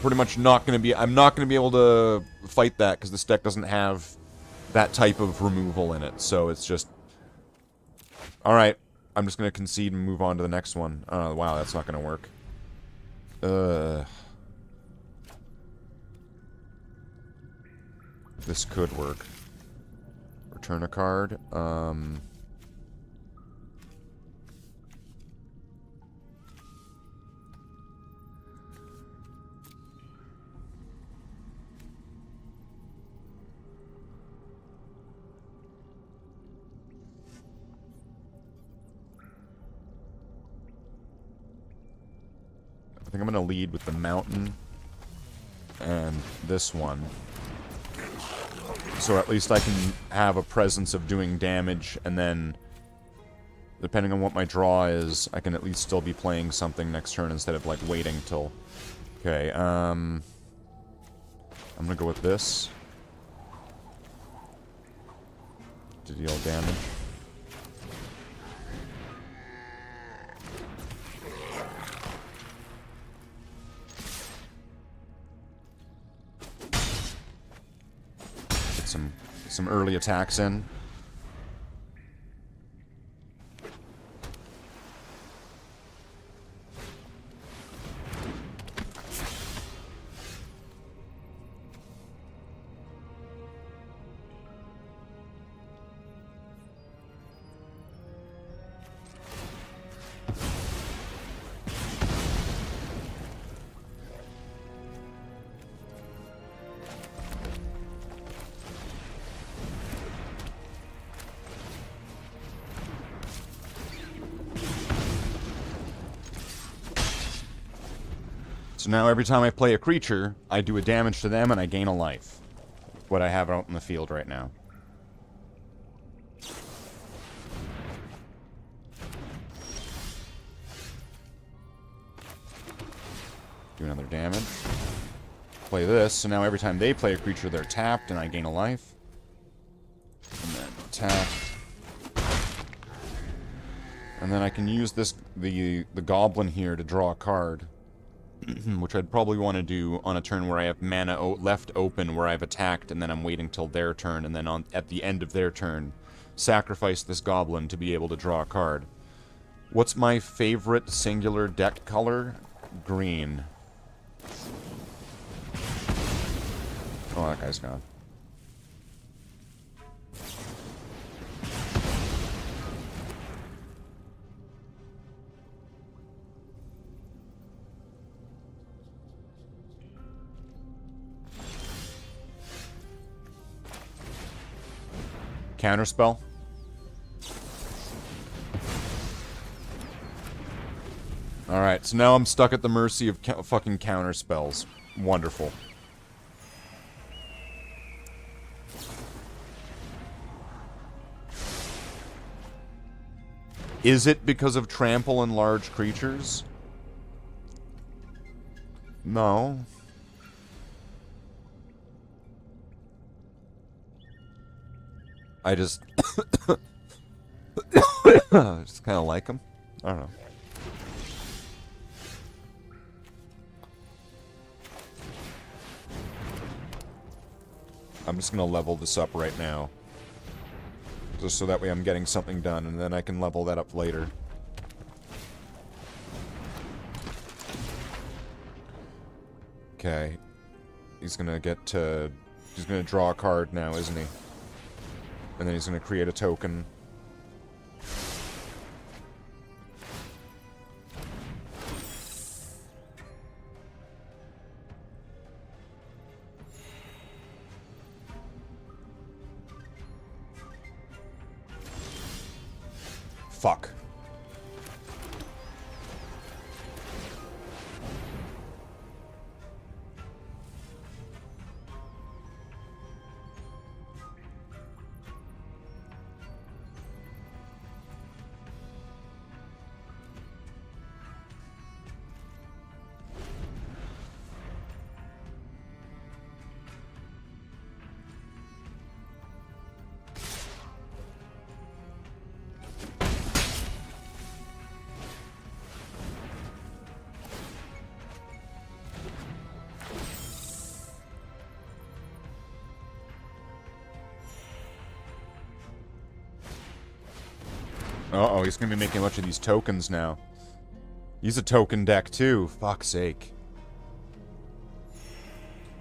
pretty much not going to be... I'm not going to be able to fight that because this deck doesn't have that type of removal in it. So it's just... Alright, I'm just going to concede and move on to the next one. Wow, that's not going to work. This could work. Return a card. I think I'm going to lead with the mountain and this one. So at least I can have a presence of doing damage, and then, depending on what my draw is, I can at least still be playing something next turn instead of, like, waiting till... Okay, I'm gonna go with this. To deal damage. Some early attacks in. So now every time I play a creature, I do a damage to them and I gain a life. What I have out in the field right now. Do another damage. Play this, so now every time they play a creature, they're tapped and I gain a life. And then tap. And then I can use this the goblin here to draw a card. Which I'd probably want to do on a turn where I have mana left open where I've attacked, and then I'm waiting till their turn, and then at the end of their turn, sacrifice this goblin to be able to draw a card. What's my favorite singular deck color? Green. Oh, that guy's gone. Counterspell. Alright, so now I'm stuck at the mercy of fucking counterspells. Wonderful. Is it because of trample and large creatures? No. I just... just kind of like them. I don't know. I'm just going to level this up right now. Just so that way I'm getting something done, and then I can level that up later. Okay. He's going to get to... He's going to draw a card now, isn't he? And then he's going to create a token. Fuck. Uh-oh, he's gonna be making a bunch of these tokens now. He's a token deck too, fuck's sake.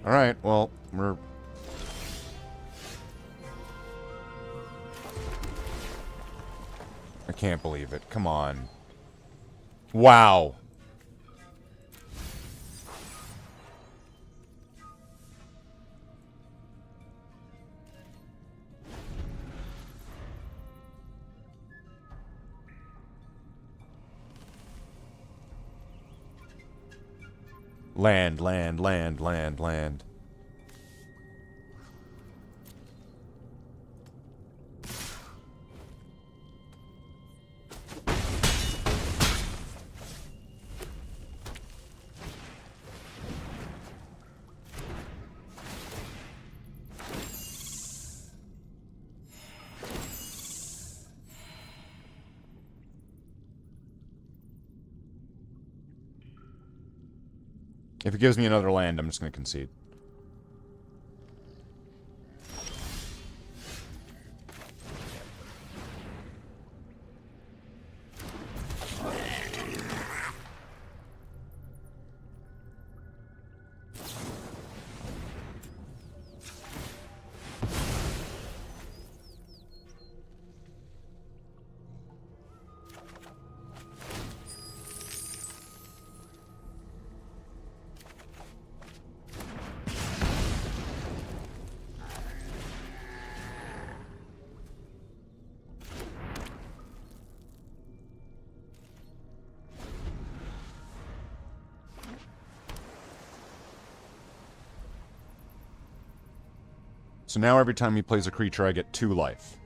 Alright, well, we're... I can't believe it. Come on. Wow. Land, land, land, land, land. If it gives me another land, I'm just going to concede. So now every time he plays a creature, I get 2 life.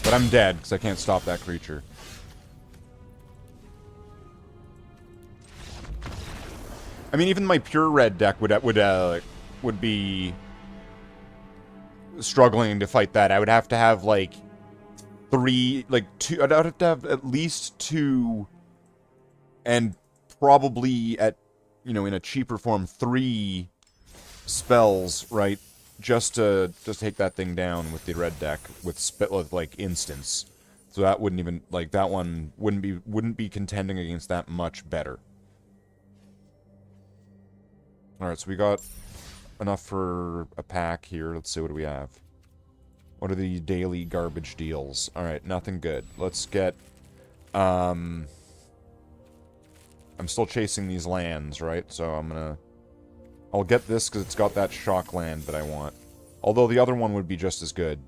But I'm dead, because I can't stop that creature. I mean, even my pure red deck would be struggling to fight that. I would have to have, like, 2... I'd have to have at least 2, and probably at, you know, in a cheaper form, 3 spells, right? Just to take that thing down with the red deck with like instants. So that wouldn't even, like, that one wouldn't be contending against that much better. All right, so we got enough for a pack here. Let's see, what do we have? What are the daily garbage deals? Alright, nothing good. Let's get... I'm still chasing these lands, right? So I'm gonna... I'll get this because it's got that shock land that I want. Although the other one would be just as good.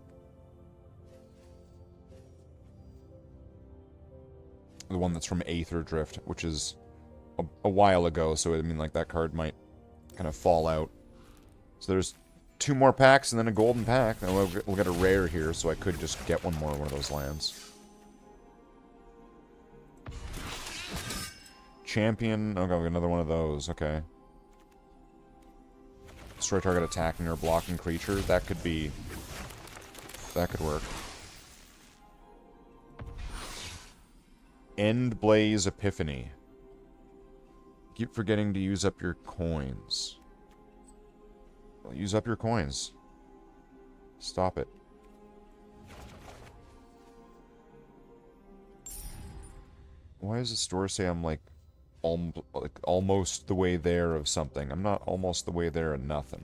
The one that's from Aether Drift, which is a while ago, so I mean, like, that card might kind of fall out. So there's 2 more packs and then a golden pack. And we'll get a rare here, so I could just get one more of those lands. Champion. Okay, another one of those. Okay. Destroy target attacking or blocking creature. That could be... That could work. End Blaze Epiphany. Keep forgetting to use up your coins. Use up your coins. Stop it. Why does the store say I'm like almost the way there of something? I'm not almost the way there of nothing.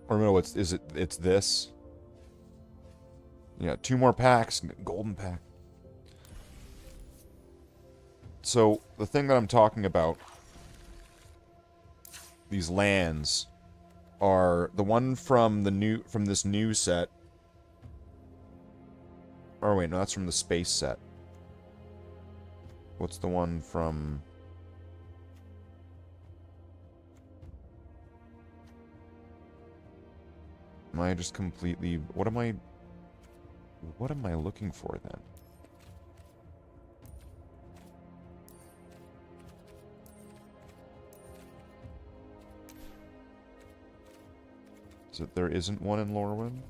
Or no, it's this. Yeah, 2 more packs, golden pack. So, the thing that I'm talking about, these lands, are the one from this new set. Oh wait, no, that's from the space set. What's the one from... Am I just completely... What am I looking for then? Is it there isn't one in Lorwyn?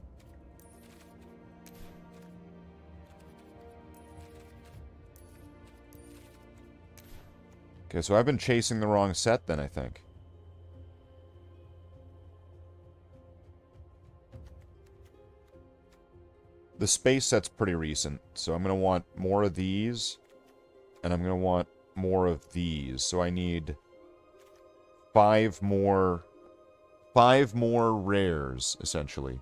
Okay, so I've been chasing the wrong set then, I think. The space set's pretty recent, so I'm going to want more of these, and I'm going to want more of these. So I need 5 more rares, essentially.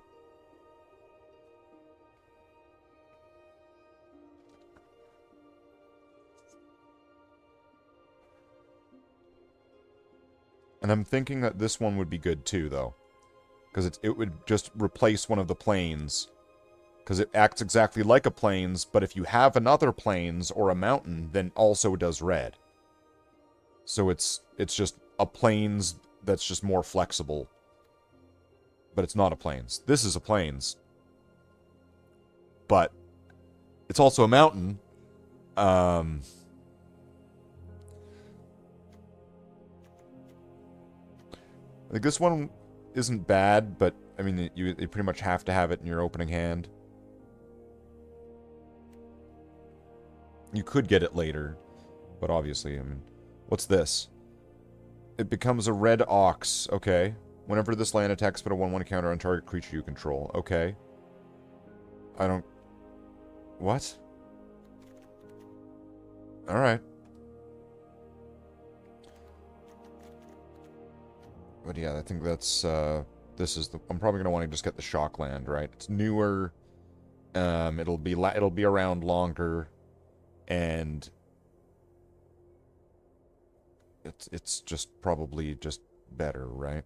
And I'm thinking that this one would be good too, though. Because it would just replace one of the planes. Because it acts exactly like a planes, but if you have another planes or a mountain, then also does red. So it's just a planes that's just more flexible. But it's not a planes. This is a planes. But it's also a mountain. Like, this one isn't bad, but, I mean, you pretty much have to have it in your opening hand. You could get it later, but obviously, I mean... What's this? It becomes a red ox. Okay. Whenever this land attacks, put a 1/1 counter on target creature you control. Okay. I don't... What? Alright. But yeah, I think that's, this is the... I'm probably going to want to just get the shock land, right? It's newer. It'll be around longer. And... It's just probably just better, right?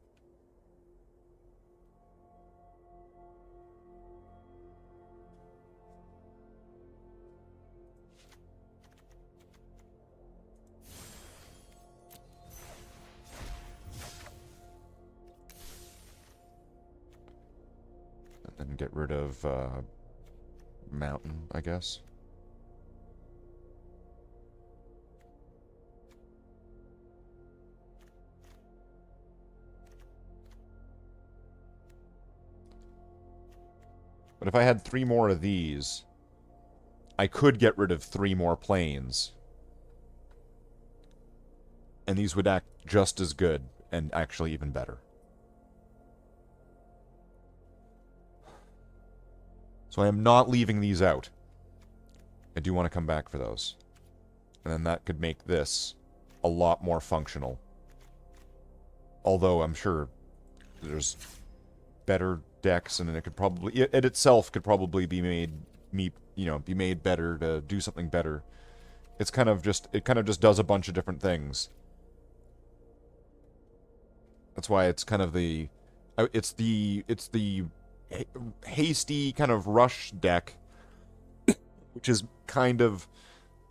And then get rid of, mountain, I guess. But if I had 3 more of these, I could get rid of 3 more planes. And these would act just as good, and actually even better. So I am not leaving these out. I do want to come back for those. And then that could make this a lot more functional. Although I'm sure there's better decks, and it could probably... It itself could probably be made... be made better to do something better. It's kind of just... It kind of just does a bunch of different things. That's why it's kind of the... It's the hasty kind of rush deck, which is kind of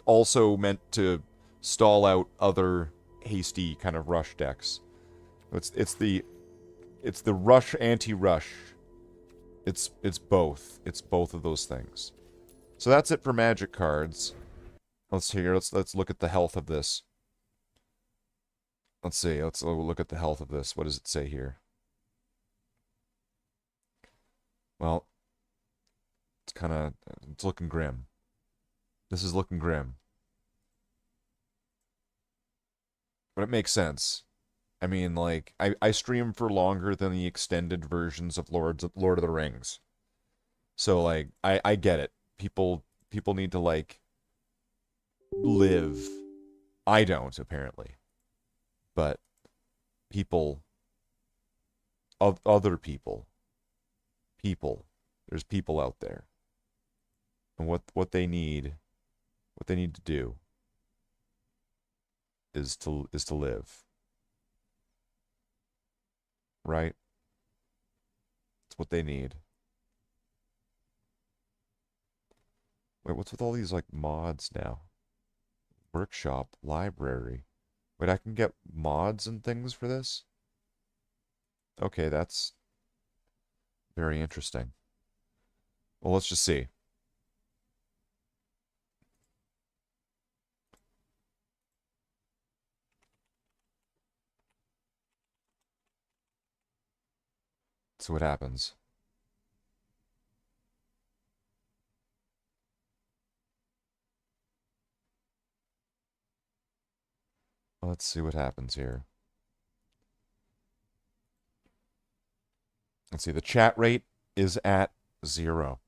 also meant to stall out other hasty kind of rush decks. It's the rush anti-rush. It's both. It's both of those things. So that's it for magic cards. Let's look at the health of this. Let's see. Let's look at the health of this. What does it say here? Well, it's looking grim. This is looking grim. But it makes sense. I mean, like, I stream for longer than the extended versions of Lord of the Rings. So, like, I get it. People need to, like, live. I don't, apparently. But other people, there's people out there. And what they need to do is to live. Right? It's what they need. Wait, what's with all these, like, mods now? Workshop, library. Wait, I can get mods and things for this? Okay, that's very interesting. Well, let's just see. See what happens. Let's see what happens here. Let's see, the chat rate is at 0.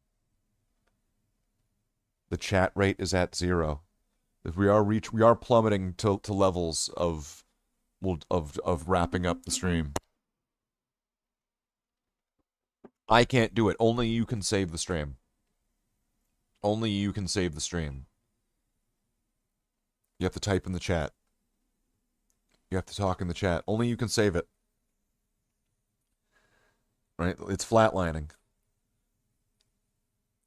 The chat rate is at 0. If we are plummeting to levels of wrapping up the stream. I can't do it. Only you can save the stream. Only you can save the stream. You have to type in the chat. You have to talk in the chat. Only you can save it. Right? It's flatlining.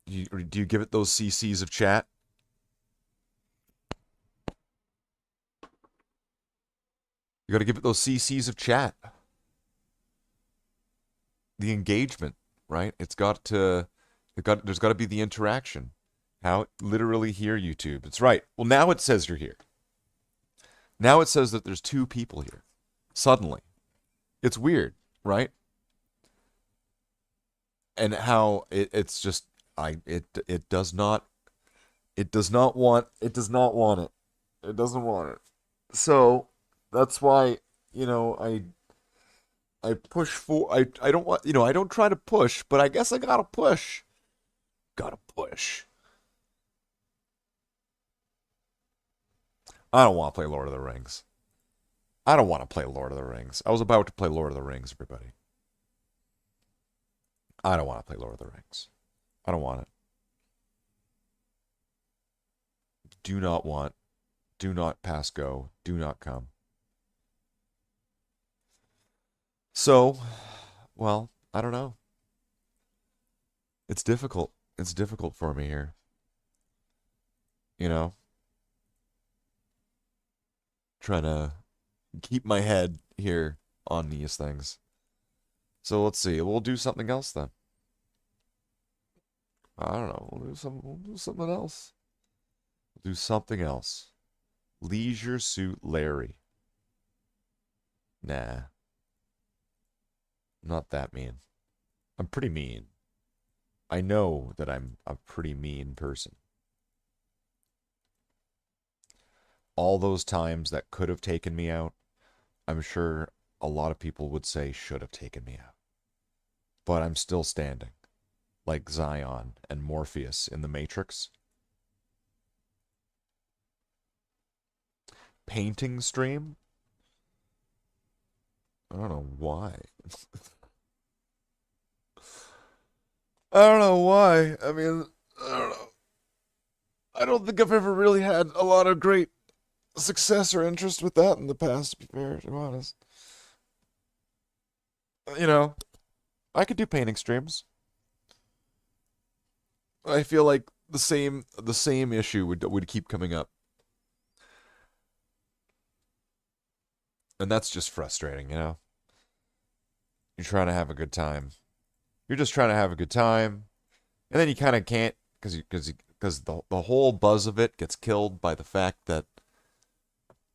Do you give it those CCs of chat? You got to give it those CCs of chat. The engagement, right? There's got to be the interaction. How literally here, YouTube. It's right. Well, now it says you're here. Now it says that there's 2 people here. Suddenly. It's weird, right? And how it's just it does not want it. It doesn't want it. So that's why, I push for I don't want, I don't try to push, but I guess I gotta push. Gotta push. I don't want to play Lord of the Rings. I don't want to play Lord of the Rings. I was about to play Lord of the Rings, everybody. I don't want to play Lord of the Rings. I don't want it. Do not want. Do not pass go. Do not come. So, well, I don't know. It's difficult. It's difficult for me here. Trying to keep my head here on these things. So let's see. We'll do something else then. I don't know. We'll do something else. We'll do something else. Leisure Suit Larry. Nah. Not that mean. I'm pretty mean. I know that I'm a pretty mean person. All those times that could have taken me out, I'm sure a lot of people would say should have taken me out. But I'm still standing, like Zion and Morpheus in the Matrix. Painting stream? I don't know why. I don't know why. I mean, I don't know. I don't think I've ever really had a lot of great success or interest with that in the past, to be fair, to be honest. I could do painting streams. I feel like the same issue would keep coming up. And that's just frustrating, You're trying to have a good time. You're just trying to have a good time, and then you kind of can't because the whole buzz of it gets killed by the fact that,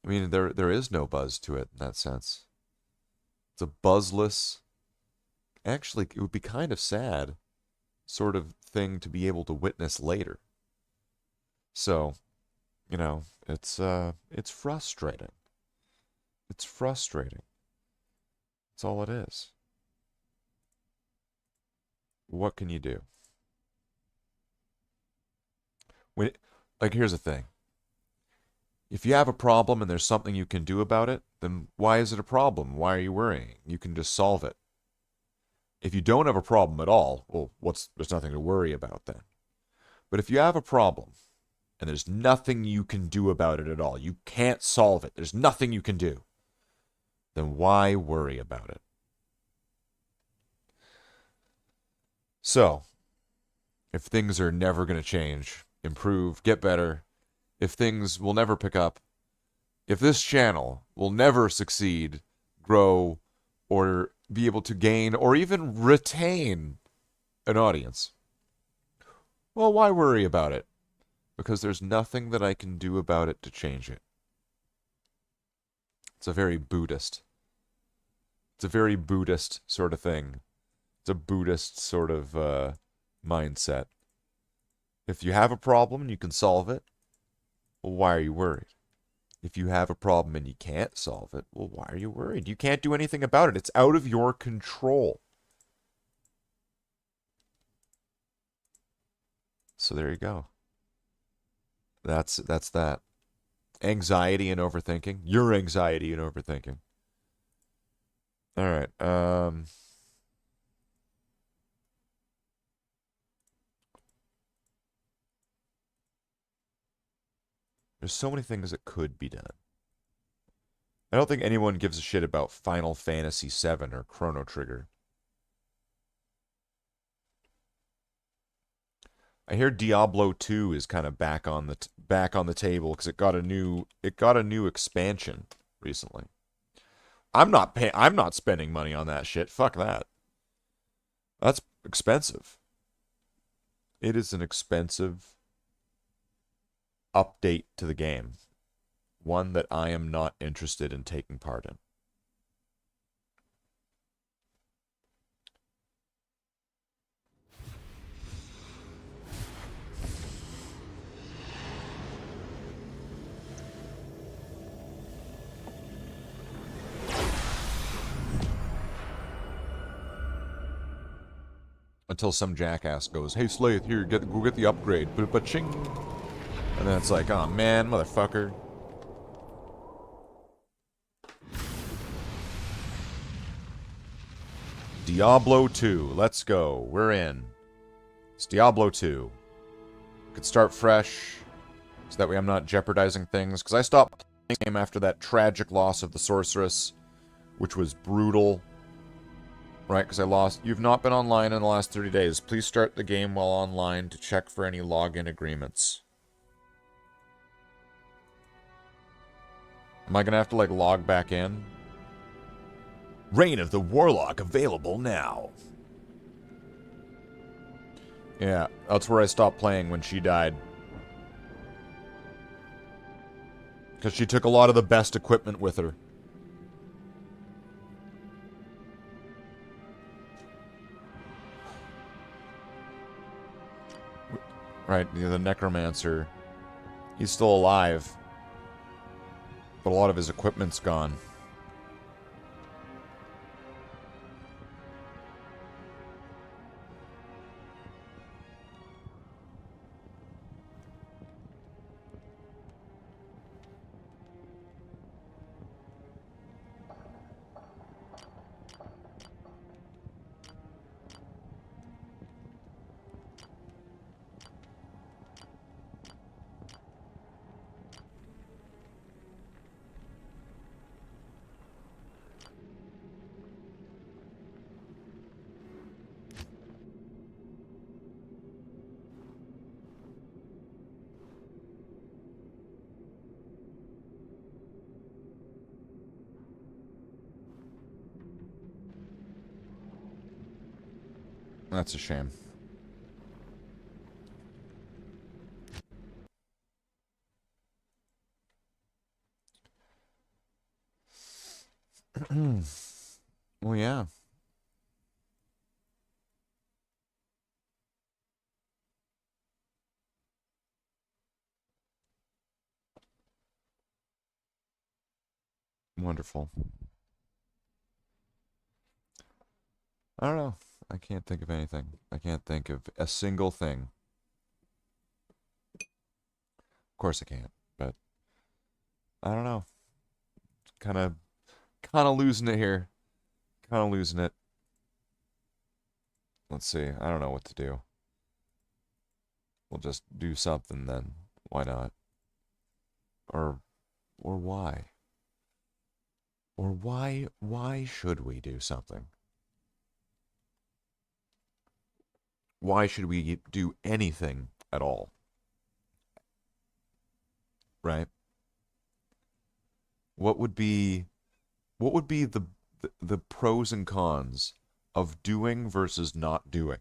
I mean, there is no buzz to it in that sense. It's a buzzless. Actually, it would be kind of sad sort of thing to be able to witness later. So, it's frustrating. It's frustrating. That's all it is. What can you do? Here's the thing. If you have a problem and there's something you can do about it, then why is it a problem? Why are you worrying? You can just solve it. If you don't have a problem at all, well, there's nothing to worry about then. But if you have a problem and there's nothing you can do about it at all, you can't solve it, there's nothing you can do, then why worry about it? So, if things are never going to change, improve, get better, if things will never pick up, if this channel will never succeed, grow, or be able to gain or even retain an audience, well, why worry about it? Because there's nothing that I can do about it to change it. It's a very Buddhist sort of thing. It's a Buddhist sort of mindset. If you have a problem and you can solve it, well, why are you worried? If you have a problem and you can't solve it, well, why are you worried? You can't do anything about it. It's out of your control. So there you go. That's that. Anxiety and overthinking. Your anxiety and overthinking. All right. There's so many things that could be done. I don't think anyone gives a shit about Final Fantasy VII or Chrono Trigger. I hear Diablo 2 is kind of back on the table because it got a new expansion recently. I'm not spending money on that shit. Fuck that. That's expensive. It is an expensive update to the game. One that I am not interested in taking part in. Until some jackass goes, "Hey, Slathe, here, go get the upgrade." But-ching. And then it's like, oh man, motherfucker. Diablo 2. Let's go. We're in. It's Diablo 2. Could start fresh, so that way I'm not jeopardizing things. Because I stopped playing the game after that tragic loss of the sorceress, which was brutal. Right, because I lost. You've not been online in the last 30 days. Please start the game while online to check for any login agreements. Am I going to have to, like, log back in? Reign of the Warlock available now. Yeah, that's where I stopped playing when she died. Because she took a lot of the best equipment with her. Right, the Necromancer. He's still alive. But a lot of his equipment's gone. That's a shame. Well, yeah. Wonderful. I don't know. I can't think of anything. I can't think of a single thing. Of course I can't, but I don't know. Kind of losing it here. Kind of losing it. Let's see. I don't know what to do. We'll just do something then. Why not? Or why? Or why should we do something? Why should we do anything at all? Right? What would be the pros and cons of doing versus not doing?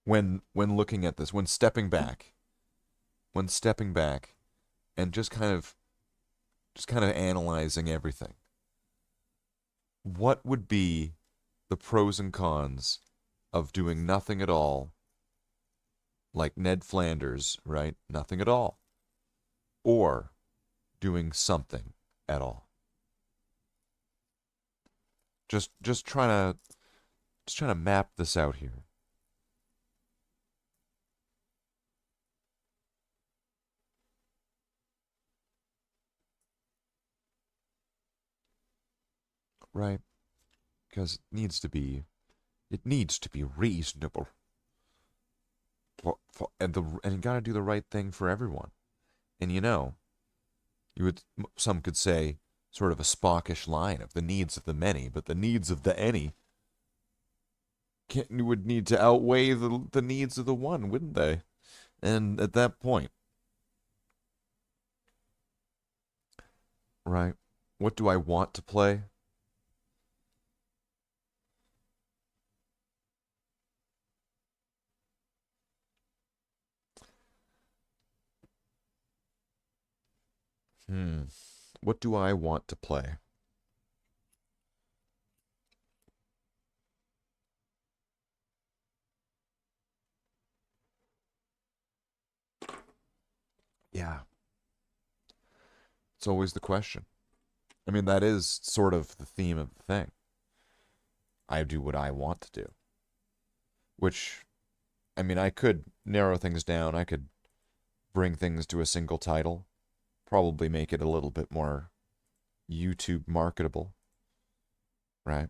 When looking at this, when stepping back and just kind of analyzing everything. What would be the pros and cons of doing nothing at all, like Ned Flanders, right? Nothing at all. or doing something at all. Just trying to map this out here. Right? Because it needs to be reasonable. And you gotta do the right thing for everyone. And some could say sort of a Spockish line of the needs of the many, but the needs of the any would need to outweigh the needs of the one, wouldn't they? And at that point, right, what do I want to play? What do I want to play? Yeah. It's always the question. I mean, that is sort of the theme of the thing. I do what I want to do. Which, I mean, I could narrow things down. I could bring things to a single title. Probably make it a little bit more YouTube marketable. Right?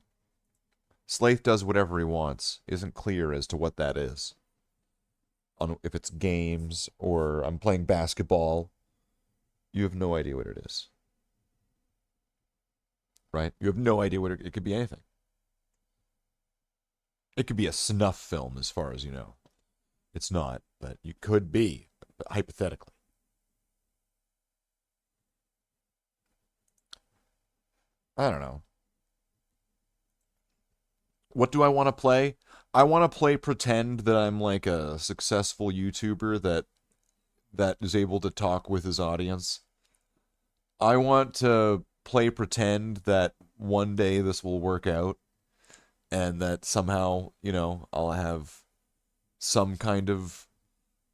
Slathe does whatever he wants. Isn't clear as to what that is. If it's games or I'm playing basketball, you have no idea what it is. Right? You have no idea what it could be anything. It could be a snuff film as far as you know. It's not, but you could be, hypothetically. I don't know. What do I want to play? I want to play pretend that I'm like a successful YouTuber that is able to talk with his audience. I want to play pretend that one day this will work out and that somehow, I'll have some kind of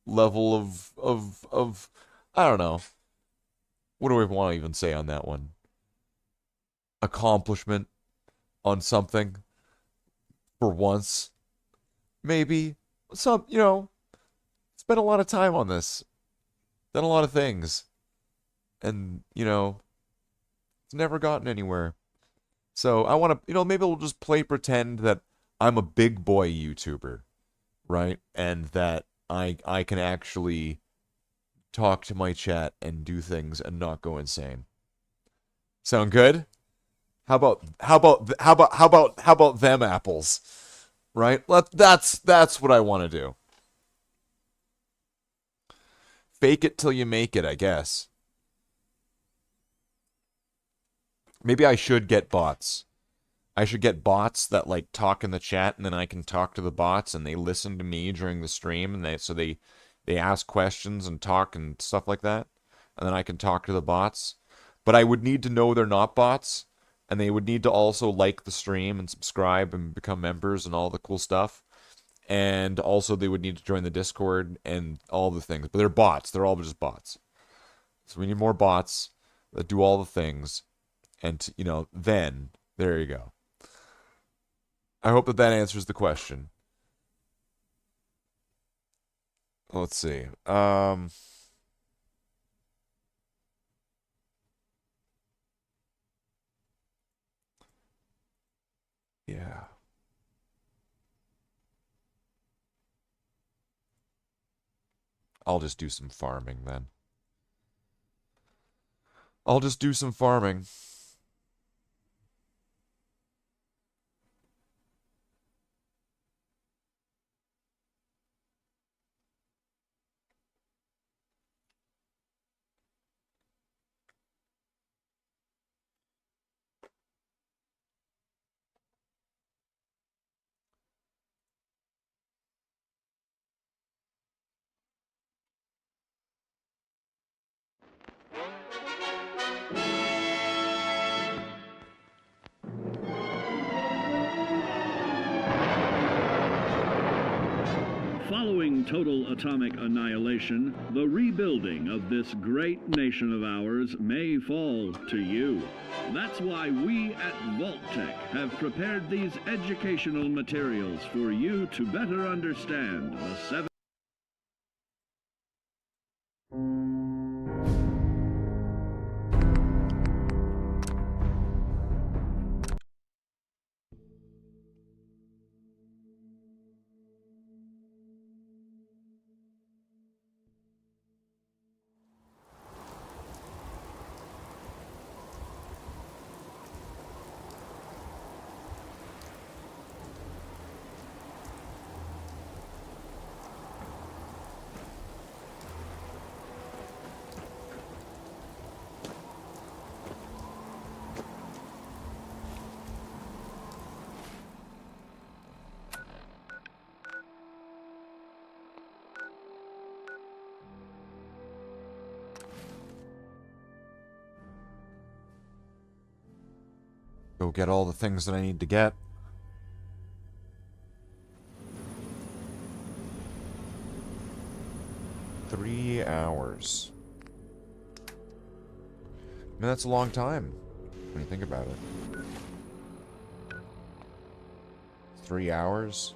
level of I don't know. What do I want to even say on that one? Accomplishment on something for once. Maybe spent a lot of time on this. Done a lot of things. And, it's never gotten anywhere. So I want to, maybe we'll just play pretend that I'm a big boy YouTuber, right? And that I can actually talk to my chat and do things and not go insane. Sound good? How about them apples? Right? That's what I want to do. Fake it till you make it, I guess. Maybe I should get bots. I should get bots that like talk in the chat, and then I can talk to the bots, and they listen to me during the stream, and they ask questions and talk and stuff like that, and then I can talk to the bots. But I would need to know they're not bots, and they would need to also like the stream and subscribe and become members and all the cool stuff. And also they would need to join the Discord and all the things. But they're bots. They're all just bots. So we need more bots that do all the things. And, then, there you go. I hope that answers the question. Let's see. Yeah. I'll just do some farming then. I'll just do some farming. Following total atomic annihilation, the rebuilding of this great nation of ours may fall to you. That's why we at Vault-Tec have prepared these educational materials for you to better understand the 7... Go get all the things that I need to get. $3 hours. I mean, that's a long time when you think about it. 3 hours?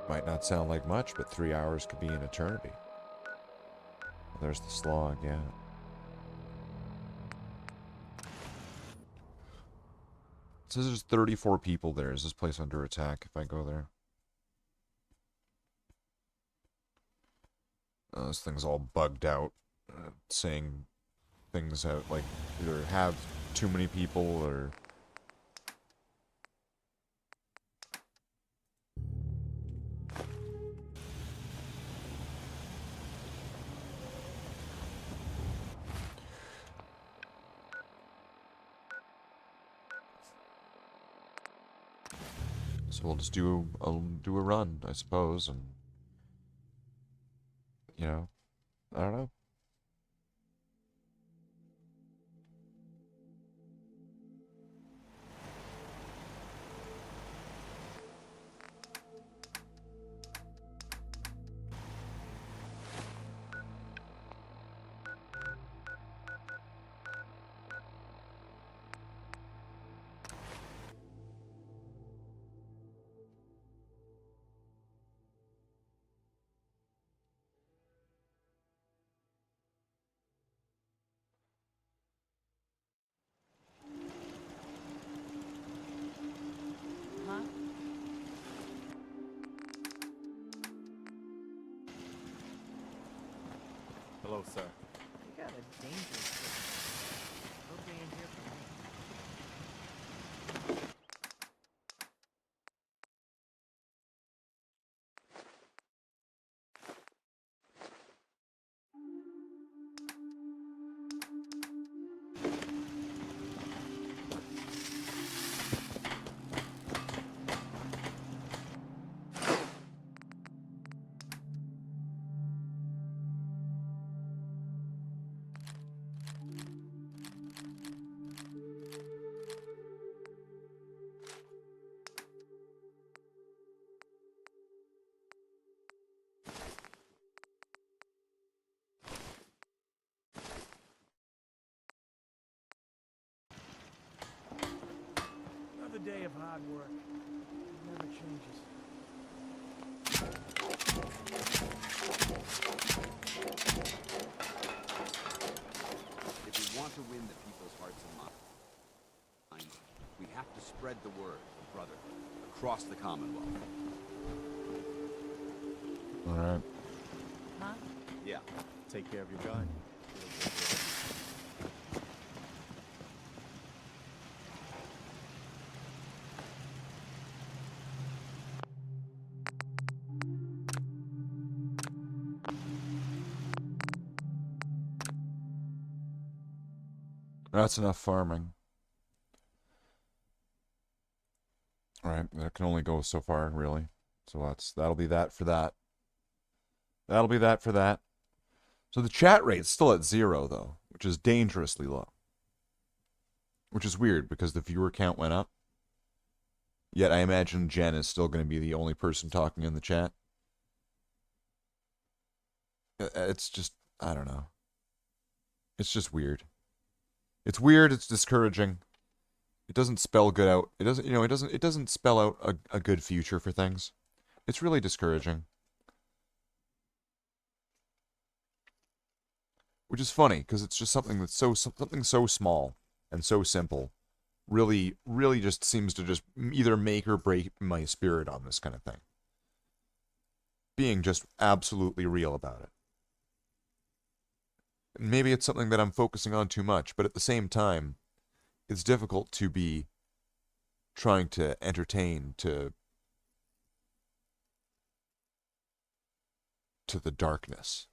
Might not sound like much, but 3 hours could be an eternity. There's the slog, yeah. It says there's 34 people there. Is this place under attack if I go there? This thing's all bugged out. Saying things have, like, either have too many people or... So we'll just do a run, I suppose, and you know, I don't know. Hello, sir. You got a dangerous look. Nobody in here for me. Another day of hard work. It never changes. If we want to win the people's hearts and minds, we have to spread the word, brother, across the Commonwealth. All right. Huh? Yeah. Take care of your gun. That's enough farming. Alright, that can only go so far, really. So that'll be that for that. That'll be that for that. So the chat rate's still at 0, though, which is dangerously low. Which is weird, because the viewer count went up. Yet I imagine Jen is still going to be the only person talking in the chat. It's just, I don't know. It's just weird. It's weird, it's discouraging. It doesn't spell good out. It doesn't, it doesn't spell out a good future for things. It's really discouraging. Which is funny, because it's just something that's something so small and so simple. Really, really just seems to just either make or break my spirit on this kind of thing. Being just absolutely real about it. And maybe it's something that I'm focusing on too much, but at the same time, it's difficult to be trying to entertain to the darkness.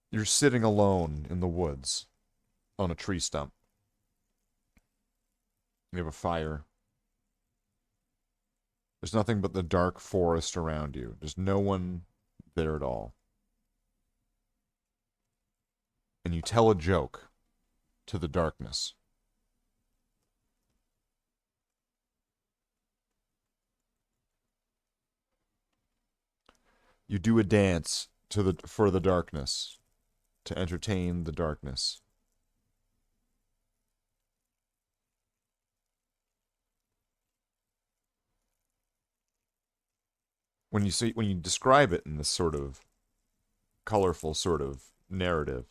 You're sitting alone in the woods on a tree stump. You have a fire. There's nothing but the dark forest around you. There's no one there at all. And you tell a joke to the darkness. You do a dance for the darkness, to entertain the darkness. When you describe it in this sort of colorful sort of narrative,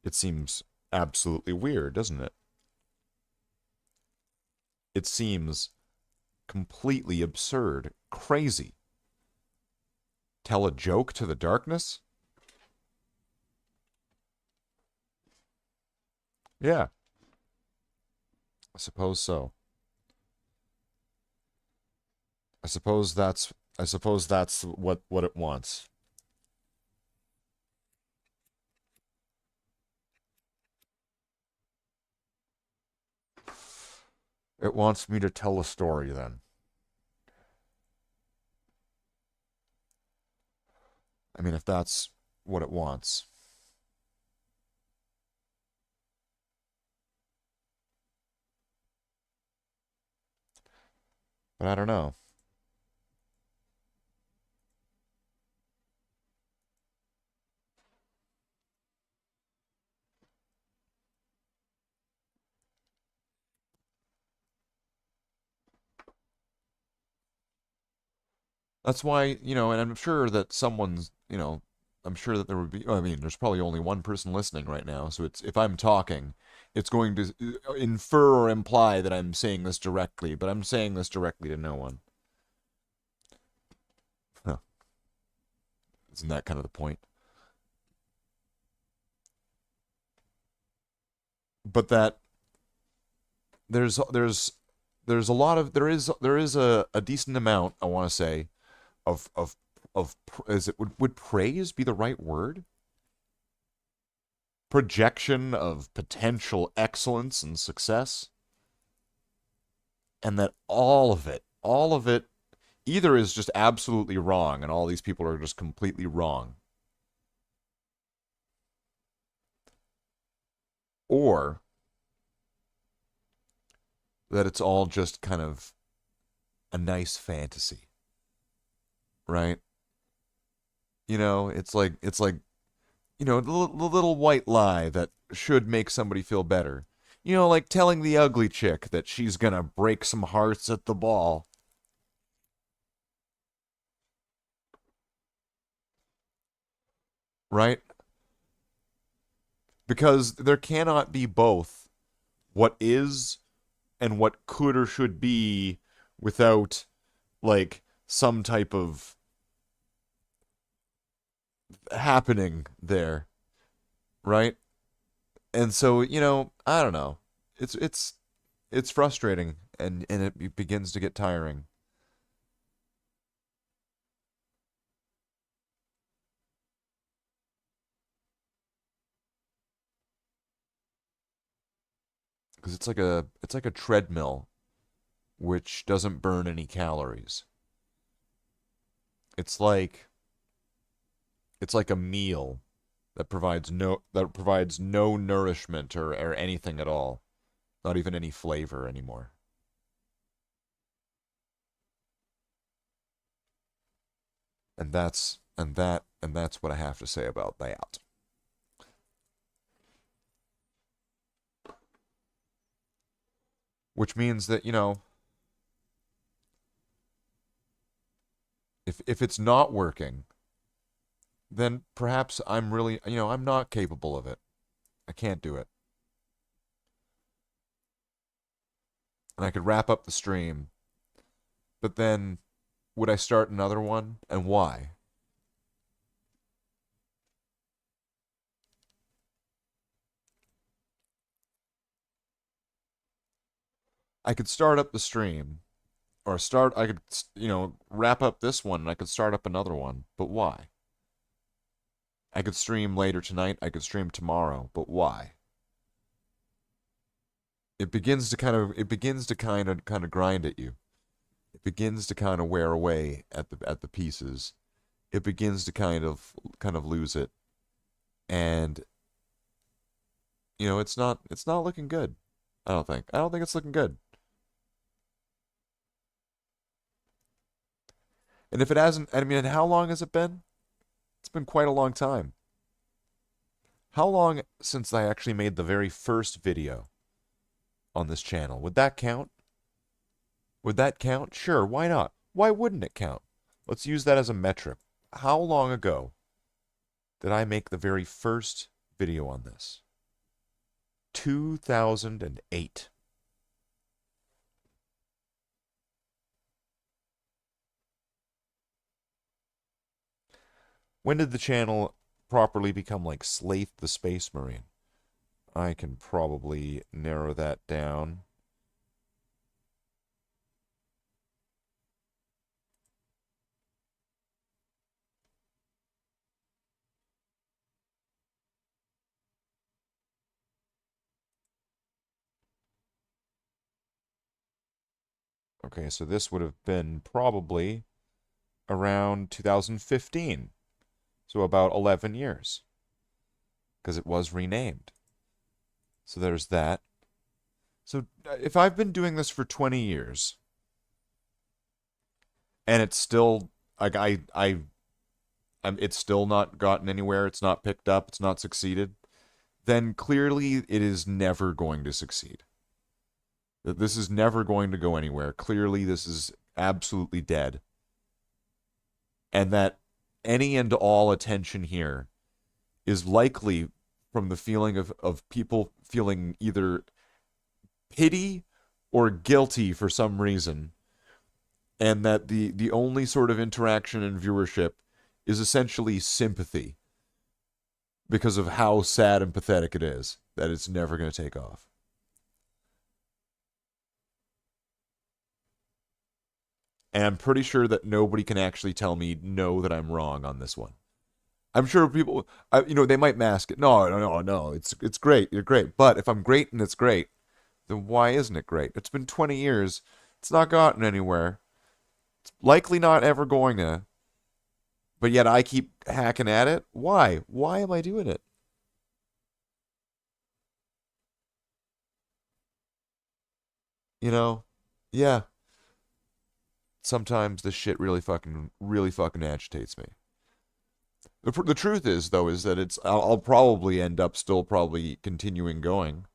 it seems absolutely weird, doesn't it? It seems completely absurd, crazy. Tell a joke to the darkness? Yeah. I suppose so. I suppose that's what it wants. It wants me to tell a story then. I mean, if that's what it wants. But I don't know. That's why, and I'm sure that someone's, I'm sure that there would be, I mean, there's probably only one person listening right now, so if I'm talking, it's going to infer or imply that I'm saying this directly, but I'm saying this directly to no one. Huh. Isn't that kind of the point? But that there's a lot of there is a decent amount, I want to say, of would praise be the right word? Projection of potential excellence and success, and that all of it either is just absolutely wrong and all these people are just completely wrong, or that it's all just kind of a nice fantasy. Right? It's like the little white lie that should make somebody feel better. Like telling the ugly chick that she's gonna break some hearts at the ball. Right? Because there cannot be both what is and what could or should be without, like, some type of happening there, right? And so, I don't know. It's frustrating, and it begins to get tiring. Because it's like a treadmill which doesn't burn any calories. It's like a meal that provides no nourishment or anything at all. Not even any flavor anymore. And that's what I have to say about that. Which means that, you know, if it's not working, then perhaps I'm really, you know, I'm not capable of it. I can't do it. And I could wrap up the stream, but then would I start another one? And why? I could start up the stream, or I could, you know, wrap up this one and I could start up another one, but why? I could stream later tonight, I could stream tomorrow, but why? It begins to kind of grind at you. It begins to kind of wear away at the pieces. It begins to kind of lose it. And you know, it's not looking good. I don't think it's looking good. And if it hasn't, I mean, how long has it been? It's been quite a long time. How long since I actually made the very first video on this channel? Would that count? Would that count? Sure, why not? Why wouldn't it count? Let's use that as a metric. How long ago did I make the very first video on this? 2008. When did the channel properly become like Slathe the Space Marine? I can probably narrow that down. Okay, so this would have been probably around 2015. So about 11 years. Because it was renamed. So there's that. So if I've been doing this for 20 years, and it's still, like, it's still not gotten anywhere, it's not picked up, it's not succeeded, then clearly it is never going to succeed. That this is never going to go anywhere. Clearly this is absolutely dead. And that any and all attention here is likely from the feeling of people feeling either pity or guilty for some reason, and that the only sort of interaction and viewership is essentially sympathy because of how sad and pathetic it is that it's never going to take off. And I'm pretty sure that nobody can actually tell me no that I'm wrong on this one. I'm sure people, you know, they might mask it. No, it's great. You're great. But if I'm great and it's great, then why isn't it great? It's been 20 years. It's not gotten anywhere. It's likely not ever going to. But yet I keep hacking at it. Why? Why am I doing it? You know? Yeah. Sometimes this shit really fucking agitates me. The truth is, though, is that I'll probably end up still probably continuing going.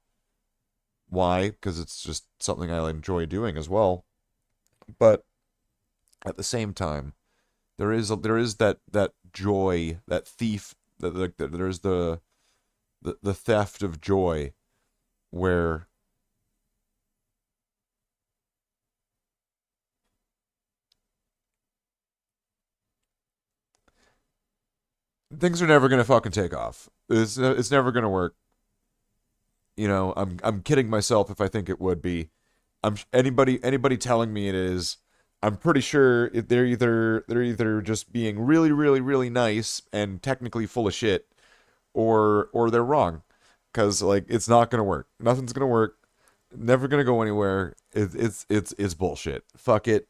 Why? Because it's just something I enjoy doing as well. But at the same time, there is that joy, that thief, there's the theft of joy, where things are never gonna fucking take off. It's never gonna work. You know, I'm kidding myself if I think it would be. Anybody telling me it is, I'm pretty sure they're either just being really nice and technically full of shit, or they're wrong, because like it's not gonna work. Nothing's gonna work. Never gonna go anywhere. It's bullshit. Fuck it.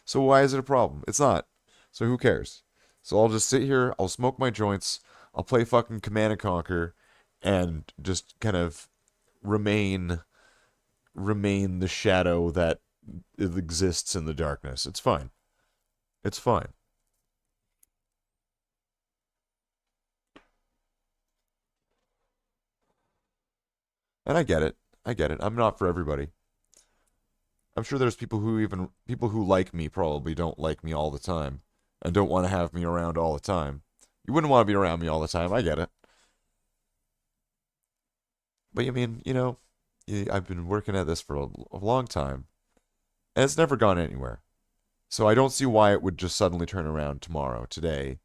So why is it a problem? It's not. So who cares? So I'll just sit here, I'll smoke my joints, I'll play fucking Command and Conquer, and just kind of remain the shadow that exists in the darkness. It's fine. It's fine. And I get it. I get it. I'm not for everybody. I'm sure there's people who like me probably don't like me all the time and don't want to have me around all the time. You wouldn't want to be around me all the time. I get it. But I mean, I've been working at this for a long time, and it's never gone anywhere. So I don't see why it would just suddenly turn around tomorrow, today,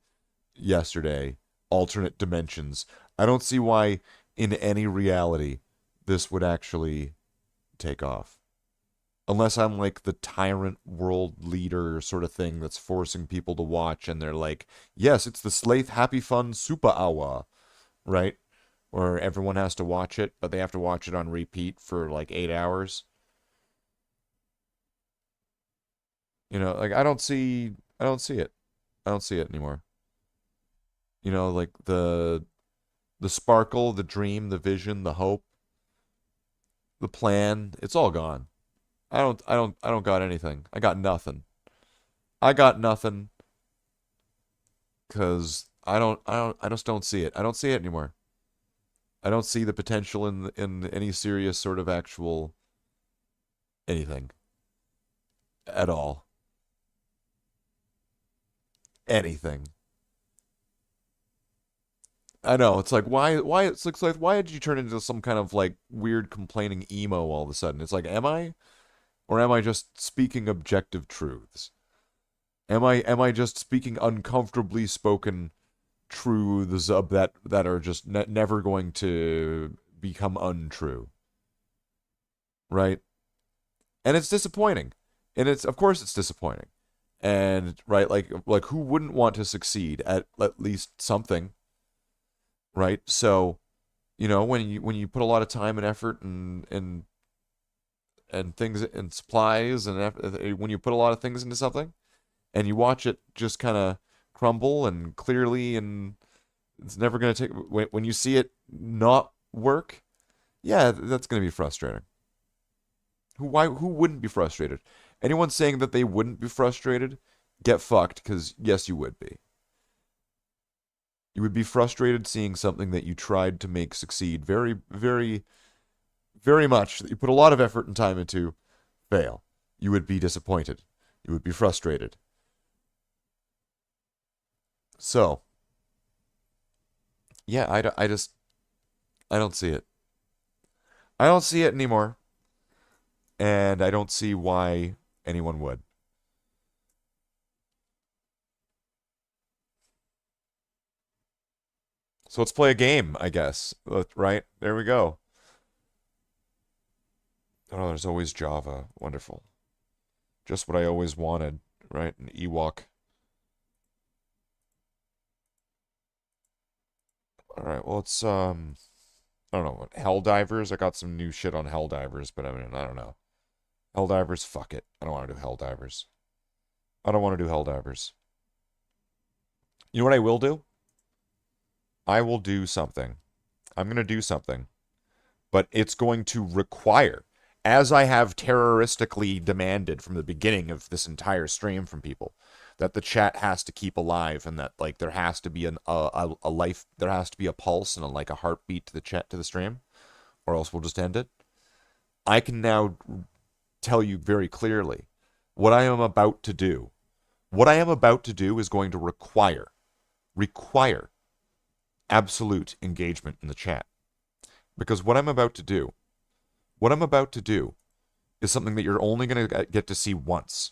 yesterday, alternate dimensions. I don't see why in any reality this would actually take off. Unless I'm like the tyrant world leader sort of thing that's forcing people to watch, and they're like, yes, it's the Slathe Happy Fun Super Hour, right? Where everyone has to watch it, but they have to watch it on repeat for like 8 hours. Like I don't see it. I don't see it anymore. Like the sparkle, the dream, the vision, the hope, the plan, it's all gone. I don't got anything. I got nothing. I got nothing cuz I just don't see it. I don't see it anymore. I don't see the potential in any serious sort of actual anything at all. Anything. I know, it's like why it's like why did you turn into some kind of like weird complaining emo all of a sudden? It's like, am I? Or am I just speaking objective truths? Am I just speaking uncomfortably spoken truths that are just never going to become untrue? Right? And it's disappointing. And of course it's disappointing. And right, like who wouldn't want to succeed at least something? Right? So, when you put a lot of time and effort and things and supplies and when you put a lot of things into something and you watch it just kind of crumble and clearly, and it's never going to take, when you see it not work, yeah, that's going to be frustrating. Who wouldn't be frustrated? Anyone saying that they wouldn't be frustrated, get fucked, because yes, you would be. You would be frustrated seeing something that you tried to make succeed very, very, very much, that you put a lot of effort and time into, fail. You would be disappointed. You would be frustrated. So, yeah, I don't see it. I don't see it anymore. And I don't see why anyone would. So let's play a game, I guess. Right? There we go. Oh, there's always Java. Wonderful. Just what I always wanted, right? An Ewok. Alright, well, it's, I don't know, Helldivers? I got some new shit on Helldivers, but I mean, I don't know. Helldivers, fuck it. I don't want to do Helldivers. I don't want to do Helldivers. You know what I will do? I will do something. I'm going to do something. But it's going to require, as I have terroristically demanded from the beginning of this entire stream from people, that the chat has to keep alive, and that like there has to be a life, there has to be a pulse and a heartbeat to the chat, to the stream, or else we'll just end it. I can now tell you very clearly what I am about to do. What I am about to do is going to require absolute engagement in the chat. Because what I'm about to do is something that you're only going to get to see once.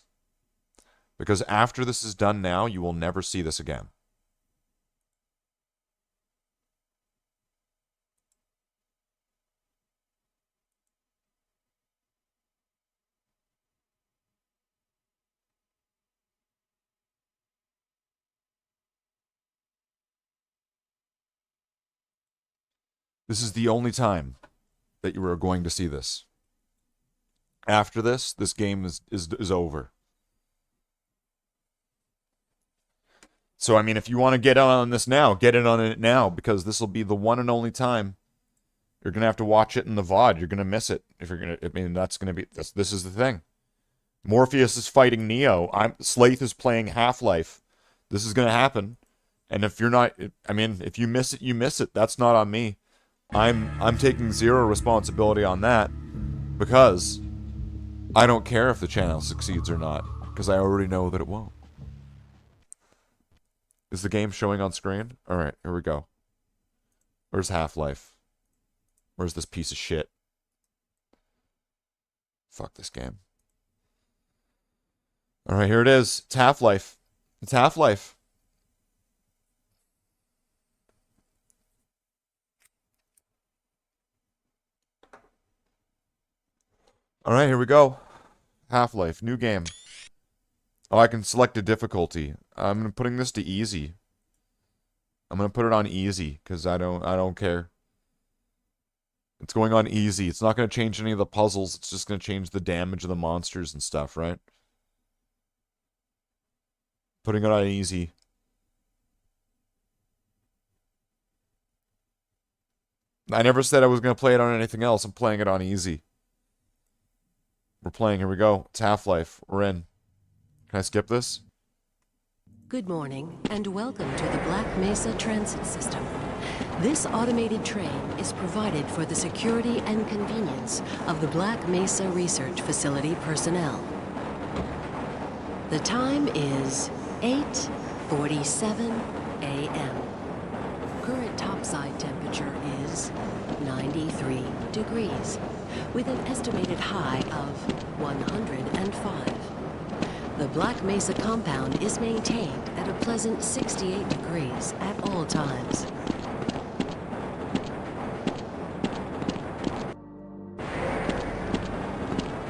Because after this is done now, you will never see this again. This is the only time that you are going to see this. After this game is over. So, I mean, if you want to get on this now, get in on it now, because this will be the one and only time. You're going to have to watch it in the VOD. You're going to miss it. If you're going to, I mean, that's going to be, this is the thing. Morpheus is fighting Neo. Slathe is playing Half-Life. This is gonna happen. And if you're not, I mean, if you miss it, you miss it. That's not on me. I'm taking zero responsibility on that because I don't care if the channel succeeds or not because I already know that it won't. Is the game showing on screen? All right, here we go. Where's Half-Life? Where's this piece of shit? Fuck this game. All right, here it is. It's Half-Life. It's Half-Life. All right, here we go. Half-Life, new game. Oh, I can select a difficulty. I'm putting this to easy. I'm gonna put it on easy because I don't care. It's going on easy. It's not gonna change any of the puzzles. It's just gonna change the damage of the monsters and stuff, right? Putting it on easy. I never said I was gonna play it on anything else. I'm playing it on easy. We're playing. Here we go. It's Half-Life. We're in. Can I skip this? Good morning, and welcome to the Black Mesa Transit System. This automated train is provided for the security and convenience of the Black Mesa Research Facility personnel. The time is 8:47 a.m. Current topside temperature is 93 degrees, with an estimated high of 105. The Black Mesa compound is maintained at a pleasant 68 degrees at all times.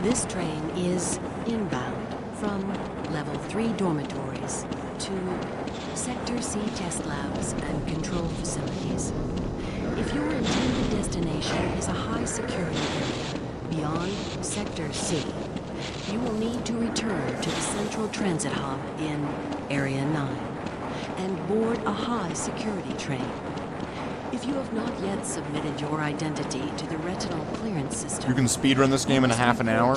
This train is inbound from Level 3 dormitories to Sector C test labs and control facilities. If your intended destination is a high security area beyond Sector C, you will need to return to the Central Transit Hub in Area 9 and board a high security train. If you have not yet submitted your identity to the retinal clearance system, You can speedrun this game in a half an hour?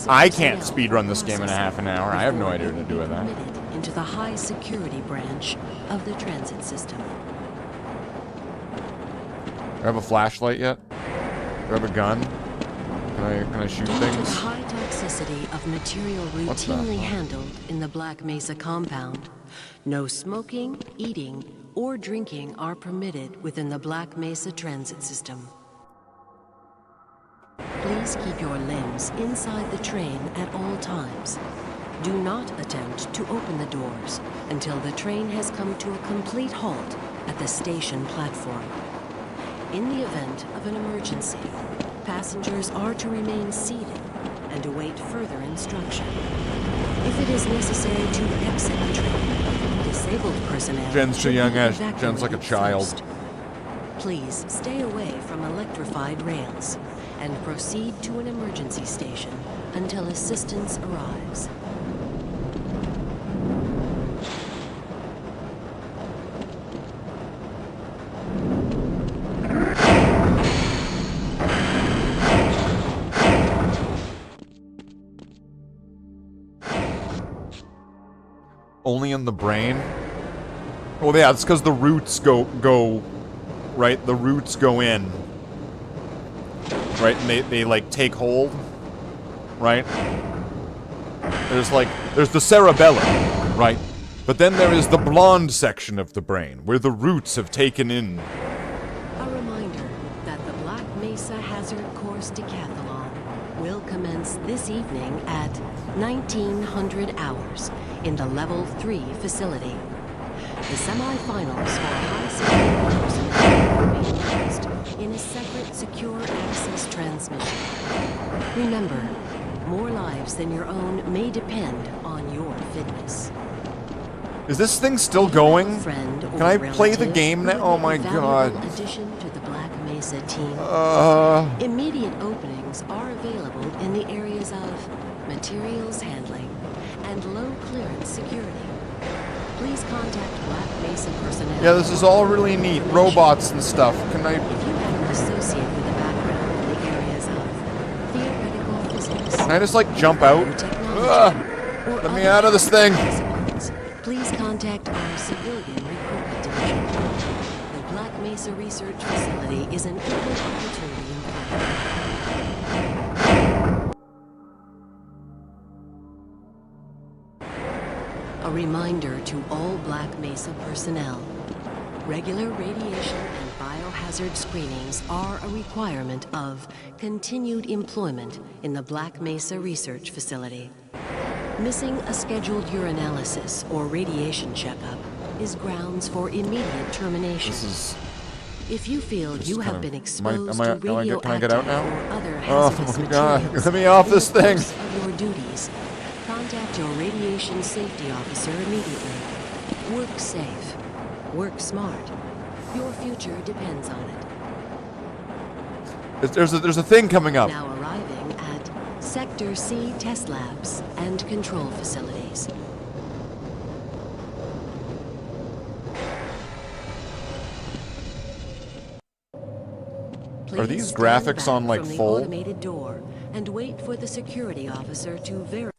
I can't speedrun this game in a half an hour. I have no idea what to do with that. into the high security branch of the transit system. Do I have a flashlight yet? Do I have a gun? Can I shoot Due to things? the high toxicity of material What's that? routinely handled in the Black Mesa compound, no smoking, eating, or drinking are permitted within the Black Mesa transit system. Please keep your limbs inside the train at all times. Do not attempt to open the doors until the train has come to a complete halt at the station platform. In the event of an emergency, passengers are to remain seated and await further instruction. If it is necessary to exit the train, disabled personnel Jen's too should young. be Jen's like a evacuated child. first. Please stay away from electrified rails and proceed to an emergency station until assistance arrives. Only in the brain? Well, yeah, it's because the roots go, right? The roots go in. Right? And they like, take hold. Right? There's the cerebellum, right? But then there is the blonde section of the brain, where the roots have taken in. A reminder that the Black Mesa Hazard Course Decathlon will commence this evening at 1900 hours in the Level 3 facility. The semifinals for high security personnel will be announced in a separate secure access transmission. Remember, more lives than your own may depend on your fitness. Is this thing still going? Can I play the game now? Oh my god. Addition to the Black Mesa team. Immediate openings are available in the areas of materials handling and low clearance security. Please contact Black Mesa personnel. Yeah, this is all really neat. Robots and stuff. Can I... If you have an associate with a background in the areas of theoretical physics, Can I just, like, jump out? technology, or Let me out of this thing. Please contact our civilian recruitment division. The Black Mesa Research Facility is an equal opportunity employer. A reminder to all Black Mesa personnel. Regular radiation and biohazard screenings are a requirement of continued employment in the Black Mesa Research Facility. Missing a scheduled urinalysis or radiation checkup is grounds for immediate termination. If you feel you have been exposed to radioactive can I get out now? or other Oh hazardous my God! materials Let me off in the this thing. course of your duties, contact your radiation safety officer immediately. Work safe. Work smart. Your future depends on it. There's a thing coming up. Now arriving at Sector C test labs and control facilities. Are these Please graphics stand on back like from the full? automated door and wait for the security officer to verify.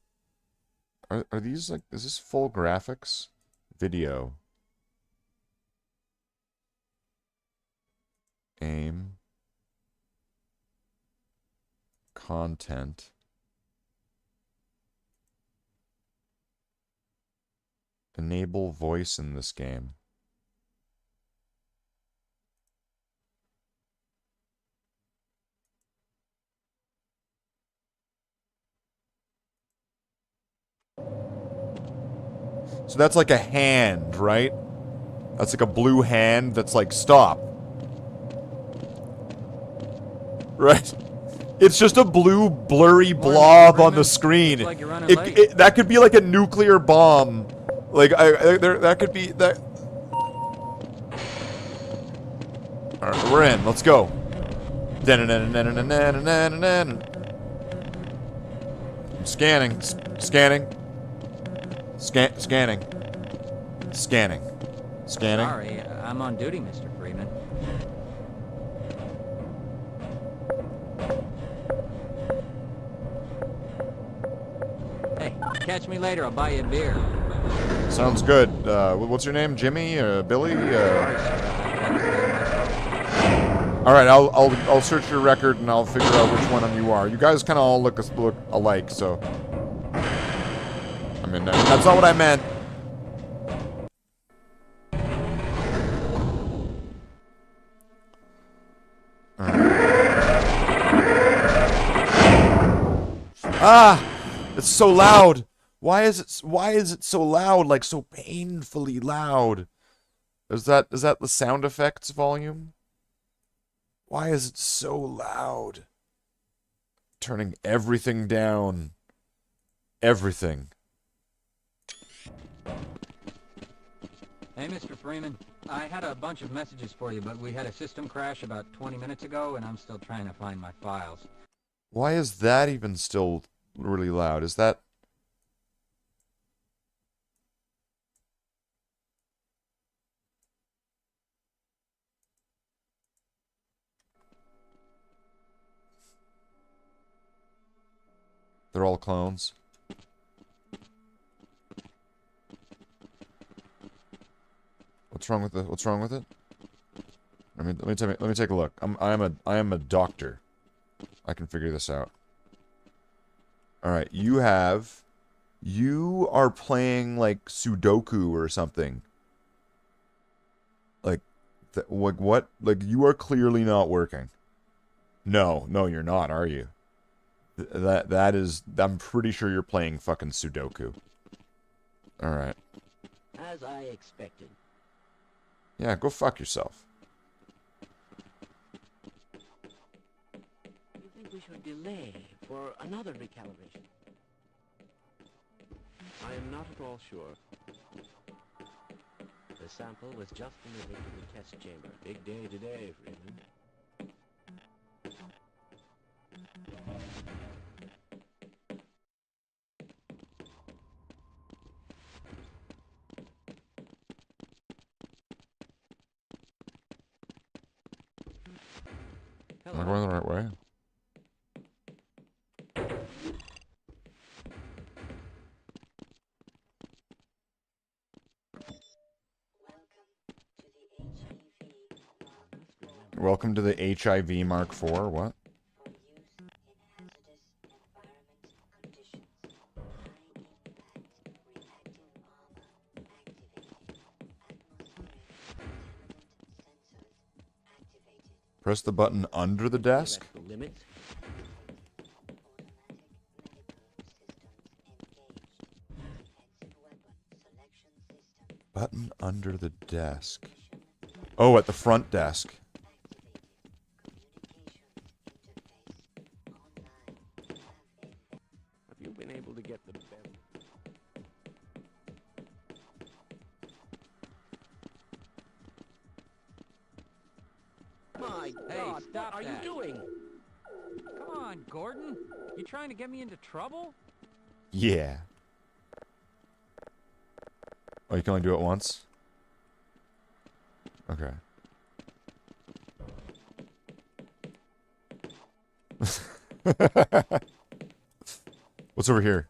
Are these like? Is this full graphics? Video. Aim. Content. Enable voice in this game. So that's like a hand, right? That's like a blue hand that's like, stop. Right? It's just a blue, blurry blob on the screen. Looks like you're running late. That could be like a nuclear bomb. Like, that could be, that... Alright, we're in. Let's go. I'm scanning. Scanning. Scanning. Scanning. Scanning. Sorry, I'm on duty, Mr. Freeman. Hey, catch me later. I'll buy you a beer. Sounds good. What's your name? Jimmy? Billy? Alright, I'll search your record and I'll figure out which one you are. You guys kind of all look alike, so... I mean, that's not what I meant. Ah! It's so loud! Why is it so loud? Like, so painfully loud? Is that the sound effects volume? Why is it so loud? Turning everything down. Everything. Hey, Mr. Freeman. I had a bunch of messages for you, but we had a system crash about 20 minutes ago, and I'm still trying to find my files. Why is that even still really loud? Is that... They're all clones. What's wrong with it? What's wrong with it? Let me take a look. I am a doctor. I can figure this out. All right, you are playing like Sudoku or something. Like what? Like, you are clearly not working. No, you're not, are you? That is, I'm pretty sure you're playing fucking Sudoku. All right. As I expected. Yeah, go fuck yourself. You think we should delay for another recalibration? I am not at all sure. The sample was just delivered to the test chamber. Big day today, Freeman. Am I going the right way? Welcome to the HIV Mark IV. What? Press the button under the desk. Button under the desk. Oh, at the front desk. Have you been able to get the bell? My God, stop what are that. you doing? Come on, Gordon. You trying to get me into trouble? Yeah. Oh, you can only do it once? Okay. What's over here?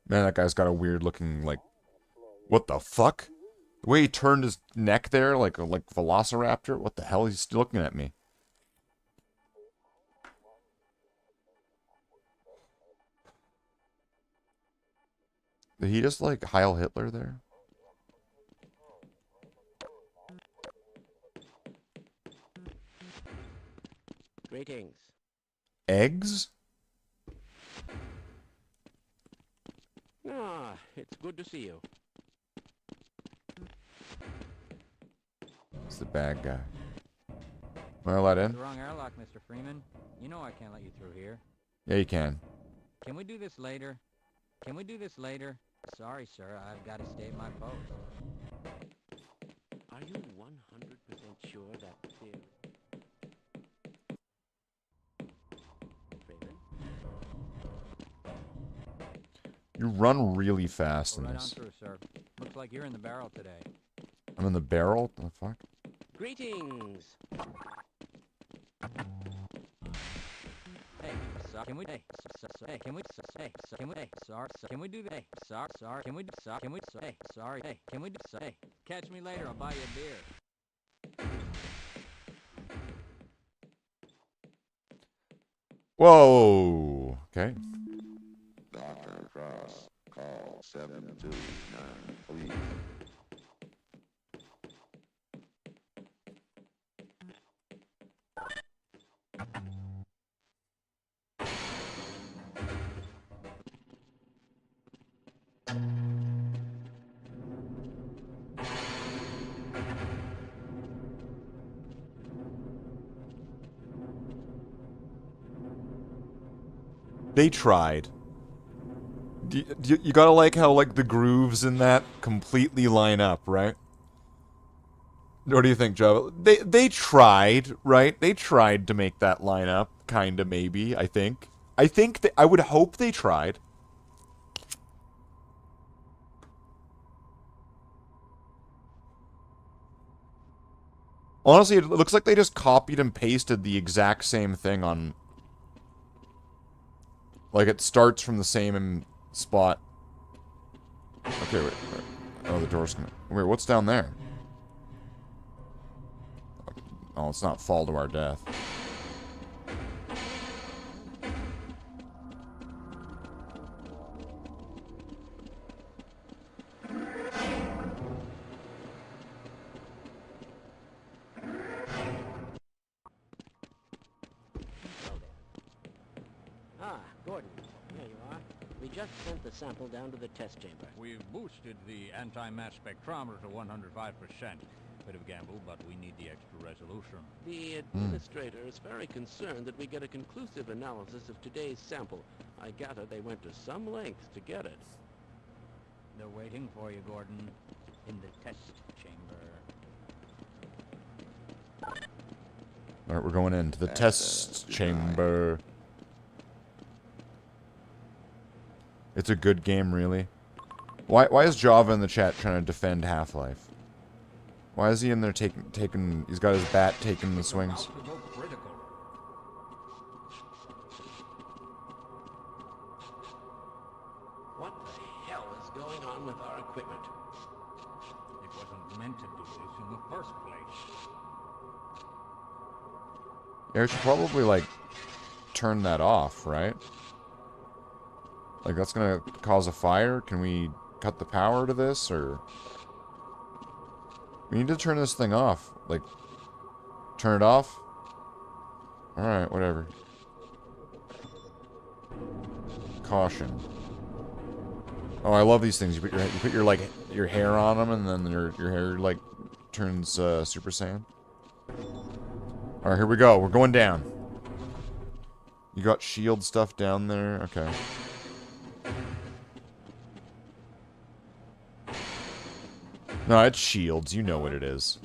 Man, that guy's got a weird looking, like... What the fuck? The way he turned his neck there, like Velociraptor? What the hell? He's still looking at me. Did he just, like, Heil Hitler there? Greetings. Eggs? Ah, it's good to see you. It's the bad guy. Am I let in? The wrong airlock, Mr. Freeman. You know I can't let you through here. Yeah, you can. Can we do this later? Can we do this later? Sorry, sir. I've got to stay at my post. Are you 100% sure that theory? Freeman? You run really fast in Right on this. through, sir. Looks like you're in the barrel today. I'm in the barrel? What the fuck? Greetings. Hey, sorry. Can we? Hey, hey, can we? Hey, can we? Hey, sorry. Can we do that? Hey, sorry. Can we? Can we? Hey, sorry. Hey, can we? Hey, catch me later. I'll buy you a beer. Whoa. Okay. Dr. Cross, call 729, please. They tried. You gotta like how, like, the grooves in that completely line up, right? What do you think, Joe? They tried, right? They tried to make that line up, kinda, maybe, I think. I would hope they tried. Honestly, it looks like they just copied and pasted the exact same thing on... Like, it starts from the same spot. Okay, wait. Oh, the door's gonna... Wait, what's down there? Oh, it's not fall to our death. Ah, Gordon. There you are. We just sent the sample down to the test chamber. We've boosted the anti-mass spectrometer to 105%. Bit of a gamble, but we need the extra resolution. The administrator is very concerned that we get a conclusive analysis of today's sample. I gather they went to some lengths to get it. They're waiting for you, Gordon, in the test chamber. Alright, we're going into the test chamber. It's a good game, really. Why is Java in the chat trying to defend Half-Life? Why is he in there taking... He's got his bat taking the swings. What the hell is going on with our equipment? wasn't meant to do this in the first place. Yeah, we should probably, like, turn that off, right? Like, that's gonna cause a fire? Can we cut the power to this, or... We need to turn this thing off. Like, turn it off? Alright, whatever. Caution. Oh, I love these things. You put your like your hair on them, and then your hair like turns Super Saiyan. All right, here we go. We're going down. You got shield stuff down there. Okay. No, it's shields. You know what it is.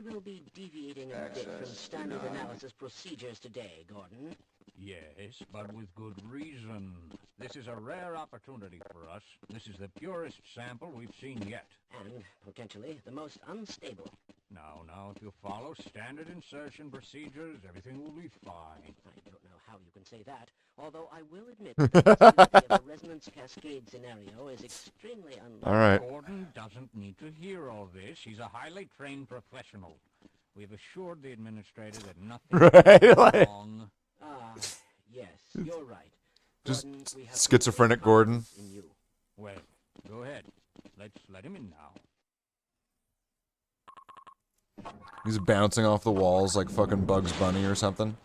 We'll be deviating a bit from standard analysis procedures today, Gordon. Yes, but with good reason. This is a rare opportunity for us. This is the purest sample we've seen yet. And, potentially, the most unstable. Now, if you follow standard insertion procedures, everything will be fine. I don't know how you can say that, although I will admit that the possibility of a resonance cascade scenario is extremely unlikely. All right. Gordon doesn't need to hear all this. He's a highly trained professional. We've assured the administrator that nothing is wrong. Yes, you're right. Just Gordon, we have schizophrenic Gordon. in you. Well, go ahead. Let's let him in now. He's bouncing off the walls like fucking Bugs Bunny or something.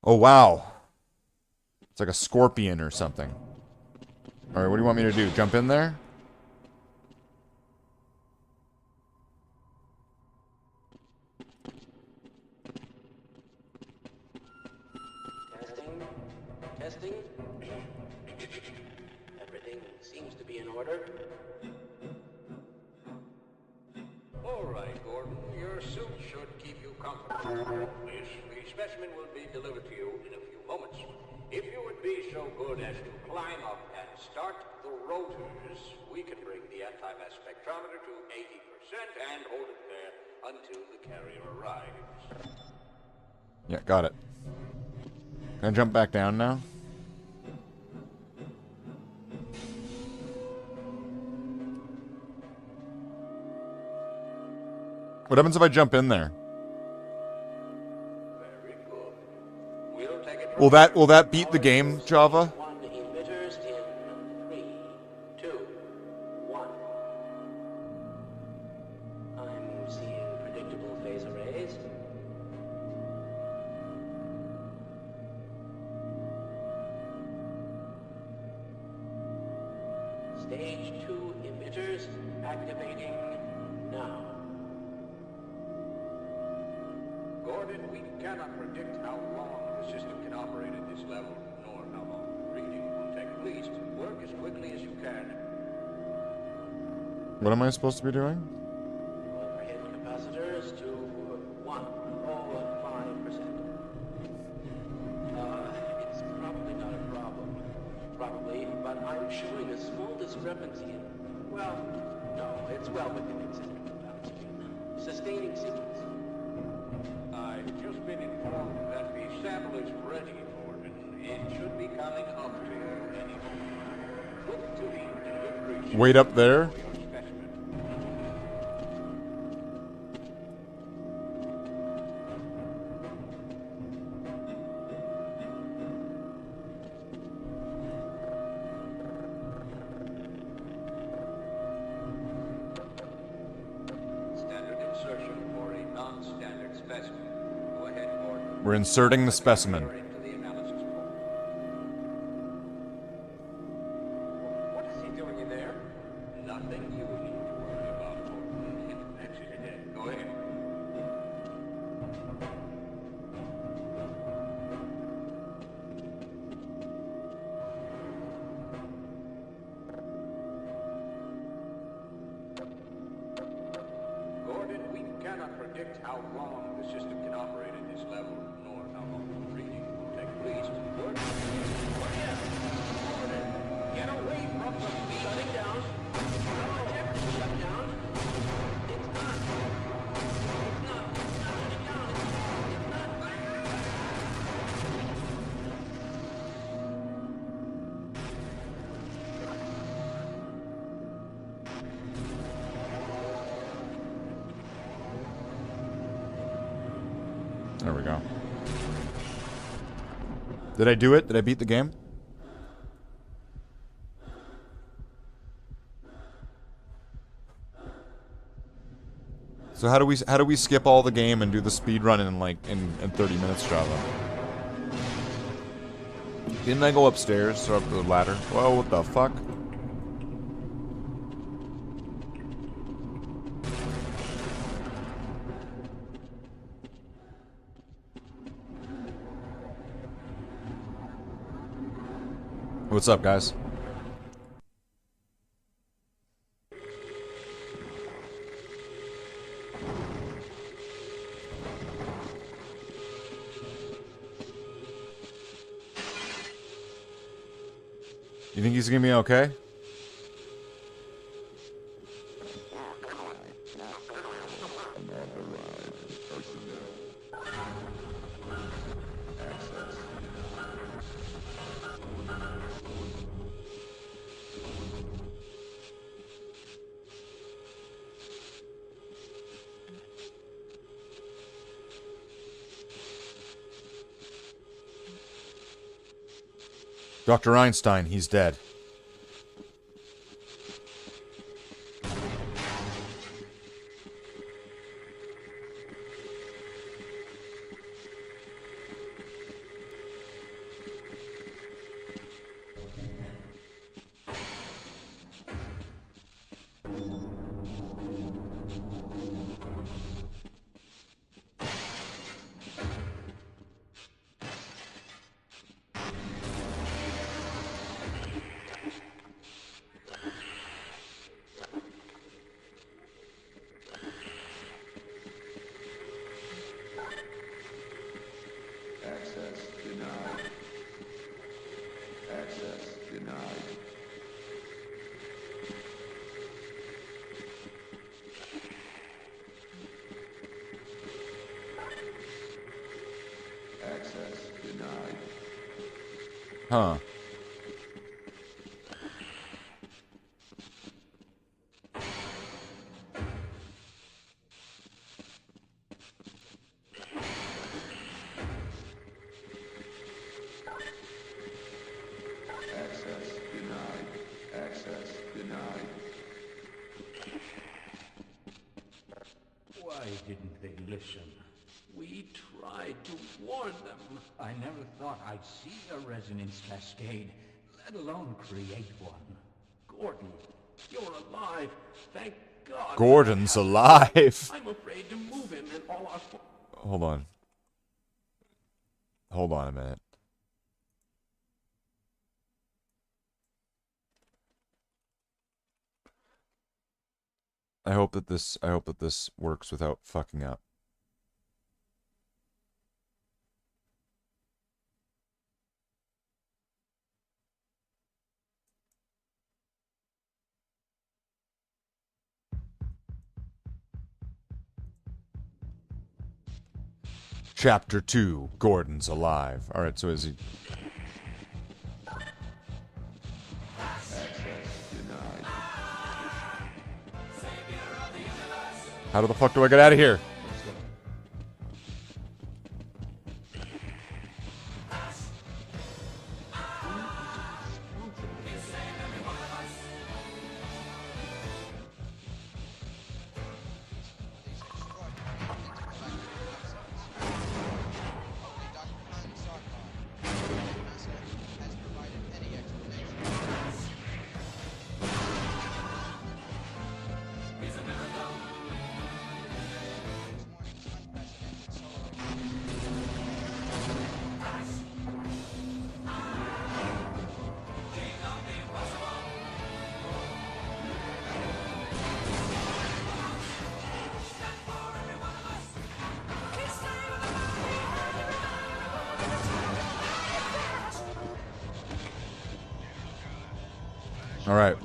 Oh, wow. It's like a scorpion or something. Alright, what do you want me to do? Jump in there? Testing. Everything seems to be in order. All right, Gordon. Your suit should keep you comfortable. The specimen will be delivered to you in a few moments. If you would be so good as to climb up and start the rotors, we can bring the anti-mass spectrometer to 80% and hold it there until the carrier arrives. Yeah, got it. Can I jump back down now? What happens if I jump in there? Very good. We'll take it Will that beat the game, Java? One emitters in 3, 2, 1. I'm seeing predictable phase arrays. Stage 2 emitters activating now. Gordon, we cannot predict how long the system can operate at this level, nor how long the reading will take. Please, work as quickly as you can. What am I supposed to be doing? Overhead capacitors to 105%. It's probably not a problem. Probably, but I'm showing a small discrepancy in... Well, no, it's well within acceptable bounds again. Sustaining sequence. I've just been informed that the sample is ready, Gordon. It should be coming up to you any moment. Look to the delivery. Wait up there? Standard insertion for a non-standard specimen. Go ahead, Gordon. We're inserting the specimen. Into the analysis port. What is he doing in there? Nothing you need to worry about, Gordon. That's it. Go ahead. Gordon, we cannot predict how long the system can operate at this level, nor how long the reading will take. Please, work. Gordon, get away from the beat. Shutting down. No, never shut down. It's on. There we go. Did I do it? Did I beat the game? So how do we skip all the game and do the speed run in like in 30 minutes, Java? Didn't I go upstairs or up the ladder? Well, what the fuck? What's up, guys? You think he's gonna be okay? Dr. Einstein, he's dead. Access denied. Access denied. Access denied. Huh. Access denied. Access denied. Why didn't they listen? We tried to warn them. I never thought I'd see a resonance cascade, let alone create one. Gordon, you're alive. Thank God. Gordon's alive. I'm afraid to move him and all our... Hold on. Hold on a minute. I hope that this works without fucking up. Chapter 2, Gordon's alive. Alright, so is he... How the fuck do I get out of here? All right.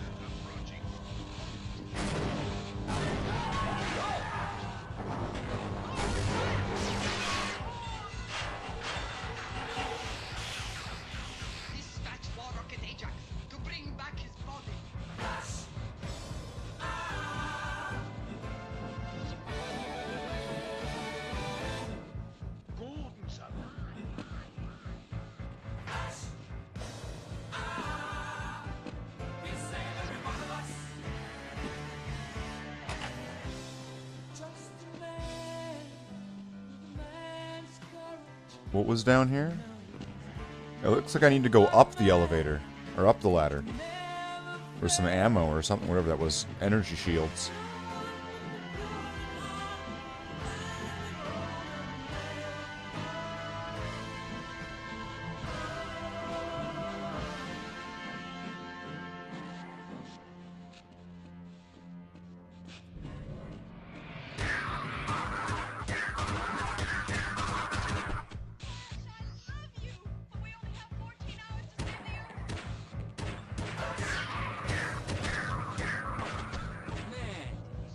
What was down here? It looks like I need to go up the elevator. Or up the ladder. Or some ammo or something, whatever that was. Energy shields.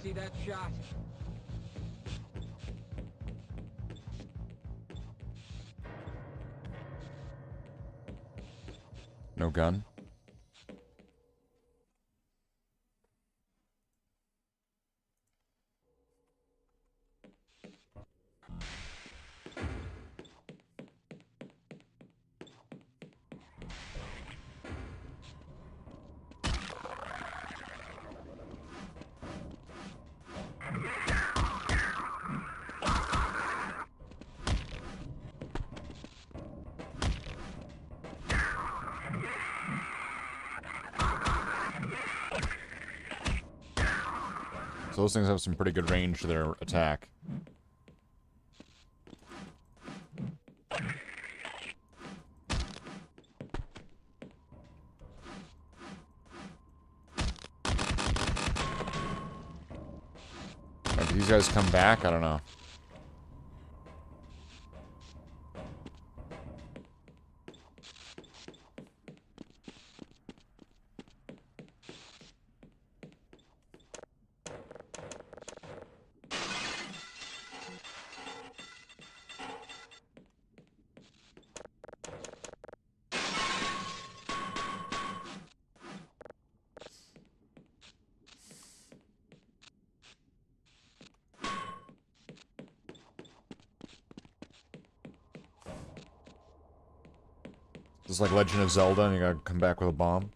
See that shot? No gun? So those things have some pretty good range to their attack. Do these guys come back? I don't know. This is like Legend of Zelda and you gotta come back with a bomb.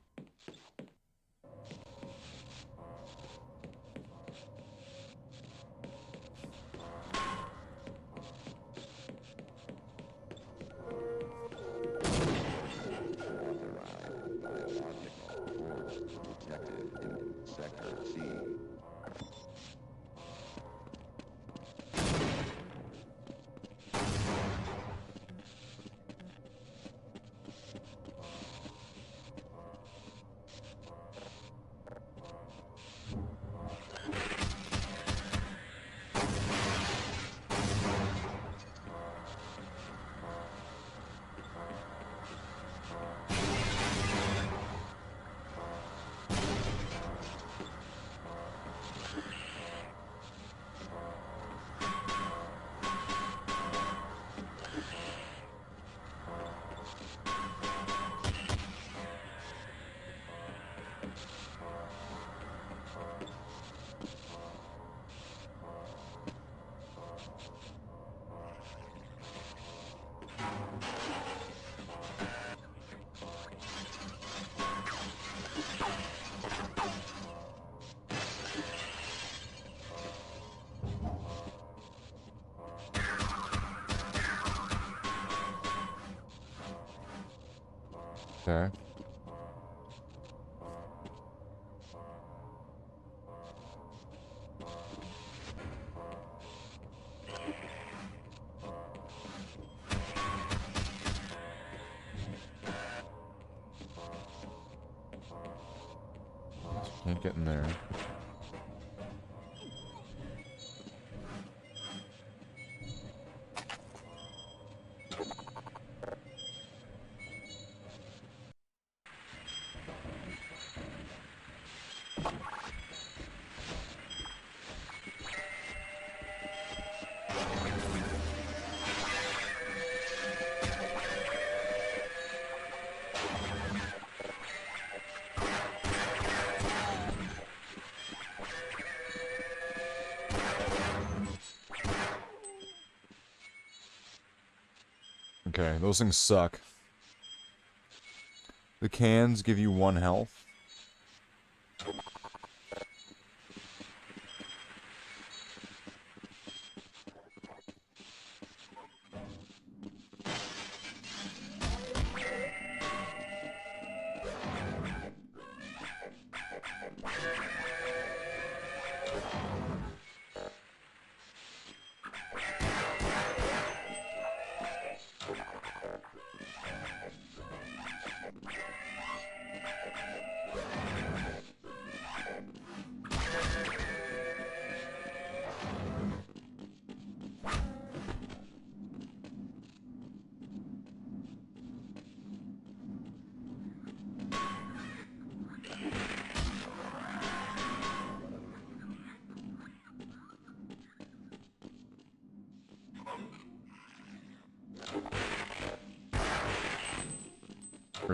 Okay. Can't get in there. Okay, those things suck. The cans give you 1 health.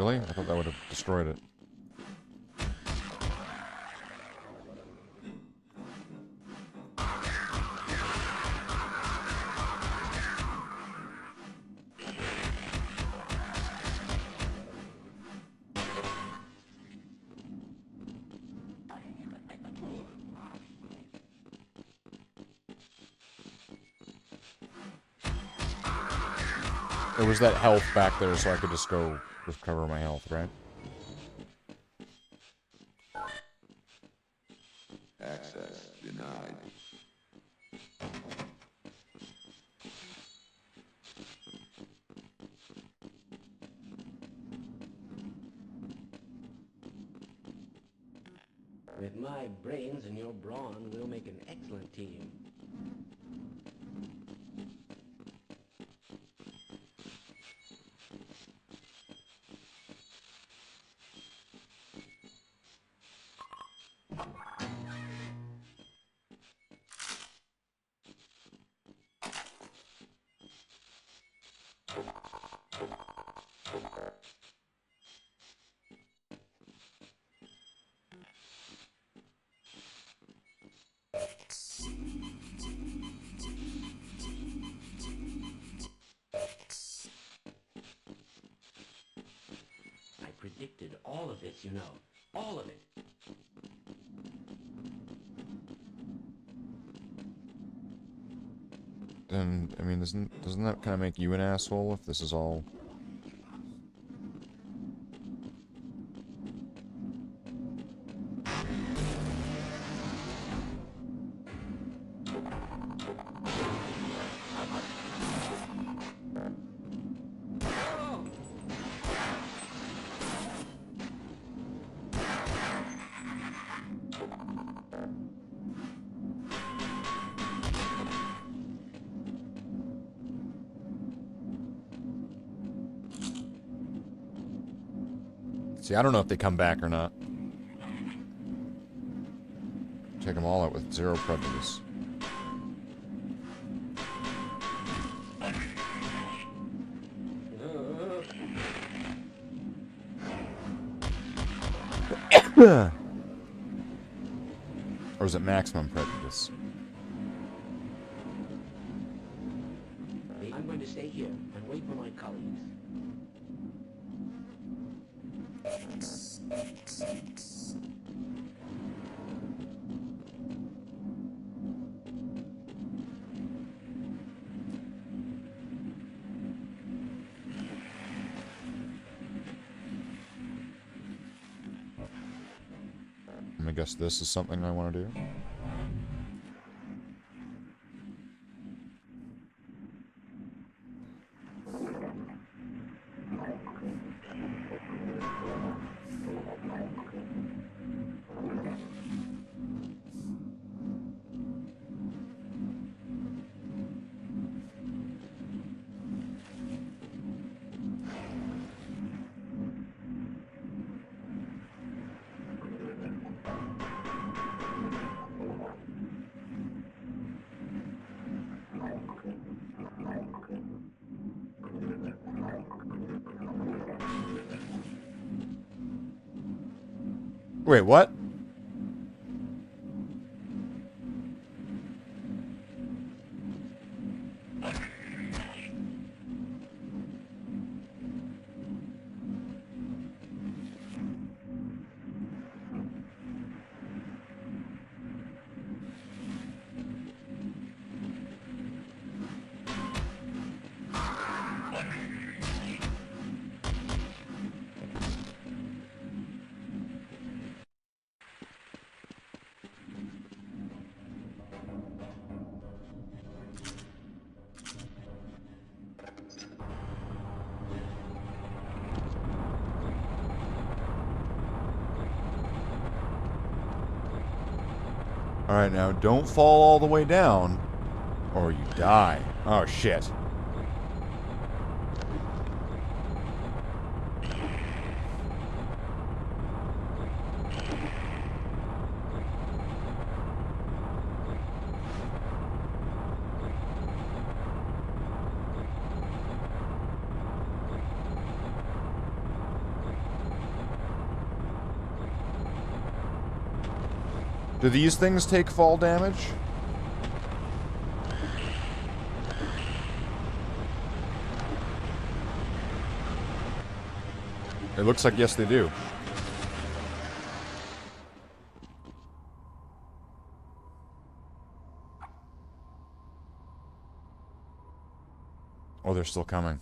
Really? I thought that would have destroyed it. There was that health back there, so I could just go recover my health, right? Access denied. With my brains and your brawn, we'll make an excellent team. I predicted all of this, you know. All of it. Then, I mean, doesn't that kind of make you an asshole if this is all... See, I don't know if they come back or not. Take them all out with 0 prejudice. Or is it maximum prejudice? I'm going to stay here and wait for my colleagues. I guess this is something I want to do. Wait, what? Alright, now don't fall all the way down, or you die. Oh, shit. Do these things take fall damage? It looks like yes, they do. Oh, they're still coming.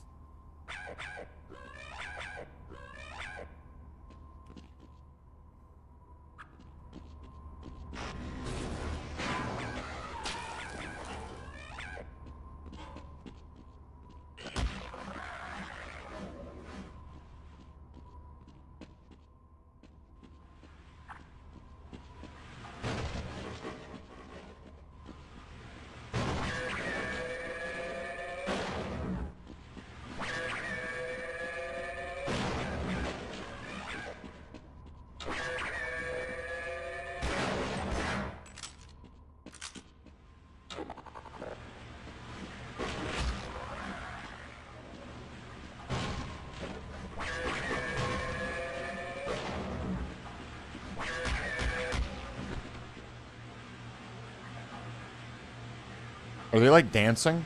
Are they like dancing?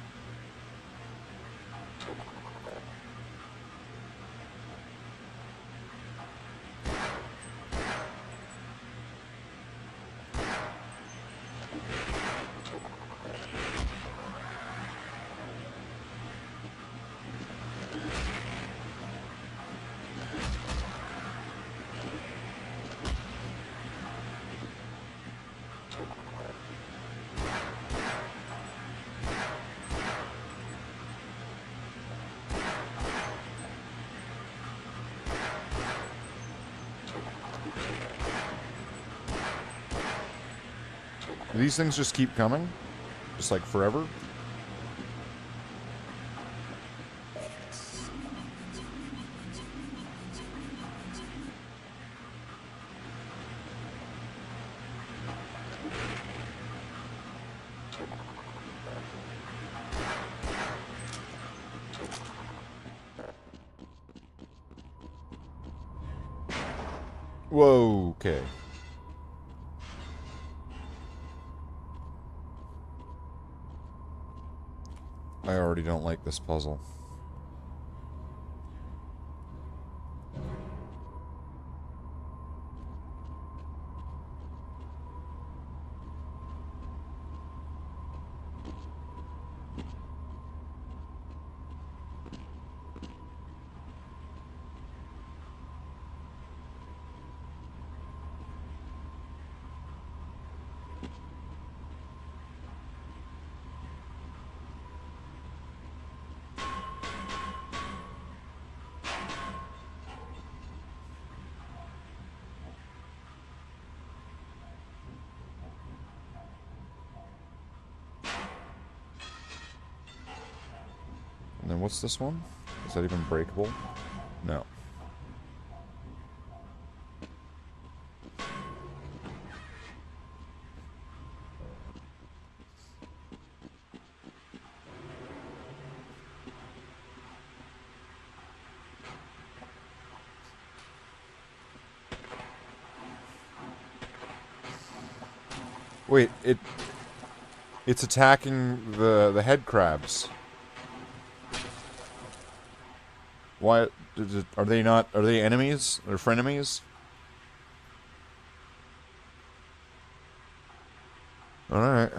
Do these things just keep coming? Just like forever? Whoa, okay. I already don't like this puzzle. And then what's this one? Is that even breakable? No. Wait, it's attacking the head crabs. Why are they not? Are they enemies? Or frenemies? All right.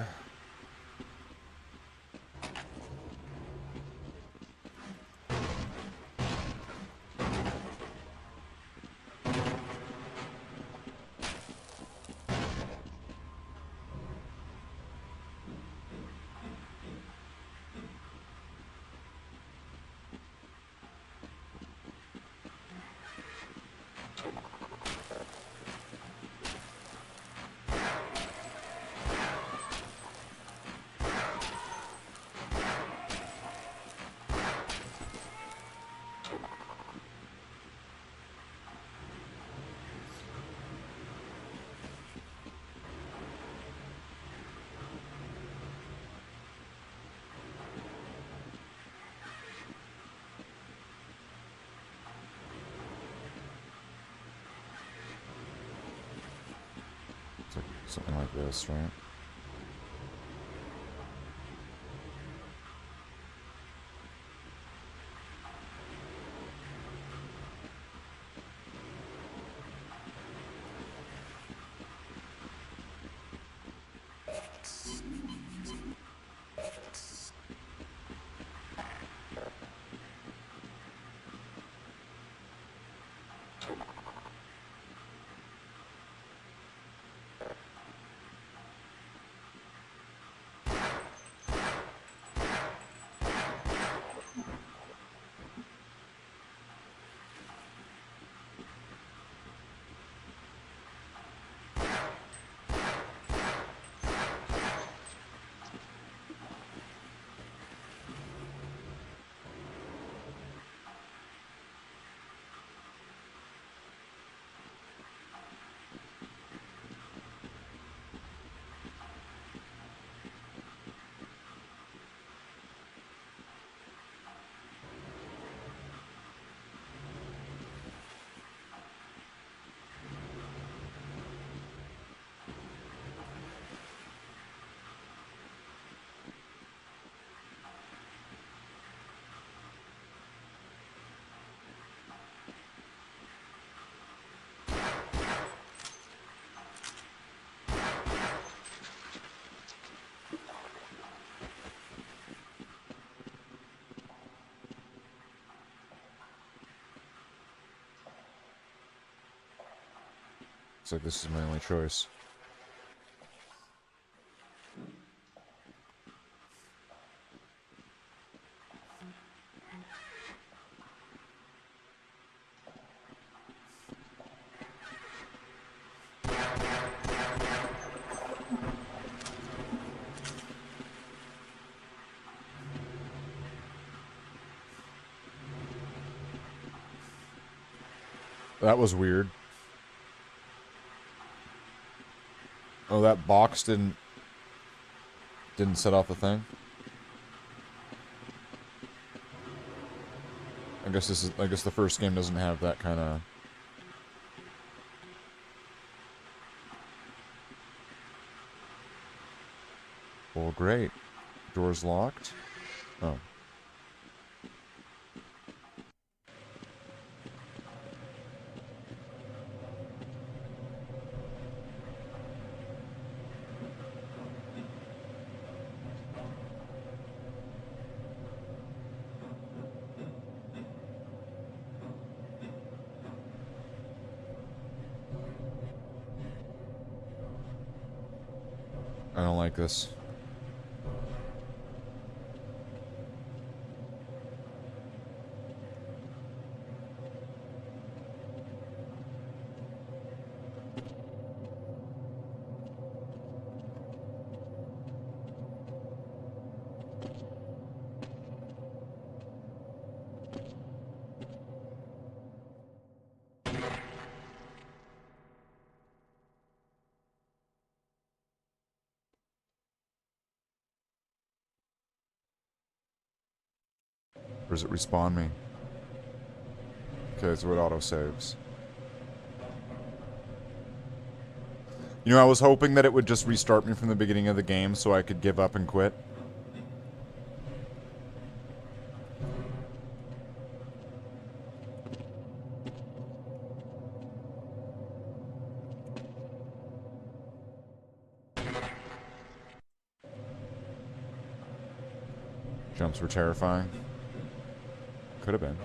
Something like this, right? Looks like this is my only choice. That was weird. Oh, that box didn't set off the thing. I guess the first game doesn't have that kind of. Well, great. Door's locked. Oh. I don't like this. Or does it respawn me? Okay, so it auto-saves. You know, I was hoping that it would just restart me from the beginning of the game so I could give up and quit. Jumps were terrifying. Could have been.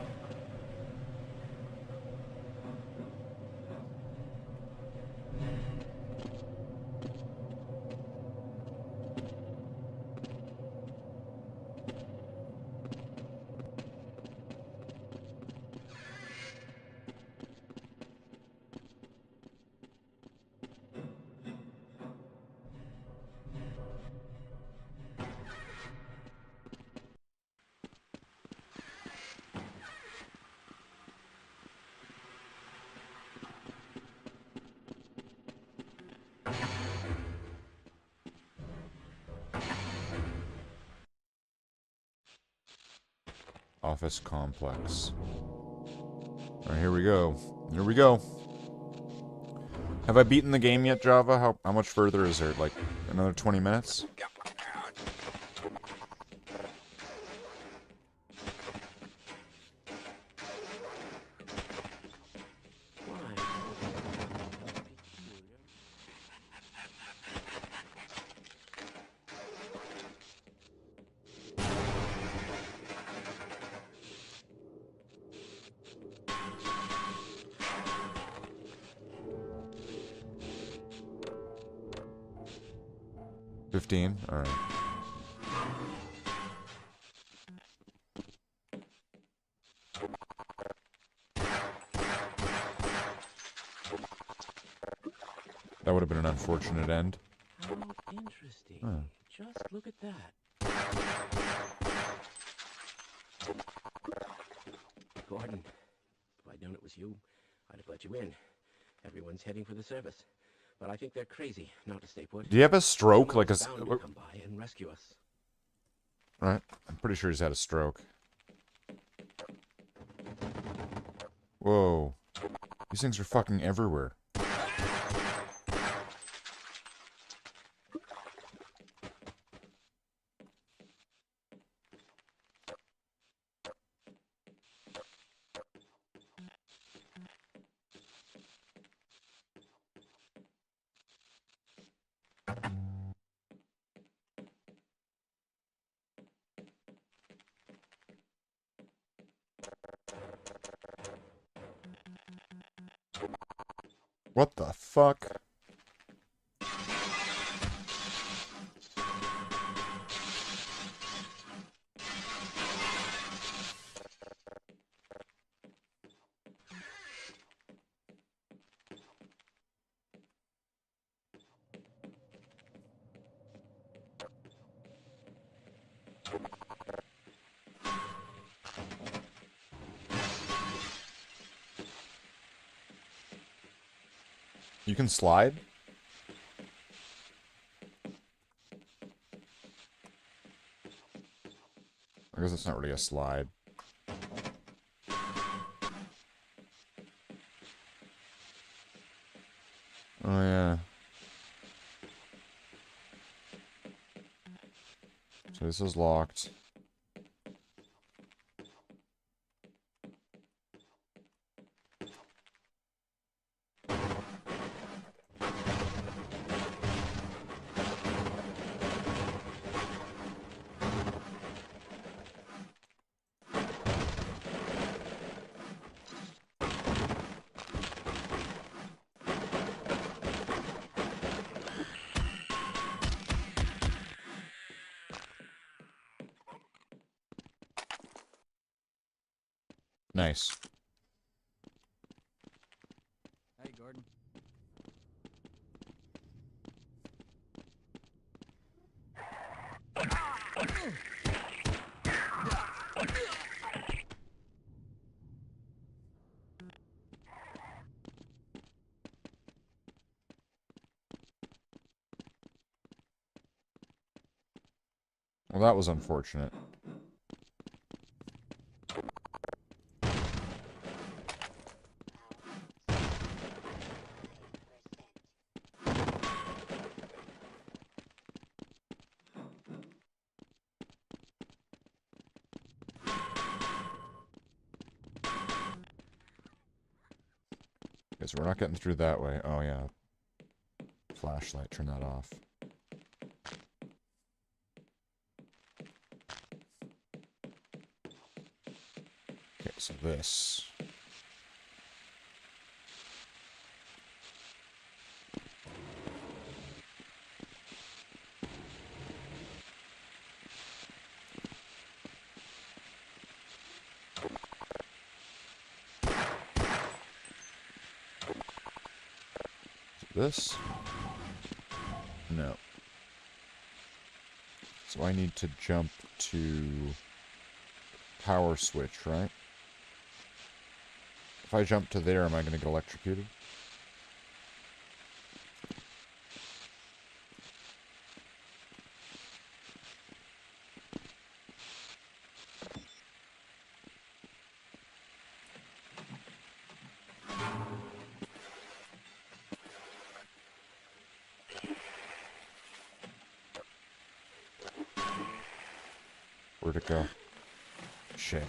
Office complex. Alright, here we go. Here we go. Have I beaten the game yet, Java? How much further is there? Like, another 20 minutes? $15? Alright. That would have been an unfortunate end. How interesting. Huh. Just look at that. Gordon, if I'd known it was you, I'd have let you in. Everyone's heading for the service. But I think they're crazy not to stay put. Do you have a stroke? Like a... Bound to come by and rescue us. Right. I'm pretty sure he's had a stroke. Whoa. These things are fucking everywhere. What the fuck? You can slide? I guess it's not really a slide. Oh, yeah. So this is locked. Nice. Hey, Gordon. Well, that was unfortunate. Okay, so we're not getting through that way. Oh, yeah. Flashlight, turn that off. Okay, so this. This? No. So I need to jump to power switch, right? If I jump to there, am I going to get electrocuted? Where'd it go? Shit.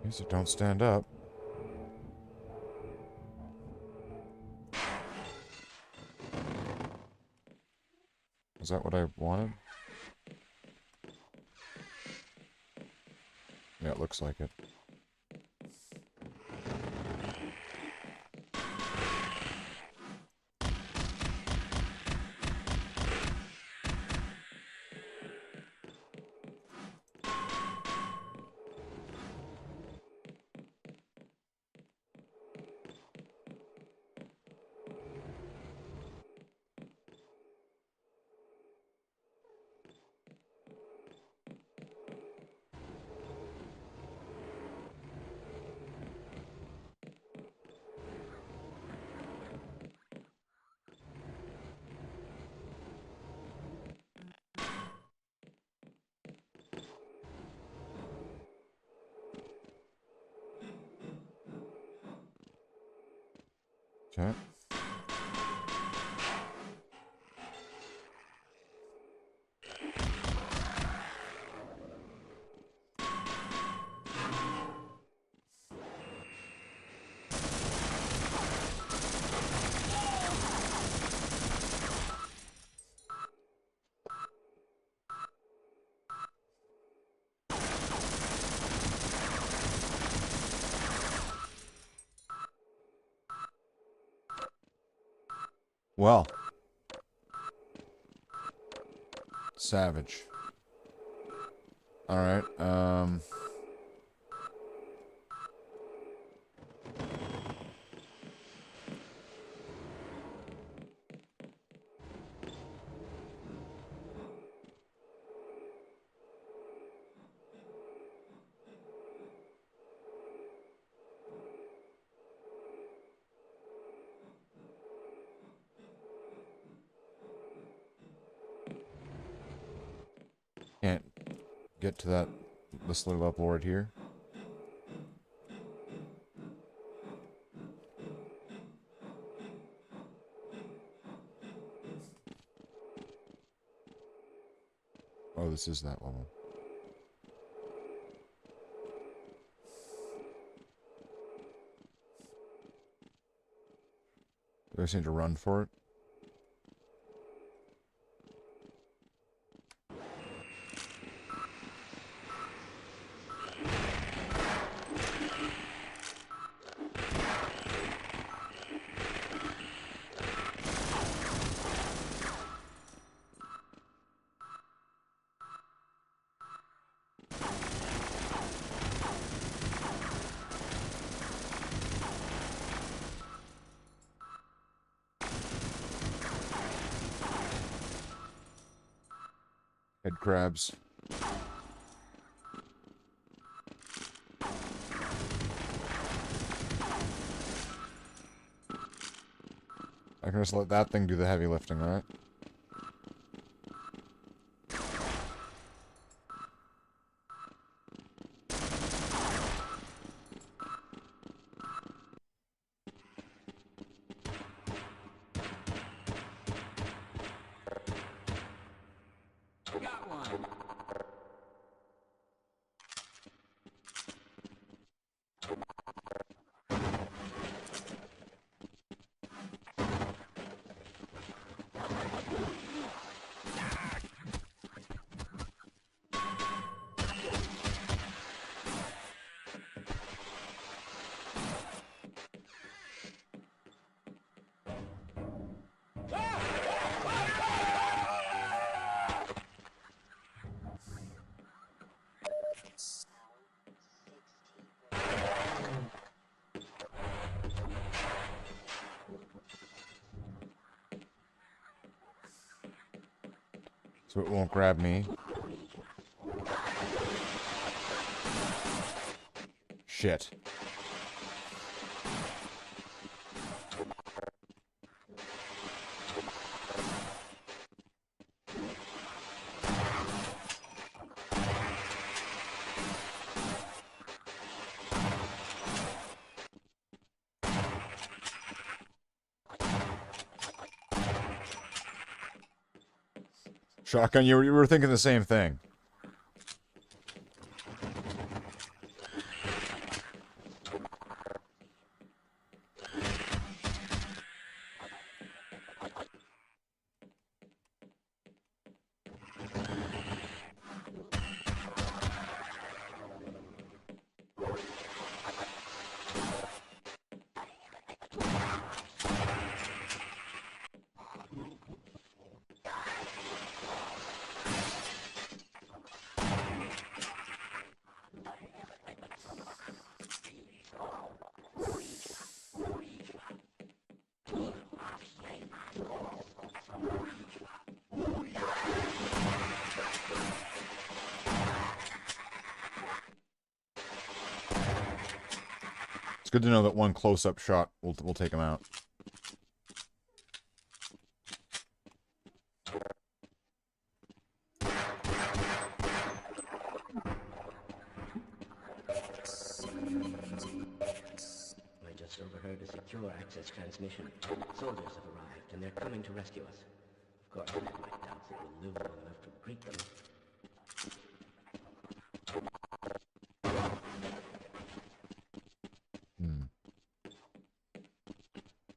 Guess it don't stand up. Is that what I wanted? Yeah, it looks like it. Okay. Well. Savage. Alright, can't get to this little upboard here. Oh, this is that level. Do I just need to run for it? Head crabs. I can just let that thing do the heavy lifting, right? Got one. So it won't grab me. Shit. Shotgun, you were thinking the same thing. It's good to know that one close-up shot will take him out. I just overheard a secure access transmission. Soldiers have arrived, and they're coming to rescue us. Of course, I have my doubts that we'll live long enough to greet them.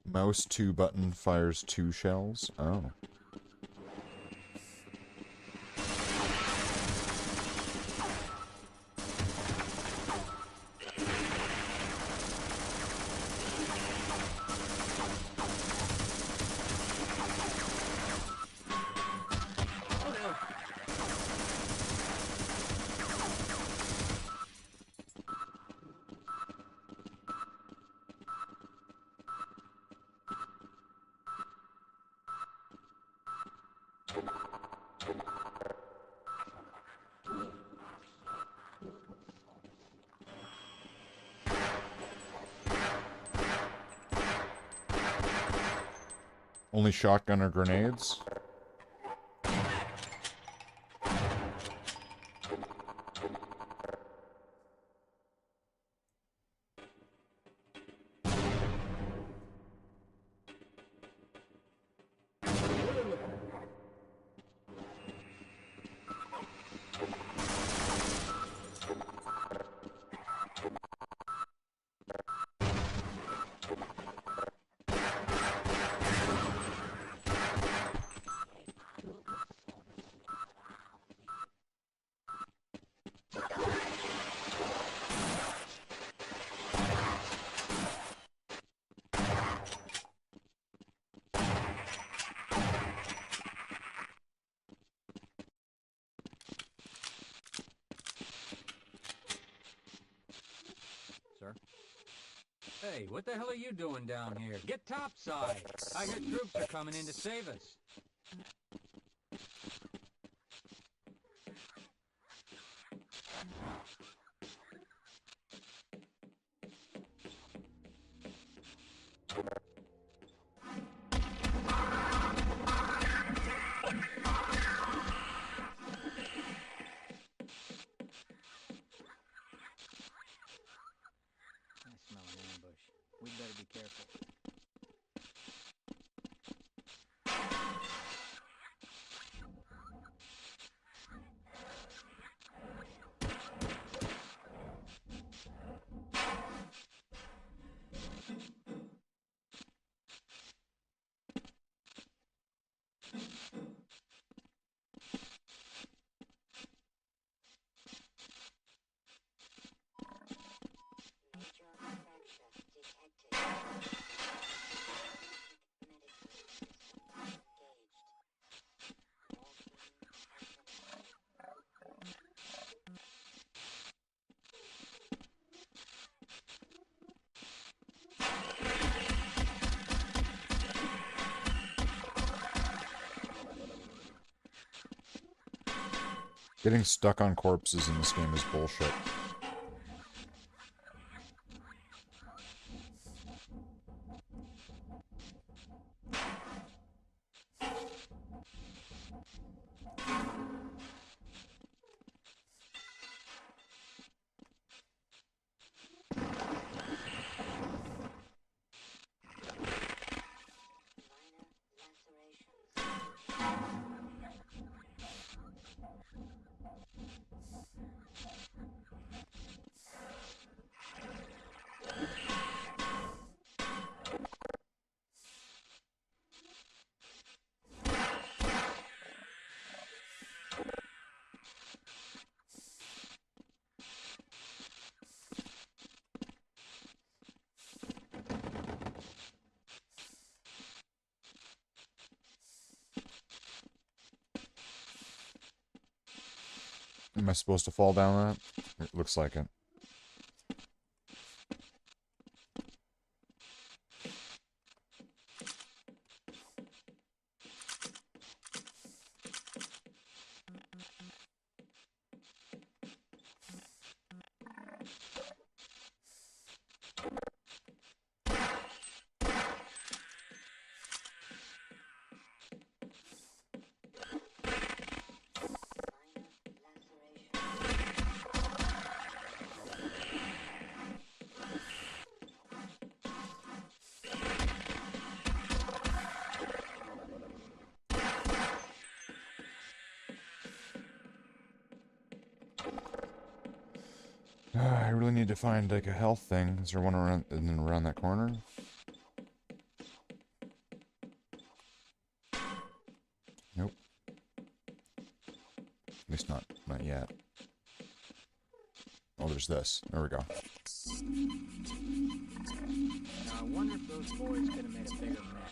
Mouse 2 button fires 2 shells. Oh. Only shotgun or grenades? Hey, what the hell are you doing down here? Get topside! I hear troops are coming in to save us. I smell an ambush. We'd better be careful. Getting stuck on corpses in this game is bullshit. Am I supposed to fall down that? It looks like it. I really need to find like a health thing. Is there one around that corner? Nope. At least not yet. Oh, there's this. There we go. Now, I wonder if those boys could have made a bigger mess.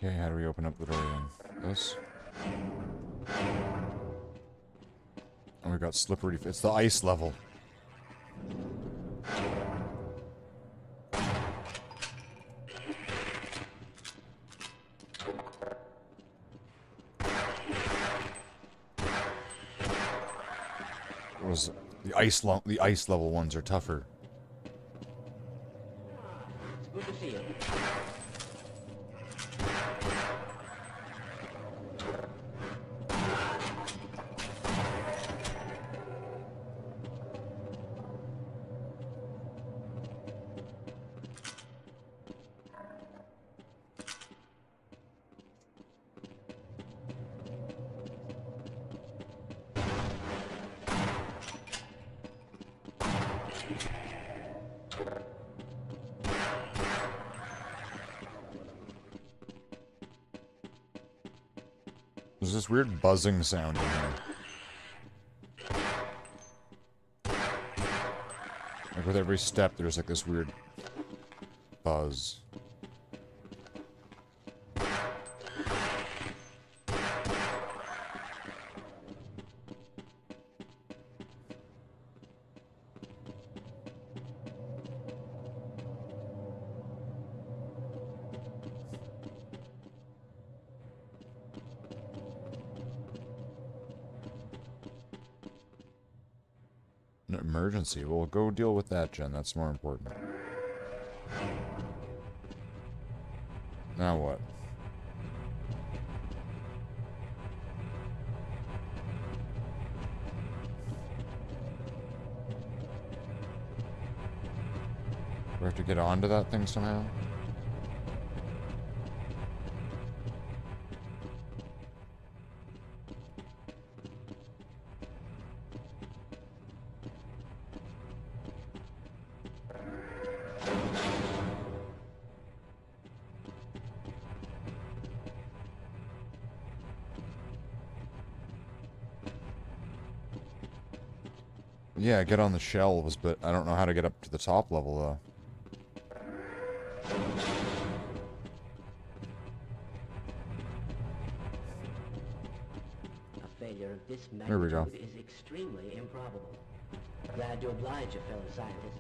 Okay, how do we open up the door then? This? Oh, we got slippery. It's the ice level. It was the ice level ones are tougher. It's good to see you. There's this weird buzzing sound in here. Like with every step, there's like this weird buzz. An emergency. Well, go deal with that, Jen. That's more important. Now what? Do we have to get onto that thing somehow? Yeah, get on the shelves, but I don't know how to get up to the top level, though. A failure of this There we go. magnitude is extremely improbable. Glad to oblige a fellow scientist.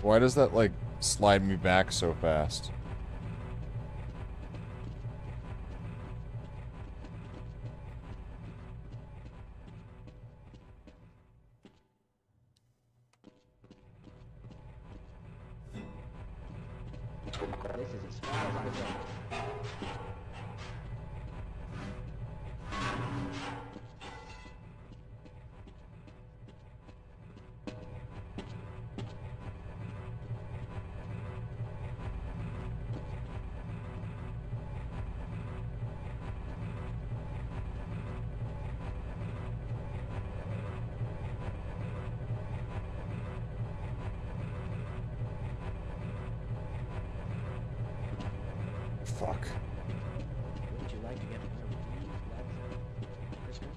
Why does that, like, slide me back so fast? This is as far as I go. Fuck. Wouldn't you like to get one of these blood cells? Crystal?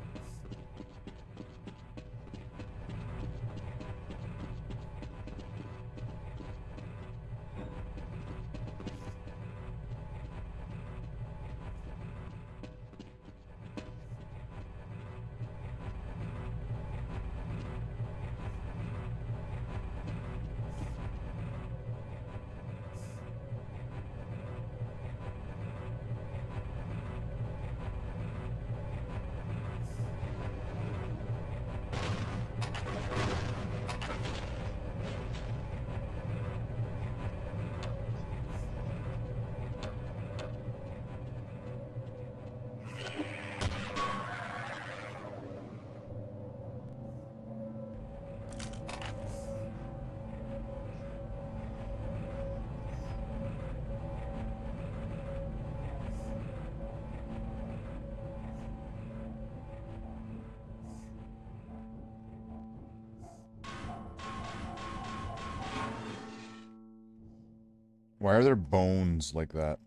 Why are there bones like that?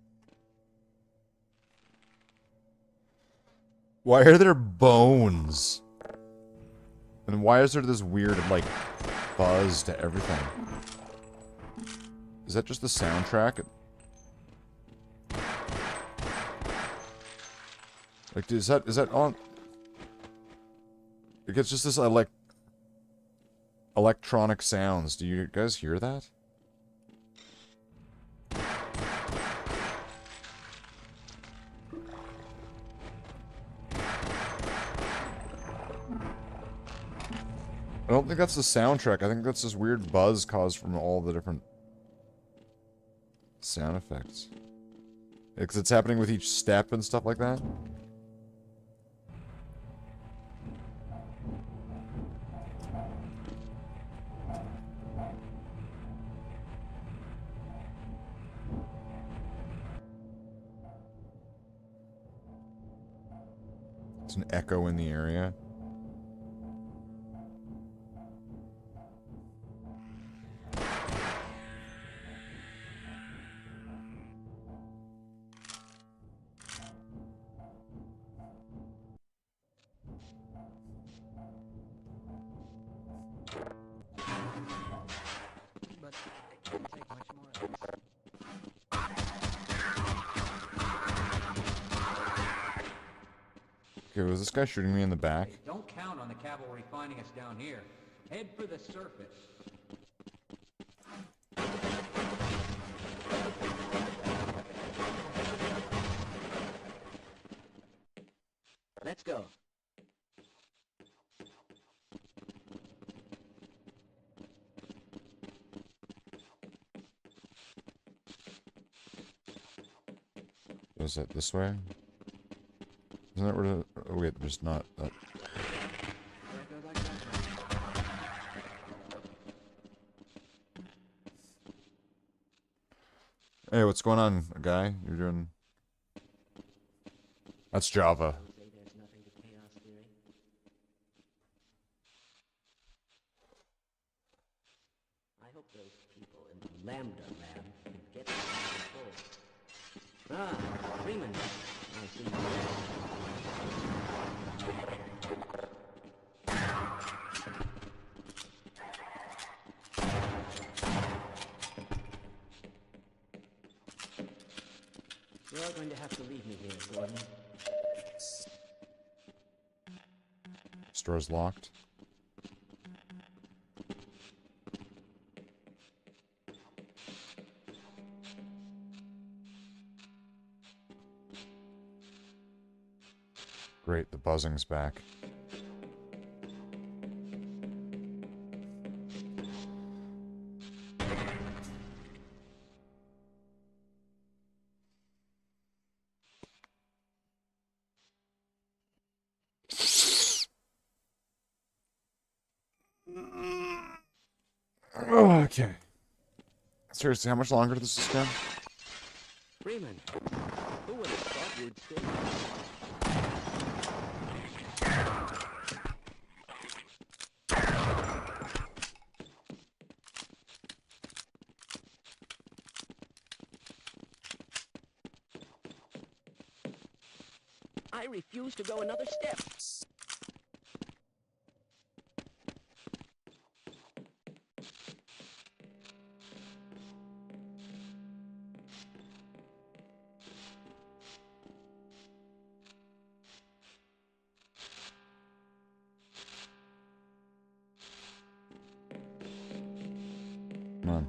Why are there bones? And why is there this weird, like, buzz to everything? Is that just the soundtrack? Like, is that on? Like, it's just this electronic sounds. Do you guys hear that? I don't think that's the soundtrack. I think that's this weird buzz caused from all the different sound effects. Because it's happening with each step and stuff like that. It's an echo in the area. But it can't take much more of this. Okay, was this guy shooting me in the back? Hey, don't count on the cavalry finding us down here. Head for the surface. Let's go. Was that this way? Isn't that where the... Oh wait, there's not... Hey, what's going on, guy? You're doing... That's Java. I hope those people in the Lambda lab can get this under control. Ah, Freeman. I see you. You're going to have to leave me here, Gordon. Store's locked. Great, the buzzing's back. Okay. Seriously, how much longer does this go? Freeman, who would have thought you'd stay? I refuse to go another step. Come on.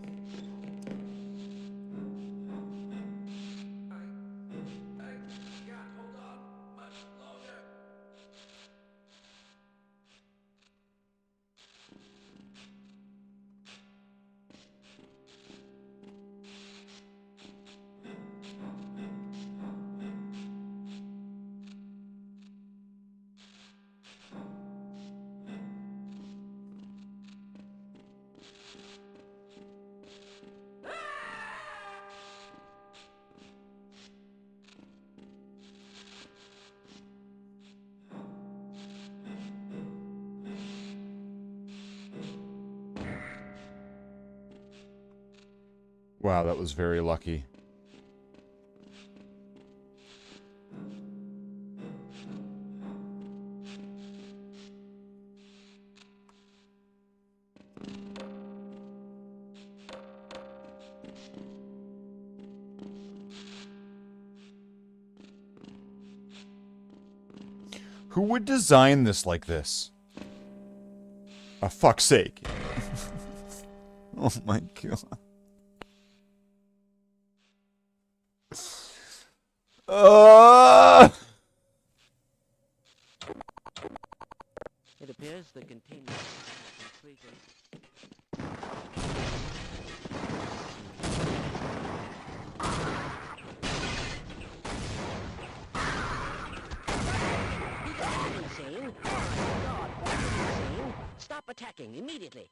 Wow, that was very lucky. Who would design this like this? For fuck's sake. Oh my god. It appears the containment is completed. Insane? Oh my God, that's insane. Stop attacking immediately.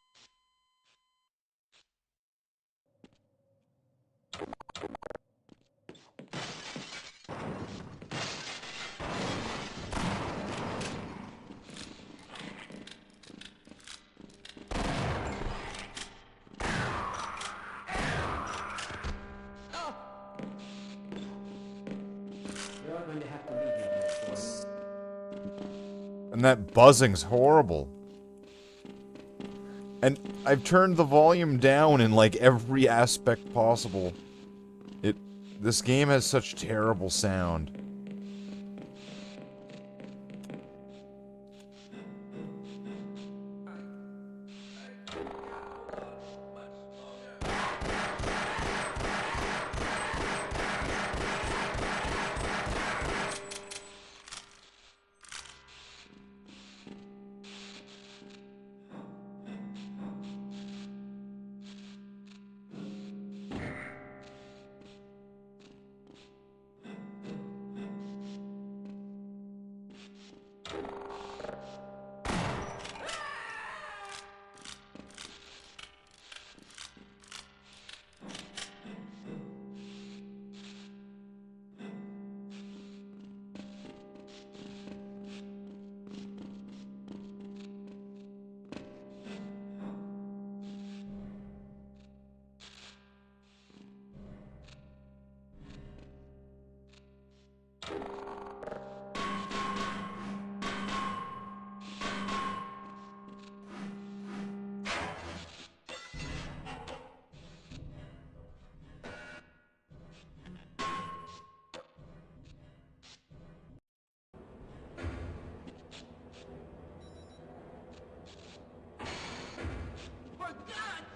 You're going to have to leave me here, Gordon. And that buzzing's horrible. And I've turned the volume down in like every aspect possible. This game has such terrible sound.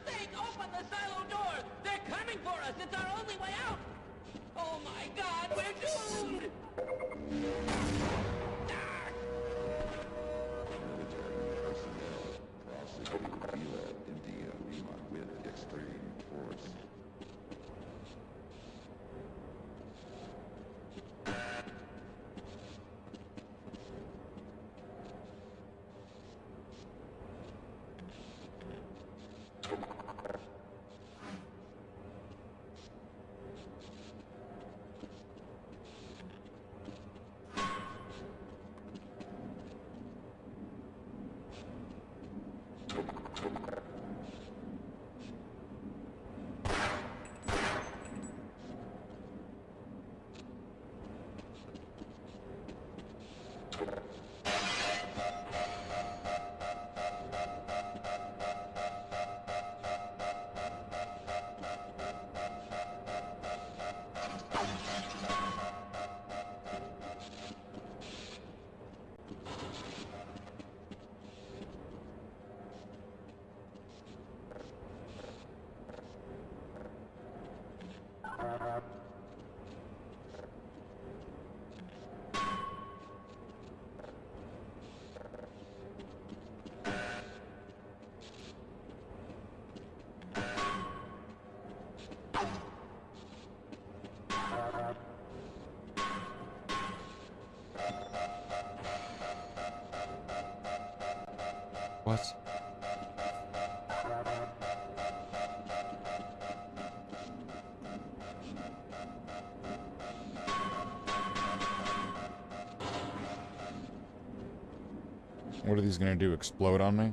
sake, open the silo doors! They're coming for us! It's our only way out! Oh my god, we're doomed! With extreme force. What? What are these gonna do? Explode on me?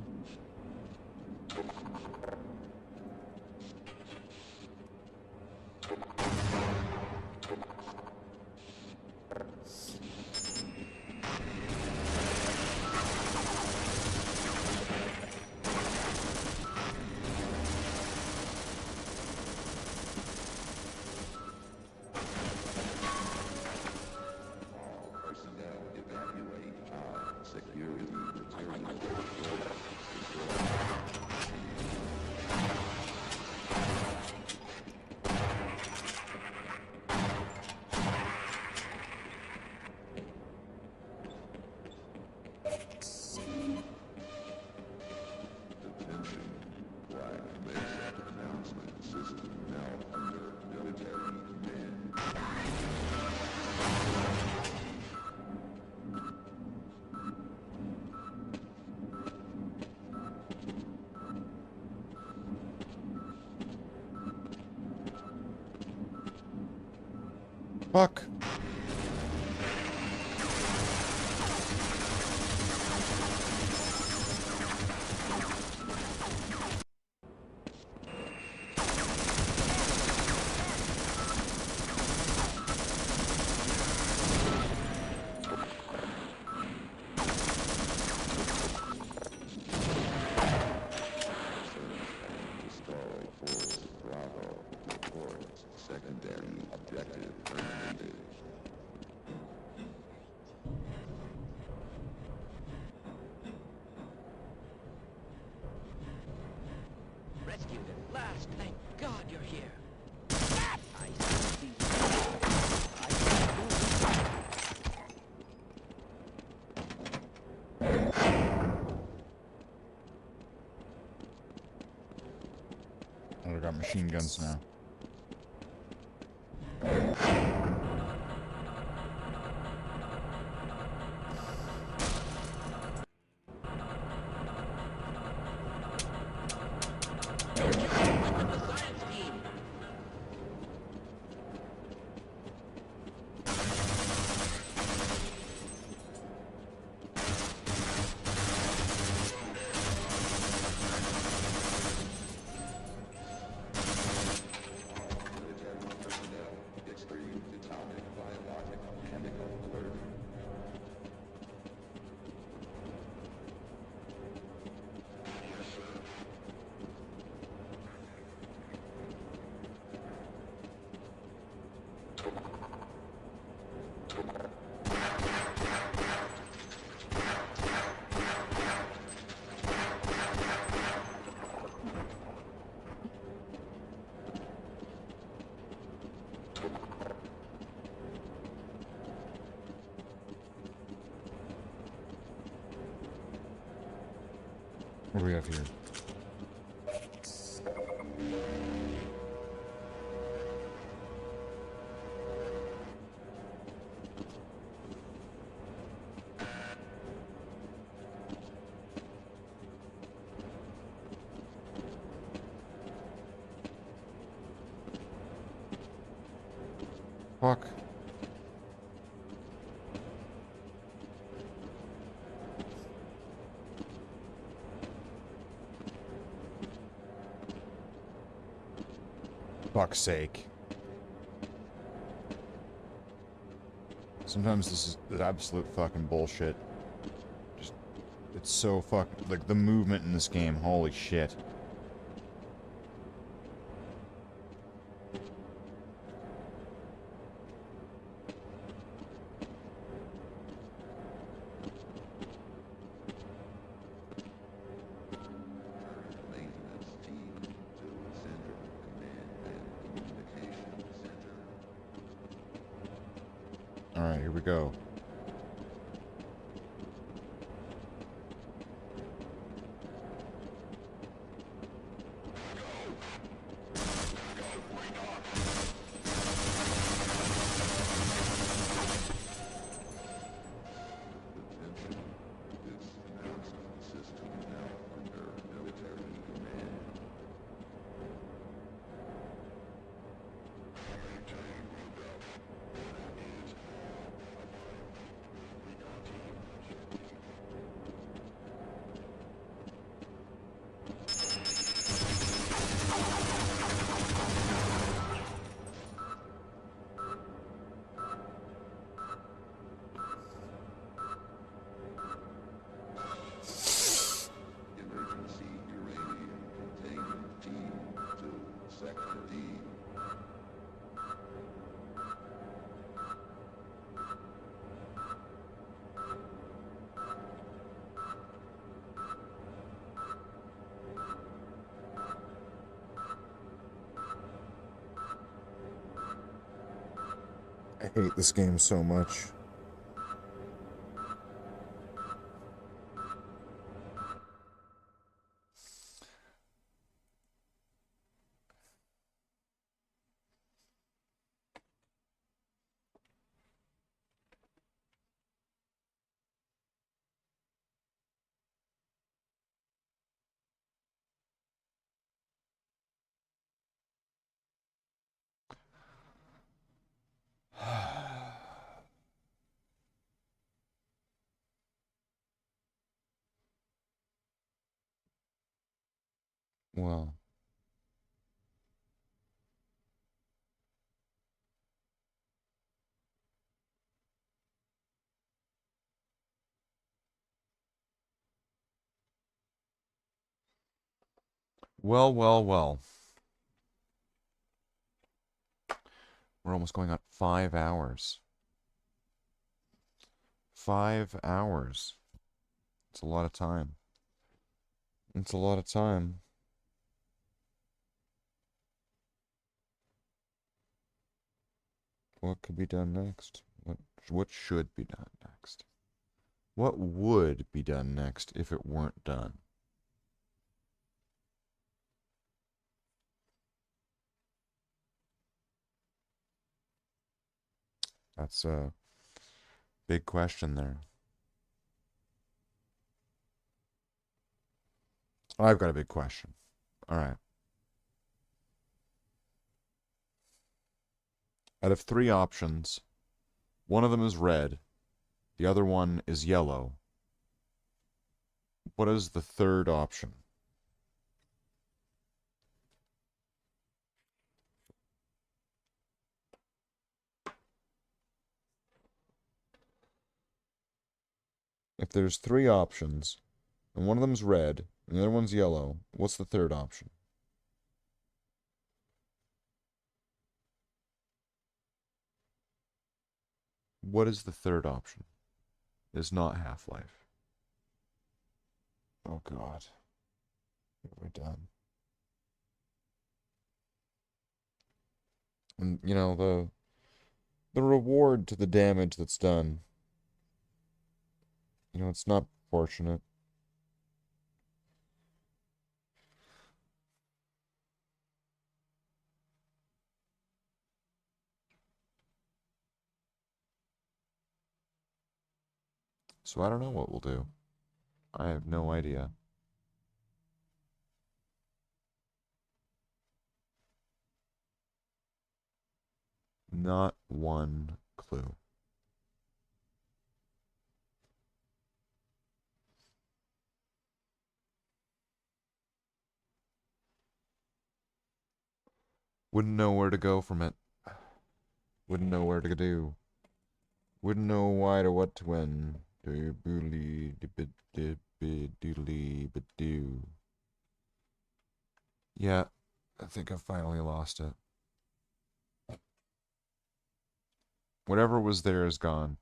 Fuck. Rescued at last! Thank God you're here! I see you. Oh, I got machine guns now. Extreme What do we have here? Fuck. Fuck's sake. Sometimes this is absolute fucking bullshit. Just, it's so fucking, like, the movement in this game, holy shit. Alright, here we go. I hate this game so much. Well. Well, well, well. We're almost going on 5 hours. 5 hours. It's a lot of time. It's a lot of time. What could be done next? What should be done next? What would be done next if it weren't done? That's a big question there. I've got a big question. All right. Out of 3 options, one of them is red, the other one is yellow. What is the third option? If there's 3 options, and one of them's red, and the other one's yellow, what's the third option? What is the third option? It's not Half-Life. Oh God. What have we done? And, you know, the reward to the damage that's done, you know, it's not proportionate. So I don't know what we'll do. I have no idea. Not one clue. Wouldn't know where to go from it. Wouldn't know where to do. Wouldn't know why to what to when. Doodly doodly do. Yeah, I think I finally lost it. Whatever was there is gone.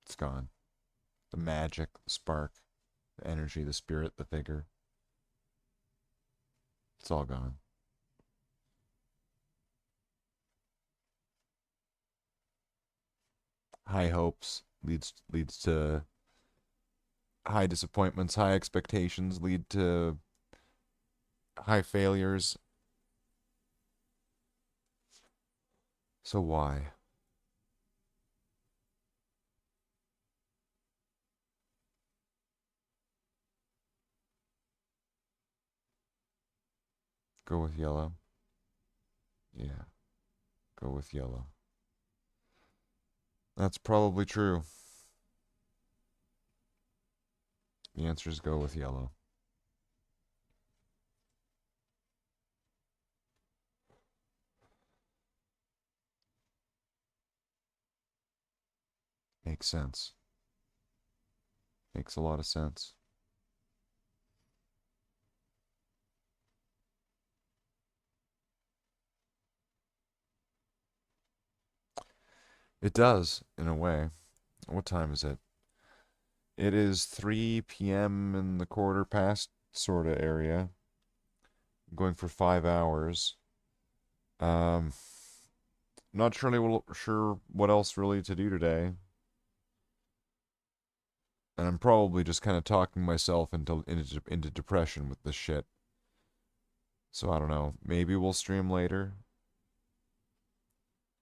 It's gone. The magic, the spark, the energy, the spirit, the vigor. It's all gone. High hopes leads to high disappointments. High expectations lead to high failures. So why? Go with yellow. Yeah. Go with yellow. That's probably true. The answer is go with yellow. Makes sense. Makes a lot of sense. It does, in a way. What time is it? It is 3 p.m. in the quarter past sort of area. I'm going for 5 hours. Not sure what else really to do today. And I'm probably just kind of talking myself into depression with this shit. So I don't know. Maybe we'll stream later.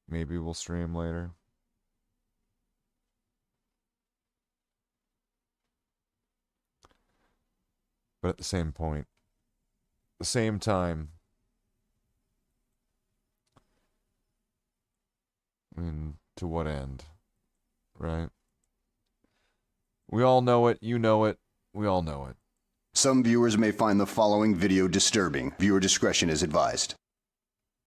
Maybe we'll stream later. But at the same point, the same time, I mean, to what end? Right? We all know it, you know it, we all know it. Some viewers may find the following video disturbing. Viewer discretion is advised.